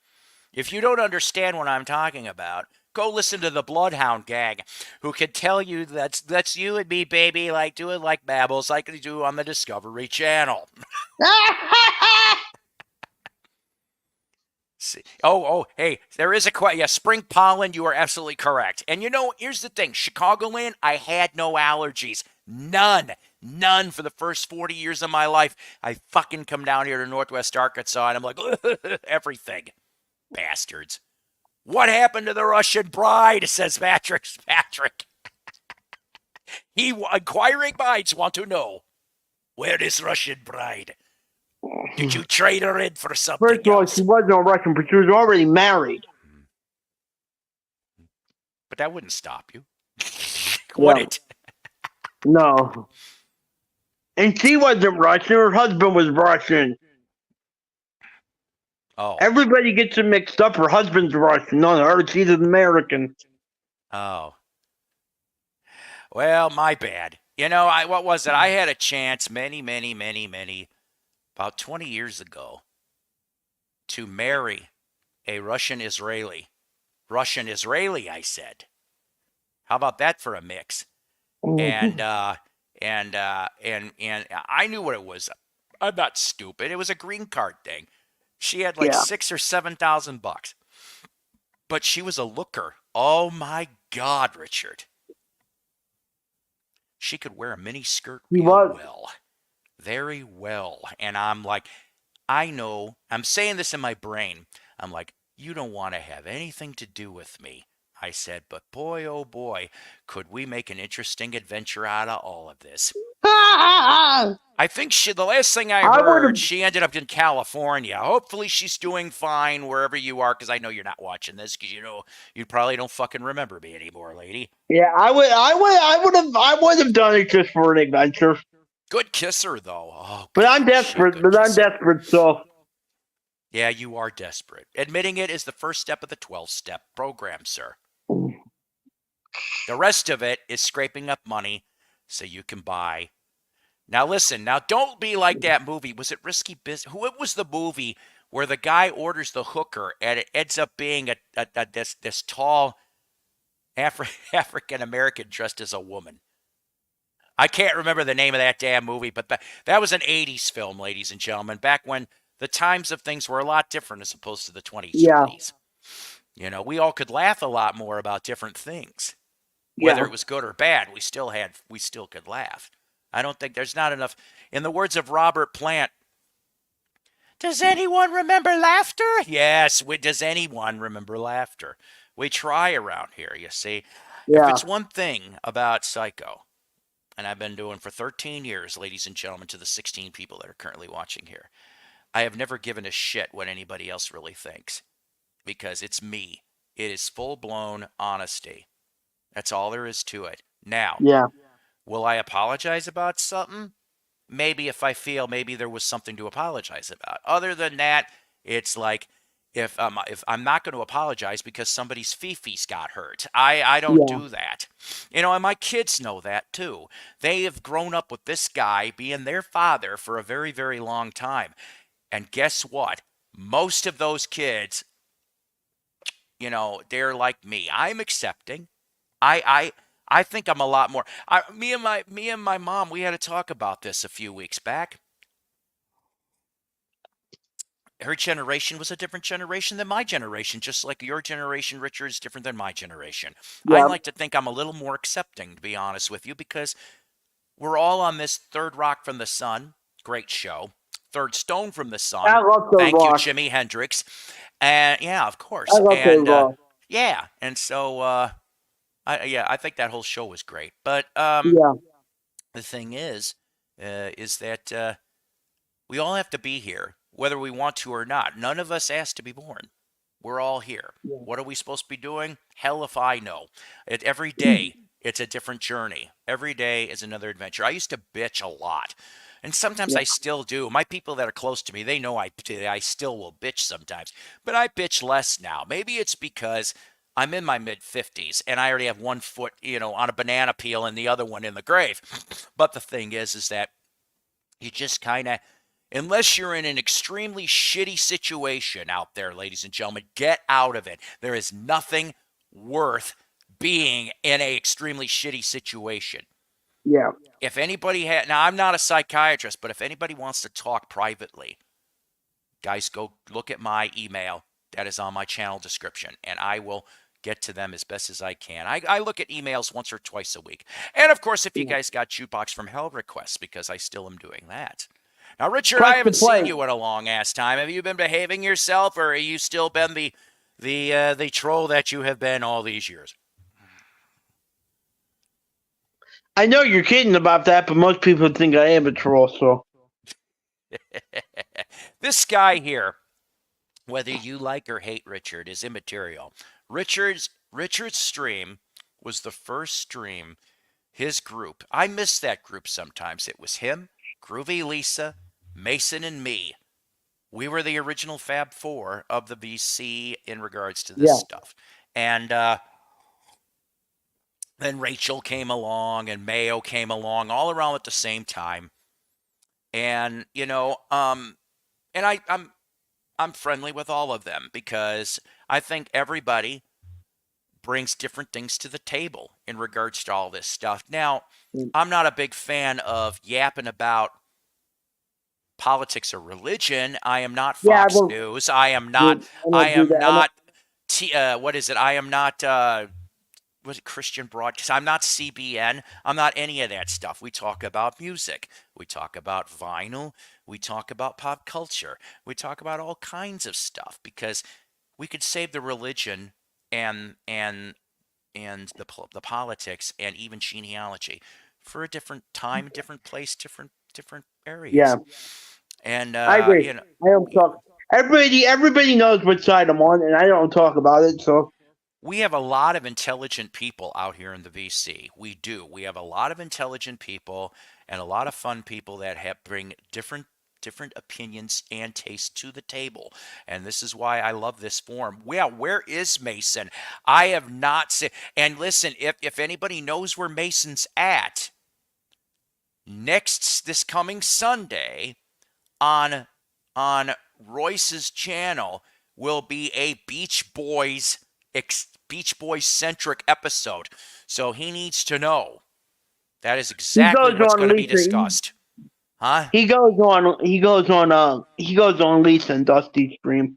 If you don't understand what I'm talking about, go listen to the Bloodhound Gang, who can tell you that's you and me, baby, like doing like babbles like they do on the Discovery Channel. Hey, there is a question. Yeah, spring pollen, you are absolutely correct. And here's the thing. Chicagoland, I had no allergies. None for the first 40 years of my life. I fucking come down here to Northwest Arkansas, and I'm like, everything. Bastards. What happened to the Russian bride, says Patrick. Inquiring minds want to know, where is Russian bride? Did you trade her in for something First of all, else? she wasn't a Russian, but she was already married. But that wouldn't stop you. Would it? No. And she wasn't Russian. Her husband was Russian. Oh. Everybody gets it mixed up. Her husband's Russian. No, her, she's an American. Oh. Well, my bad. What was it? I had a chance many, about 20 years ago, to marry a Russian Israeli, I said. How about that for a mix? And I knew what it was. I'm not stupid. It was a green card thing. She had like $6,000 or $7,000, but she was a looker. Oh my God, Richard. she could wear a mini skirt He real was. well. Very well. And I'm like, I know, I'm saying this in my brain. I'm like, you don't want to have anything to do with me. I said, but boy, oh boy, could we make an interesting adventure out of all of this. I I think the last thing I would heard, have. she ended up in California. Hopefully she's doing fine wherever you are, because I know you're not watching this, because you probably don't fucking remember me anymore, lady. Yeah, I would have done it just for an adventure. Good kisser, though. Oh, But I'm God, desperate. But I'm desperate. So Yeah, you are desperate. Admitting it is the first step of the 12-step program, sir. The rest of it is scraping up money so you can buy. Now listen, now don't be like that movie. Was it Risky Business? What was the movie where the guy orders the hooker and it ends up being this tall African American dressed as a woman? I can't remember the name of that damn movie, but that was an 80s film, ladies and gentlemen, back when the times of things were a lot different as opposed to the 2020s. yeah, We all could laugh a lot more about different things. Whether yeah, it was good or bad, we still could laugh. I don't think there's not enough. In the words of Robert Plant, does anyone remember laughter? Yes, does anyone remember laughter? We try around here, you see. If yeah, it's one thing about Psycho, and I've been doing for 13 years, ladies and gentlemen, to the 16 people that are currently watching here, I have never given a shit what anybody else really thinks, because it's me. It is full-blown honesty. That's all there is to it. Now, yeah, will I apologize about something? Maybe, if I feel maybe there was something to apologize about. Other than that, it's like, if I'm not going to apologize because somebody's fifis got hurt, I don't yeah, do that. And my kids know that too. They have grown up with this guy being their father for a very, very long time. And guess what? Most of those kids, they're like me. I'm accepting. I think I'm a lot more. Me and my mom, we had a talk about this a few weeks back. Her generation was a different generation than my generation, just like your generation, Richard, is different than my generation. I yeah, like to think I'm a little more accepting, to be honest with you, because we're all on this Third Rock from the Sun, great show. Third Stone from the I Sun, love Third thank you, Rock. Jimi Hendrix. And yeah, of I course. love Third And Rock. yeah, and so I think that whole show was great. But Yeah, the thing is that we all have to be here, whether we want to or not. None of us asked to be born. We're all here. yeah, What are we supposed to be doing? Hell if I know. Every day, it's a different journey. Every day is another adventure. I used to bitch a lot. And sometimes yeah, I still do. My people that are close to me, they know I still will bitch sometimes. But I bitch less now. Maybe it's because I'm in my mid 50s and I already have one foot, on a banana peel and the other one in the grave. But the thing is that you just kind of, unless you're in an extremely shitty situation out there, ladies and gentlemen, get out of it. There is nothing worth being in a extremely shitty situation. yeah, If anybody now I'm not a psychiatrist, but if anybody wants to talk privately, guys, go look at my email that is on my channel description, and I will get to them as best as I can. I look at emails once or twice a week. And of course, if you yeah. guys got Jukebox from Hell requests, because I still am doing that. Now, Richard, I Question haven't seen play. you in a long ass time. Have you been behaving yourself, or are you still been the troll that you have been all these years? I know you're kidding about that, but most people think I am a troll. So This guy here, whether you like or hate Richard, is immaterial. Richard's stream was the first stream. His group, I miss that group sometimes. It was him, Groovy Lisa, Mason, and me. We were the original Fab Four of the VC in regards to this yeah, stuff. And then Rachel came along and Mayo came along all around at the same time. And and I'm friendly with all of them because I think everybody brings different things to the table in regards to all this stuff. Now, I'm not a big fan of yapping about politics or religion. I am not yeah. I Fox won't. News. I I won't do am that. not what is it? I am not was it Christian broadcast? I'm not CBN. I'm not any of that stuff. We talk about music. We talk about vinyl. We talk about pop culture. We talk about all kinds of stuff because we could save the religion and and the politics and even genealogy for a different time, different place, different Yeah, areas. And I agree. you know, I don't talk. Everybody knows which side I'm on, and I don't talk about it. So we have a lot of intelligent people out here in the VC. We do. We have a lot of intelligent people and a lot of fun people that bring different opinions and tastes to the table. And this is why I love this forum. Well, where is Mason? I have not seen. And listen, if anybody knows where Mason's at, this coming Sunday on Royce's channel will be a Beach Boys centric episode. So he needs to know that is he exactly goes what's on going to be Lisa. discussed. Huh? He goes on. He goes on Lisa and Dusty's stream.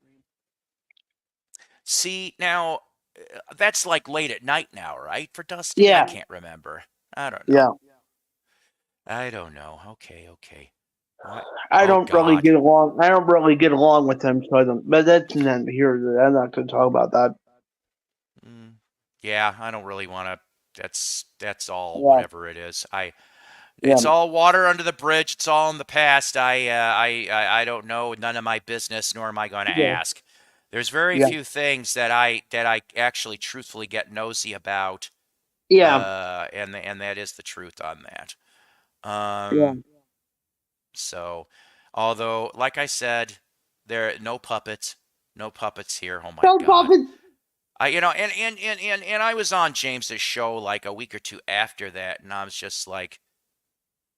See, now that's like late at night now, right? For Dusty? I Yeah, can't remember. I don't yeah. know. I don't know. Okay. What? I Oh don't really God. get along. I don't really get along with him, so I don't. But that's not here. I'm not going to talk about that. Mm, yeah, I don't really want to. That's all. Yeah, Whatever it is, yeah, it's all water under the bridge. It's all in the past. I don't know. None of my business, nor am I going to yeah, ask. There's very yeah, few things that I actually truthfully get nosy about, yeah, and that is the truth on that. yeah. Um, so, although, like I said, there no puppets, no puppets here. Oh my Don't pop God. it. And I was on James's show like a week or two after that, and I was just like,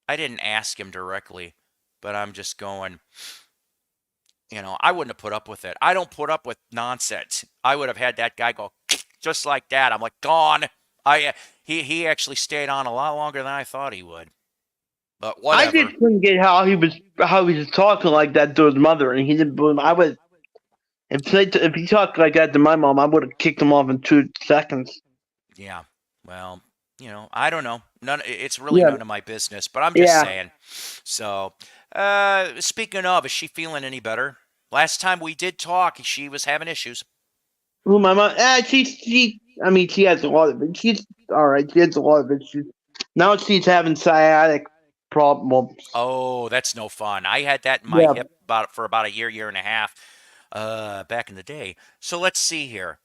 I didn't ask him directly, but I'm just going, I wouldn't have put up with it. I don't put up with nonsense. I would have had that guy go just like that. I'm like, gone. He actually stayed on a lot longer than I thought he would. But I whatever. just couldn't get how he was talking like that to his mother, and he didn't. I would if he talked like that to my mom, I would have kicked him off in 2 seconds. Yeah. Well, I don't know. It's really Yeah, none of my business, but I'm just yeah. saying. So, speaking of, is she feeling any better? Last time we did talk, she was having issues. Who my mom? She. I mean, she has a lot of it. She's all right. She has a lot of it. Now she's having sciatic problems. Oh, that's no fun. I had that in my Yeah, hip for about a year and a half, back in the day. So let's see here.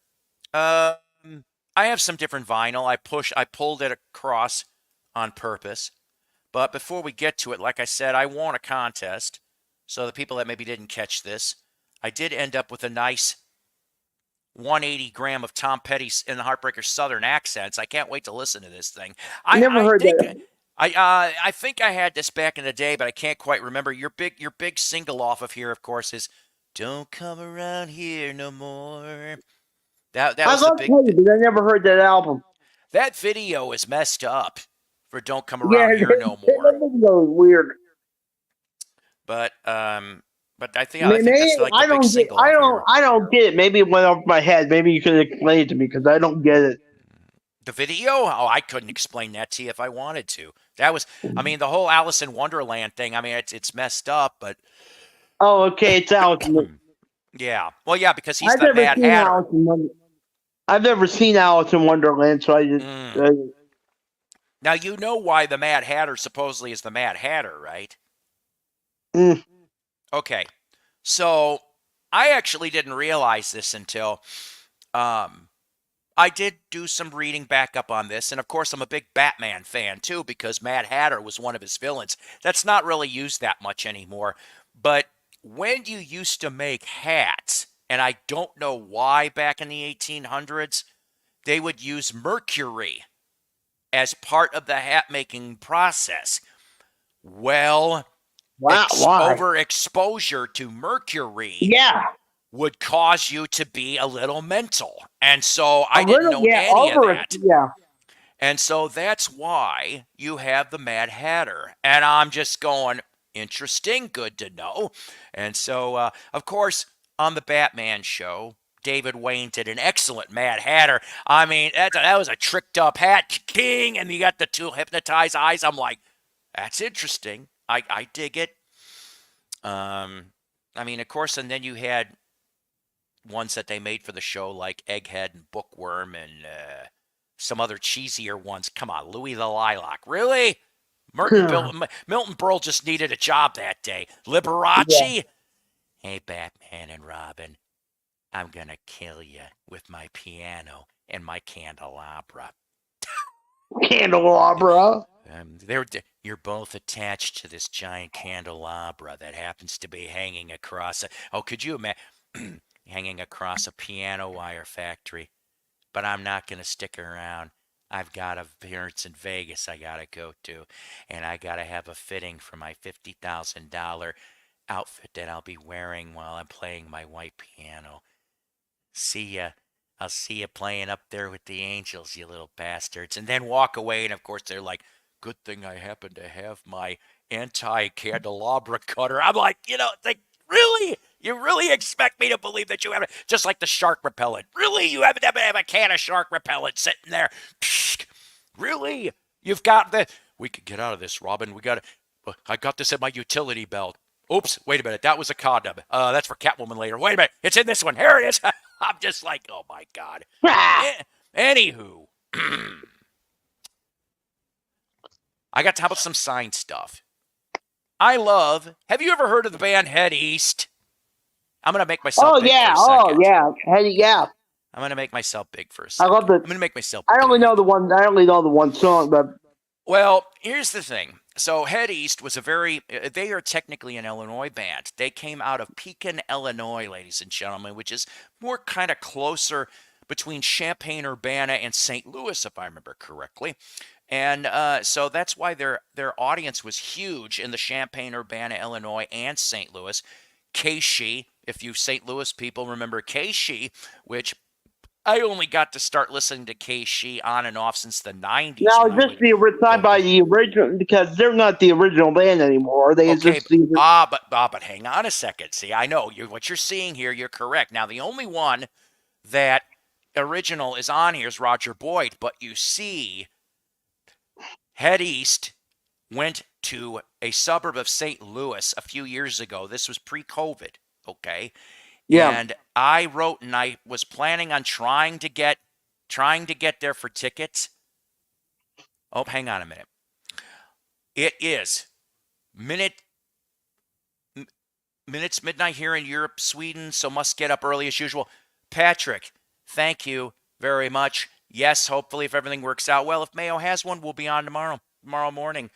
Um, I have some different vinyl. I pulled it across on purpose. But before we get to it, like I said, I won a contest. So the people that maybe didn't catch this, I did end up with a nice 180 gram of Tom Petty's in the Heartbreaker Southern accents. I can't wait to listen to this thing. I, never I heard think that. I think I had this back in the day, but I can't quite remember. Your big single off of here, of course, is "Don't Come Around Here No More." That I was the love big. Teddy, but I never heard that album. That video is messed up for "Don't Come Yeah, Around Here No More." that video is weird. But I think that's like the I big don't get. single off of here. I don't get it. Maybe it went off my head. Maybe you can explain it to me because I don't get it. The video? Oh, I couldn't explain that to you if I wanted to. I mean, the whole Alice in Wonderland thing. I mean, it's messed up, but Oh, okay, it's Allison. yeah. Well, yeah, because he's I've the never Mad seen Hatter. Alice in Wonderland. I've never seen Alice in Wonderland, so I just. Mm. Now you know why the Mad Hatter supposedly is the Mad Hatter, right? Mm. Okay. So I actually didn't realize this until I did do some reading back up on this, and of course I'm a big Batman fan too because Mad Hatter was one of his villains. That's not really used that much anymore. But when you used to make hats, and I don't know why back in the 1800s, they would use mercury as part of the hat making process. Well, Wow, why? overexposure to mercury Yeah, would cause you to be a little mental. And so a I didn't little. know Yeah, any of over. that. Yeah, And so that's why you have the Mad Hatter. And I'm just going, interesting, good to know. And so, of course, on the Batman show, David Wayne did an excellent Mad Hatter. I mean, that was a tricked up hat, king, and you got the two hypnotized eyes. I'm like, that's interesting. I dig it. I mean, of course, and then you had ones that they made for the show like Egghead and Bookworm and some other cheesier ones. Come on, Louis the Lilac. Really? Milton Berle just needed a job that day. Liberace? Hey, Batman and Robin, I'm going to kill you with my piano and my candelabra. Candelabra. You're both attached to this giant candelabra that happens to be hanging across could you imagine hanging across a piano wire factory? But I'm not going to stick around. I've got an appearance in Vegas I got to go to, and I got to have a fitting for my $50,000 outfit that I'll be wearing while I'm playing my white piano. See ya. I'll see you playing up there with the angels, you little bastards. And then walk away, and of course they're like, good thing I happen to have my anti-candelabra cutter. I'm like, really? You really expect me to believe that you have it? Just like the shark repellent. Really? You haven't have a can of shark repellent sitting there? Really? You've got the... We could get out of this, Robin. I got this in my utility belt. Oops, wait a minute. That was a condom. That's for Catwoman later. Wait a minute. It's in this one. Here it is. I'm just like, oh my God. Anywho. I got to talk about some science stuff. Have you ever heard of the band Head East? I'm going to make myself big for a second. Yeah. I'm going to make myself big for a second. I love it. I'm going to make myself I only big. know the one song, but... Well, here's the thing. So Head East was they are technically an Illinois band. They came out of Pekin, Illinois, ladies and gentlemen, which is more kind of closer between Champaign-Urbana and St. Louis, if I remember correctly. And so that's why their audience was huge in the Champaign-Urbana, Illinois, and St. Louis. Keishi, if you St. Louis people remember Keishi, which I only got to start listening to Keishi on and off since the 90s. Now, is this the side by the original? Because they're not the original band anymore. Are they? Okay, but hang on a second. See, I know what you're seeing here. You're correct. Now, the only one that original is on here is Roger Boyd, but you see, Head East went to a suburb of St. Louis a few years ago. This was pre-COVID, okay? Yeah. And I wrote, and I was planning on trying to get there for tickets. Oh, hang on a minute. It is minutes midnight here in Europe, Sweden, so must get up early as usual. Patrick, thank you very much. Yes, hopefully if everything works out well, if Mayo has one, we'll be on tomorrow morning.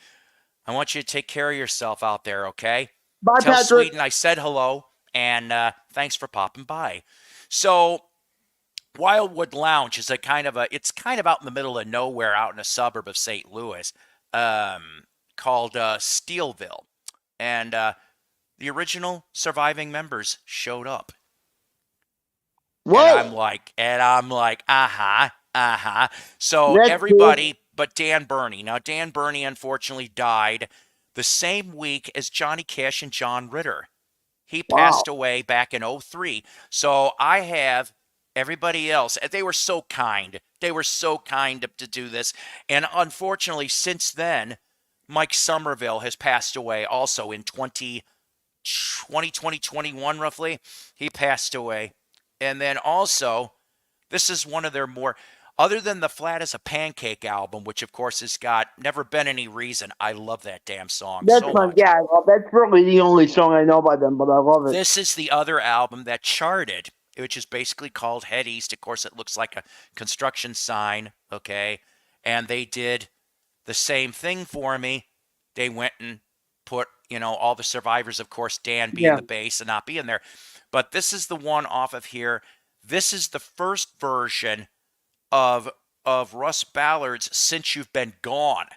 I want you to take care of yourself out there, okay? Bye, Tell Patrick. Sweden I said hello, and thanks for popping by. So Wildwood Lounge is it's kind of out in the middle of nowhere, out in a suburb of St. Louis, called Steelville. And the original surviving members showed up. What? And I'm like, So That's everybody but Dan Burney. Now, Dan Burney unfortunately died the same week as Johnny Cash and John Ritter. He passed away back in 2003. So I have everybody else. They were so kind. They were so kind to do this. And unfortunately, since then, Mike Somerville has passed away also in 2021, roughly. He passed away. And then also, this is one of their more, other than the Flat as a Pancake album, which of course has got Never Been Any Reason. I love that damn song so much. Yeah, that's really the only song I know by them, but I love it. This is the other album that charted, which is basically called Head East. Of course, it looks like a construction sign, okay? And they did the same thing for me. They went and put, all the survivors, of course, Dan being the bass and not being there. But this is the one off of here. This is the first version of Russ Ballard's Since You've Been Gone,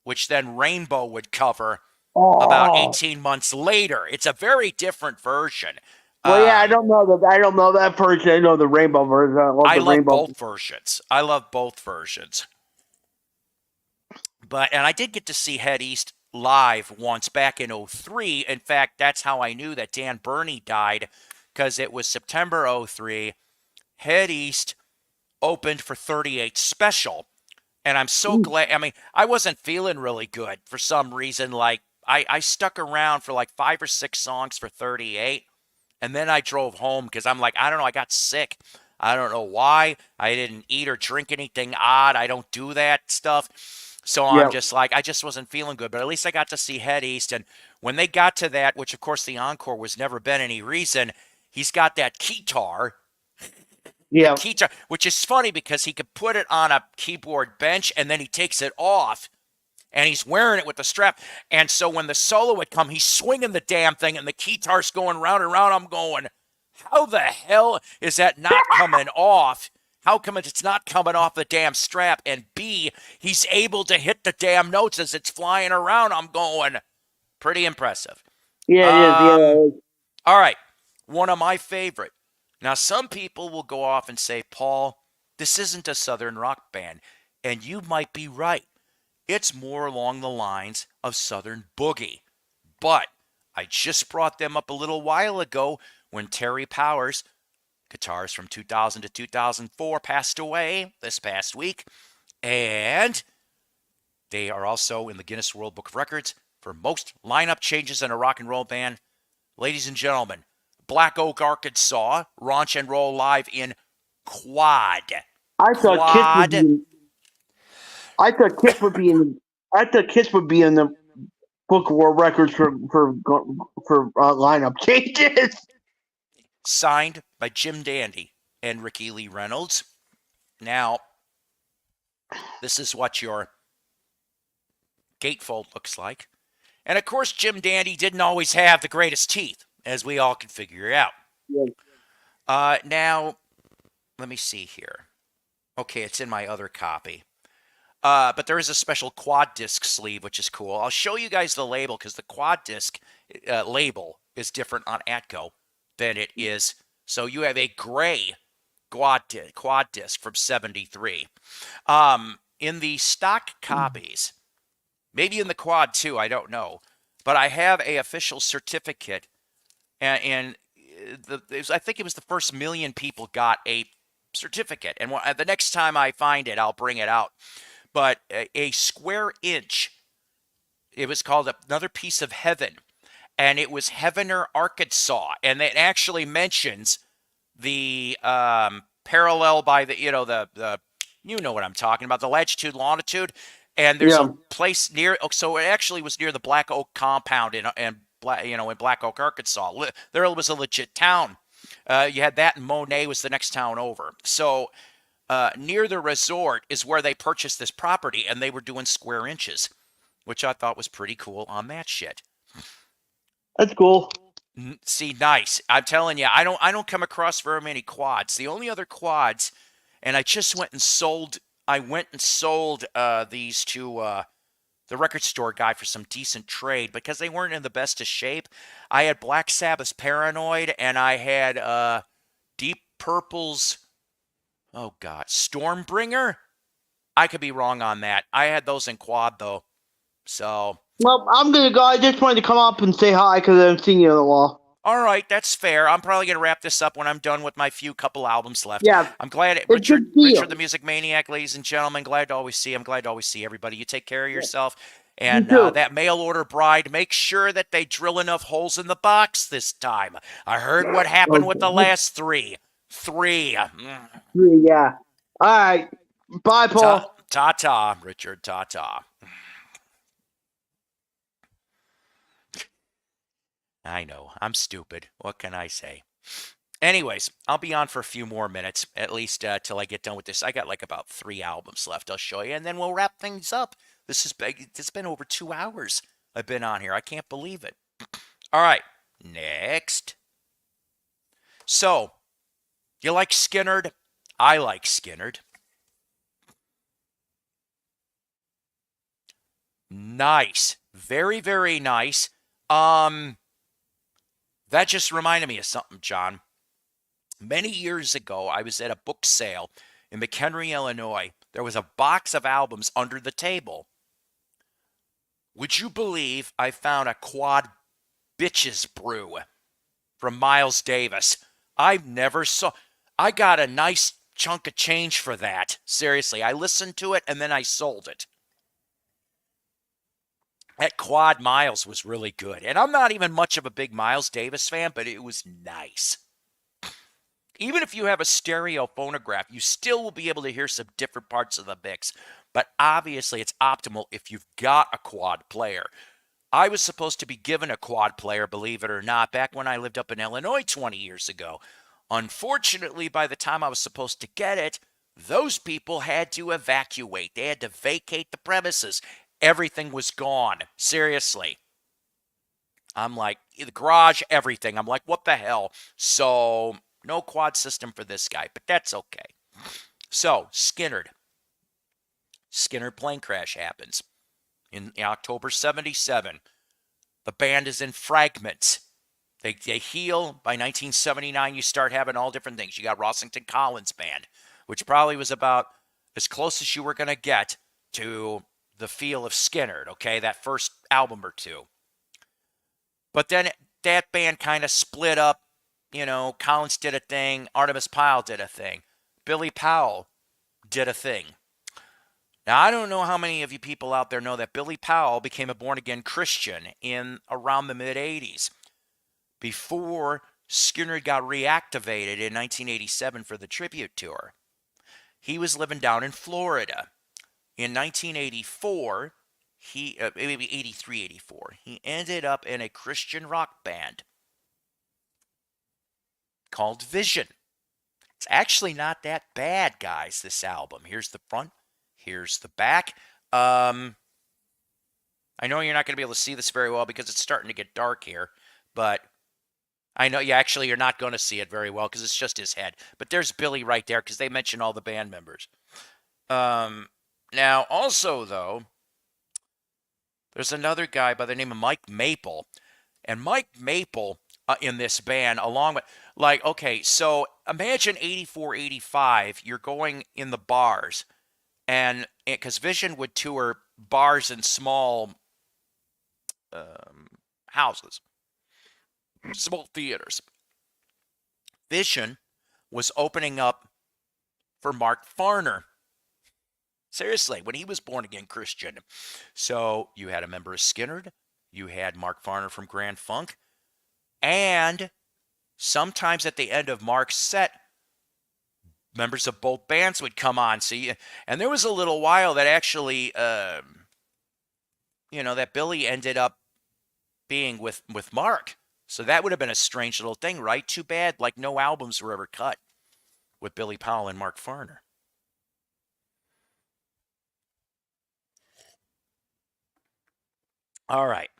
which then Rainbow would cover about 18 months later. It's a very different version. Well, I don't know that version. I know the Rainbow version. I love both versions. I love both versions. And I did get to see Head East live once back in 2003. In fact, that's how I knew that Dan Burney died, because it was September 2003. Head East opened for 38 Special. And I'm so glad. I mean, I wasn't feeling really good for some reason. Like, I stuck around for like 5 or 6 songs for 38. And then I drove home because I'm like, I don't know, I got sick. I don't know why. I didn't eat or drink anything odd. I don't do that stuff. So I'm just like, I just wasn't feeling good. But at least I got to see Head East. And when they got to that, which of course the encore was never been any reason, he's got that keytar. The Yeah. keytar, which is funny because he could put it on a keyboard bench and then he takes it off and he's wearing it with the strap. And so when the solo would come, he's swinging the damn thing and the keytar's going round and round. I'm going, how the hell is that not coming off? How come it's not coming off the damn strap? And B, he's able to hit the damn notes as it's flying around. I'm going, pretty impressive. Yeah, it is. Yeah. All right, one of my favorite. Now, some people will go off and say, Paul, this isn't a Southern rock band. And you might be right. It's more along the lines of Southern Boogie. But I just brought them up a little while ago when Terry Powers, guitarist from 2000 to 2004, passed away this past week. And they are also in the Guinness World Book of Records for most lineup changes in a rock and roll band. Ladies and gentlemen, Black Oak, Arkansas, Raunch and Roll Live in Quad. I thought Kiss would be in. I thought Kiss would be in the Book of World Records for lineup changes. Signed by Jim Dandy and Ricky Lee Reynolds. Now, this is what your gatefold looks like. And of course, Jim Dandy didn't always have the greatest teeth, as we all can figure out. Yeah. Now, let me see here. Okay, it's in my other copy. But there is a special quad disc sleeve, which is cool. I'll show you guys the label because the quad disc label is different on Atco than it is. So you have a gray quad disc from 73. In the stock copies, maybe in the quad too, I don't know. But I have a official certificate, and I think it was the first million people got a certificate. And the next time I find it, I'll bring it out. But a square inch, it was called Another Piece of Heaven, and it was Heavener, Arkansas, and it actually mentions the parallel by the you know what I'm talking about, the latitude, longitude, and there's a place near. So it actually was near the Black Oak compound in Black Oak, Arkansas. There was a legit town. You had that, and Monet was the next town over. So. Near the resort is where they purchased this property, and they were doing square inches, which I thought was pretty cool on that shit. That's cool. See, nice. I'm telling you, I don't come across very many quads. The only other quads, and I just went and sold. I went and sold these to the record store guy for some decent trade because they weren't in the best of shape. I had Black Sabbath's Paranoid, and I had Deep Purple's. Oh, God. Stormbringer? I could be wrong on that. I had those in quad, though. So. Well, I'm going to go. I just wanted to come up and say hi because I haven't seen you in a while. All right. That's fair. I'm probably going to wrap this up when I'm done with my couple albums left. Yeah. I'm glad. Richard the Music Maniac, ladies and gentlemen. Glad to always see. I'm glad to always see everybody. You take care of yourself. And that mail order bride, make sure that they drill enough holes in the box this time. I heard what happened with the last three. Yeah. All right. Bye, Paul. Ta-ta, Richard. Ta-ta. I know. I'm stupid. What can I say? Anyways, I'll be on for a few more minutes, at least till I get done with this. I got like about 3 albums left. I'll show you, and then we'll wrap things up. It's been over 2 hours I've been on here. I can't believe it. All right. Next. So, you like Skinnerd? I like Skinnerd. Nice. Very, very nice. That just reminded me of something, John. Many years ago, I was at a book sale in McHenry, Illinois. There was a box of albums under the table. Would you believe I found a Quad Bitches Brew from Miles Davis? I got a nice chunk of change for that. Seriously, I listened to it and then I sold it. That Quad Miles was really good. And I'm not even much of a big Miles Davis fan, but it was nice. Even if you have a stereo phonograph, you still will be able to hear some different parts of the mix. But obviously, it's optimal if you've got a quad player. I was supposed to be given a quad player, believe it or not, back when I lived up in Illinois 20 years ago. Unfortunately, by the time I was supposed to get it, those people had to evacuate. They had to vacate the premises. Everything was gone. Seriously. I'm like, the garage, everything. I'm like, what the hell? So, no quad system for this guy, but that's okay. So, Skinnerd plane crash happens in October 77. The band is in fragments. They heal. By 1979, you start having all different things. You got Rossington Collins Band, which probably was about as close as you were going to get to the feel of Skinnerd, okay, that first album or two. But then that band kind of split up. You know, Collins did a thing. Artemis Pyle did a thing. Billy Powell did a thing. Now, I don't know how many of you people out there know that Billy Powell became a born-again Christian in around the mid-'80s. Before Skinnerd got reactivated in 1987 for the tribute tour. He was living down in Florida. In 1984, maybe 83, 84, he ended up in a Christian rock band called Vision. It's actually not that bad, guys, this album. Here's the front. Here's the back. I know you're not going to be able to see this very well because it's starting to get dark here, but I know you're not going to see it very well because it's just his head. But there's Billy right there because they mention all the band members. Now, also, though, there's another guy by the name of Mike Maple. And Mike Maple in this band, along with, like, okay, so imagine 84, 85, you're going in the bars. And because Vision would tour bars in small houses, small theaters. Vision was opening up for Mark Farner. Seriously, when he was born again Christian. So you had a member of Skinnerd, you had Mark Farner from Grand Funk, and sometimes at the end of Mark's set, members of both bands would come on. See, and there was a little while that actually, that Billy ended up being with Mark. So that would have been a strange little thing, right? Too bad, like no albums were ever cut with Billy Powell and Mark Farner. All right.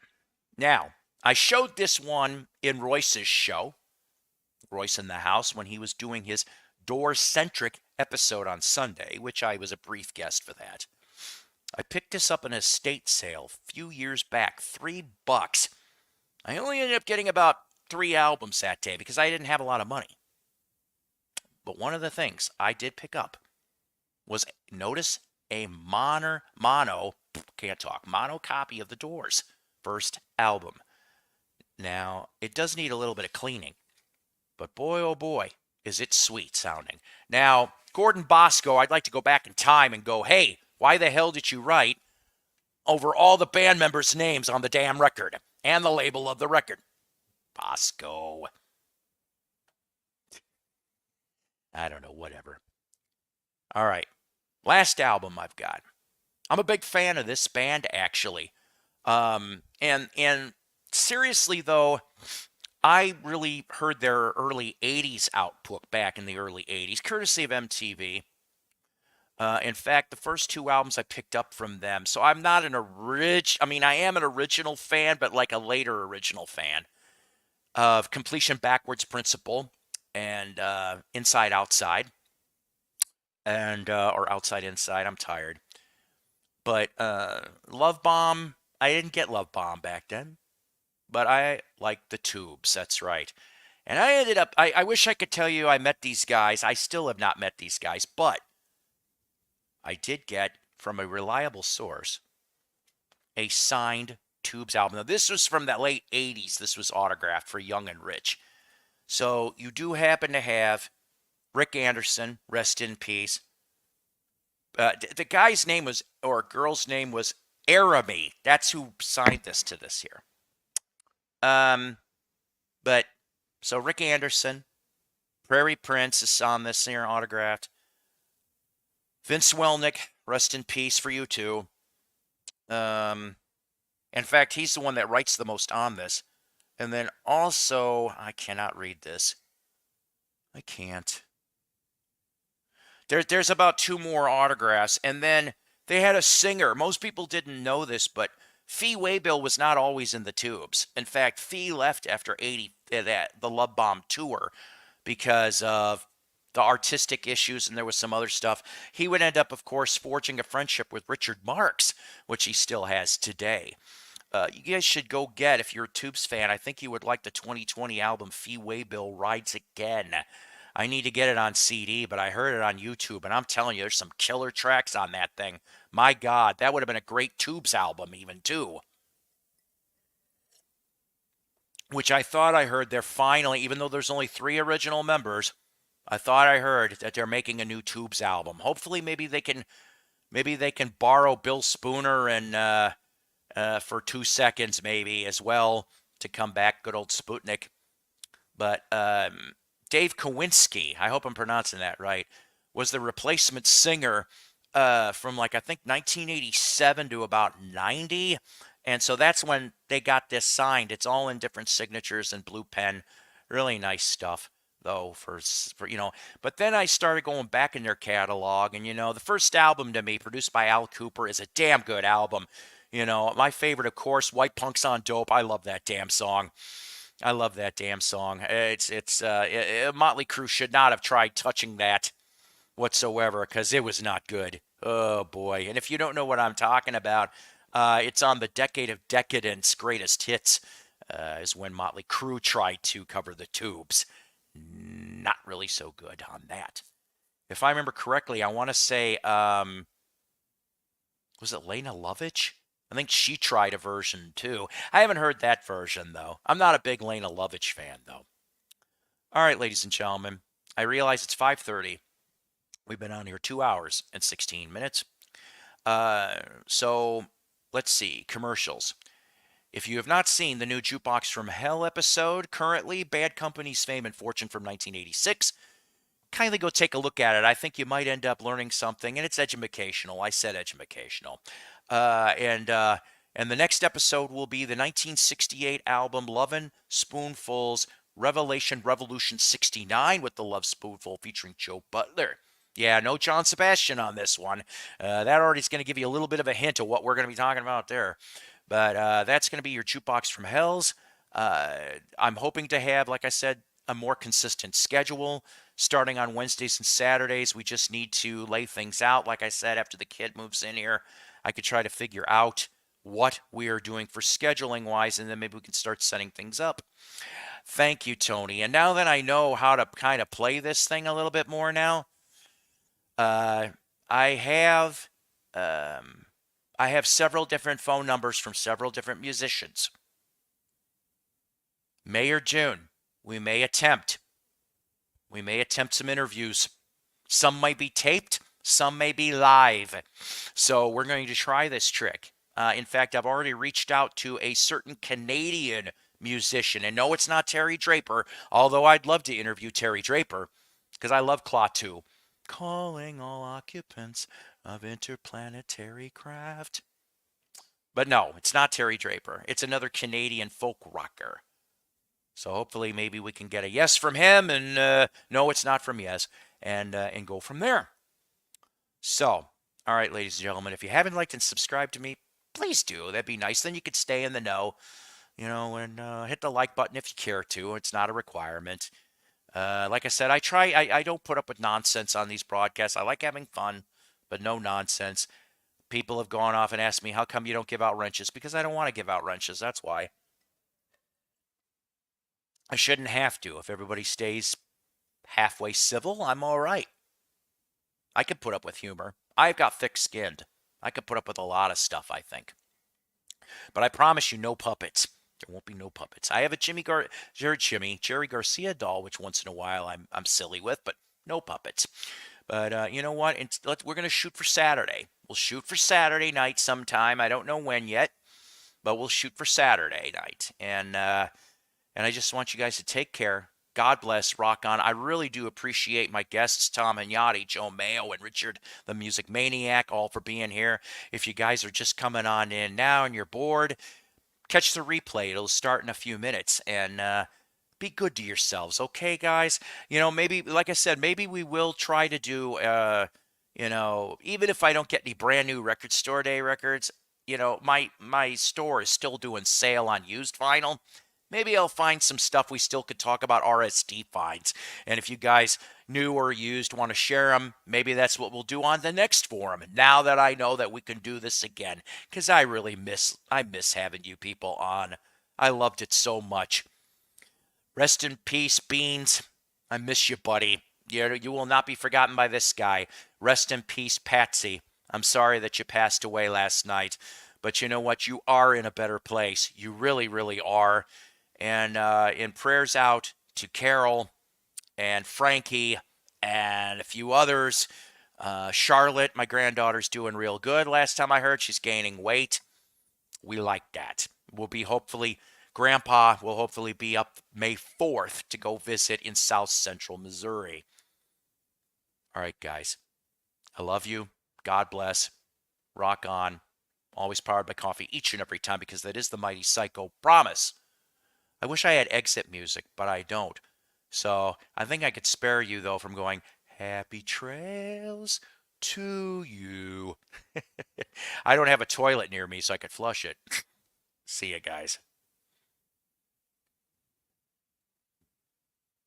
Now, I showed this one in Royce's show, Royce in the House, when he was doing his Doors-centric episode on Sunday, which I was a brief guest for that. I picked this up in a estate sale a few years back, $3. I only ended up getting about 3 albums that day because I didn't have a lot of money. But one of the things I did pick up was, notice, a mono copy of the Doors' first album. Now, it does need a little bit of cleaning, but boy, oh boy, is it sweet sounding. Now, Gordon Bosco, I'd like to go back in time and go, hey, why the hell did you write over all the band members' names on the damn record and the label of the record? Bosco. I don't know, whatever. All right. Last album I've got. I'm a big fan of this band, actually. And seriously, though, I really heard their early 80s output back in the early 80s, courtesy of MTV. In fact, the first 2 albums I picked up from them. So I'm not I am an original fan, but like a later original fan of Completion Backwards Principle and Inside Outside. And or Outside Inside, I'm tired. But Love Bomb, I didn't get Love Bomb back then. But I liked the Tubes, that's right. And I ended up, I wish I could tell you I met these guys. I still have not met these guys, but I did get, from a reliable source, a signed Tubes album. Now, this was from the late 80s. This was autographed for Young and Rich. So you do happen to have Rick Anderson, rest in peace. The guy's name was, or girl's name was Aramy. That's who signed this to this here. But so Rick Anderson, Prairie Prince is on this here autographed. Vince Welnick, rest in peace for you too. In fact, he's the one that writes the most on this. And then also, I cannot read this. I can't. There's about 2 more autographs, and then they had a singer. Most people didn't know this, but Fee Waybill was not always in the tubes. In fact, Fee left after the Love Bomb tour because of the artistic issues, and there was some other stuff. He would end up, of course, forging a friendship with Richard Marx, which he still has today. You guys should go get, if you're a Tubes fan, I think you would like the 2020 album Fee Waybill Rides Again. I need to get it on CD, but I heard it on YouTube, and I'm telling you, there's some killer tracks on that thing. My God, that would have been a great Tubes album even, too. Which I thought I heard they're finally, even though there's only 3 original members, I thought I heard that they're making a new Tubes album. Hopefully, maybe they can borrow Bill Spooner and for 2 seconds maybe as well to come back. Good old Sputnik. But Dave Kowinski, I hope I'm pronouncing that right, was the replacement singer from like I think 1987 to about 90. And so that's when they got this signed. It's all in different signatures and blue pen. Really nice stuff though for but then I started going back in their catalog, and the first album to me, produced by Al Cooper, is a damn good album. My favorite, of course, White Punks on Dope. I love that damn song. It's Motley Crue should not have tried touching that whatsoever because it was not good. Oh boy. And if you don't know what I'm talking about, it's on the Decade of Decadence Greatest Hits, is when Motley Crue tried to cover the Tubes. Not really so good on that. If I remember correctly, I want to say, was it Lena Lovitch? I think she tried a version too. I haven't heard that version though. I'm not a big Lena Lovitch fan though. All right, ladies and gentlemen, I realize it's 5:30. We've been on here 2 hours and 16 minutes. So let's see, commercials. If you have not seen the new Jukebox from Hell episode, currently Bad Company's Fame and Fortune from 1986, kindly go take a look at it. I think you might end up learning something, and it's educational. I said educational. And the next episode will be the 1968 album Lovin' Spoonfuls Revelation Revolution 69 with the Love Spoonful featuring Joe Butler. Yeah, no John Sebastian on this one. That already is going to give you a little bit of a hint of what we're going to be talking about there. But that's going to be your Jukebox from Hells. I'm hoping to have, like I said, a more consistent schedule starting on Wednesdays and Saturdays. We just need to lay things out. Like I said, after the kid moves in here, I could try to figure out what we are doing for scheduling wise, and then maybe we can start setting things up. Thank you, Tony. And now that I know how to kind of play this thing a little bit more now, I have several different phone numbers from several different musicians. May or June, we may attempt some interviews. Some might be taped, some may be live. So we're going to try this trick. In fact, I've already reached out to a certain Canadian musician. And no, it's not Terry Draper, although I'd love to interview Terry Draper because I love Klaatu. Calling all occupants of interplanetary craft. But no, it's not Terry Draper. It's another Canadian folk rocker. So hopefully maybe we can get a yes from him, and no, it's not from yes, and go from there. So, all right, ladies and gentlemen, if you haven't liked and subscribed to me, please do. That'd be nice. Then you could stay in the know, and hit the like button if you care to. It's not a requirement. Like I said, I don't put up with nonsense on these broadcasts. I like having fun, but no nonsense. People have gone off and asked me, how come you don't give out wrenches? Because I don't want to give out wrenches. That's why. I shouldn't have to. If everybody stays halfway civil, I'm all right. I could put up with humor. I've got thick-skinned. I could put up with a lot of stuff, I think. But I promise you, no puppets. There won't be no puppets. I have a Jerry Garcia doll, which once in a while I'm silly with, but No puppets. But you know what? We're going to shoot for Saturday. We'll shoot for Saturday night sometime. I don't know when yet, but we'll shoot for Saturday night. And I just want you guys to take care. God bless. Rock on. I really do appreciate my guests, Tom Hagnotti, Joe Mayo, and Richard the Music Maniac, all for being here. If you guys are just coming on in now and you're bored, catch the replay. It'll start in a few minutes. And be good to yourselves, okay, guys? Maybe, like I said, maybe we will try to do, even if I don't get any brand new Record Store Day records, my store is still doing sale on used vinyl. Maybe I'll find some stuff we still could talk about RSD finds. And if you guys new or used want to share them, maybe that's what we'll do on the next forum. Now that I know that we can do this again, because I miss having you people on. I loved it so much. Rest in peace, Beans. I miss you, buddy. You will not be forgotten by this guy. Rest in peace, Patsy. I'm sorry that you passed away last night. But you know what? You are in a better place. You really, really are. And in prayers out to Carol and Frankie and a few others. Charlotte, my granddaughter's doing real good. Last time I heard, she's gaining weight. We like that. Grandpa will hopefully be up May 4th to go visit in South Central Missouri. All right, guys. I love you. God bless. Rock on. Always powered by coffee each and every time, because that is the mighty Psycho. Promise. I wish I had exit music, but I don't. So I think I could spare you, though, from going, happy trails to you. I don't have a toilet near me, so I could flush it. See you guys.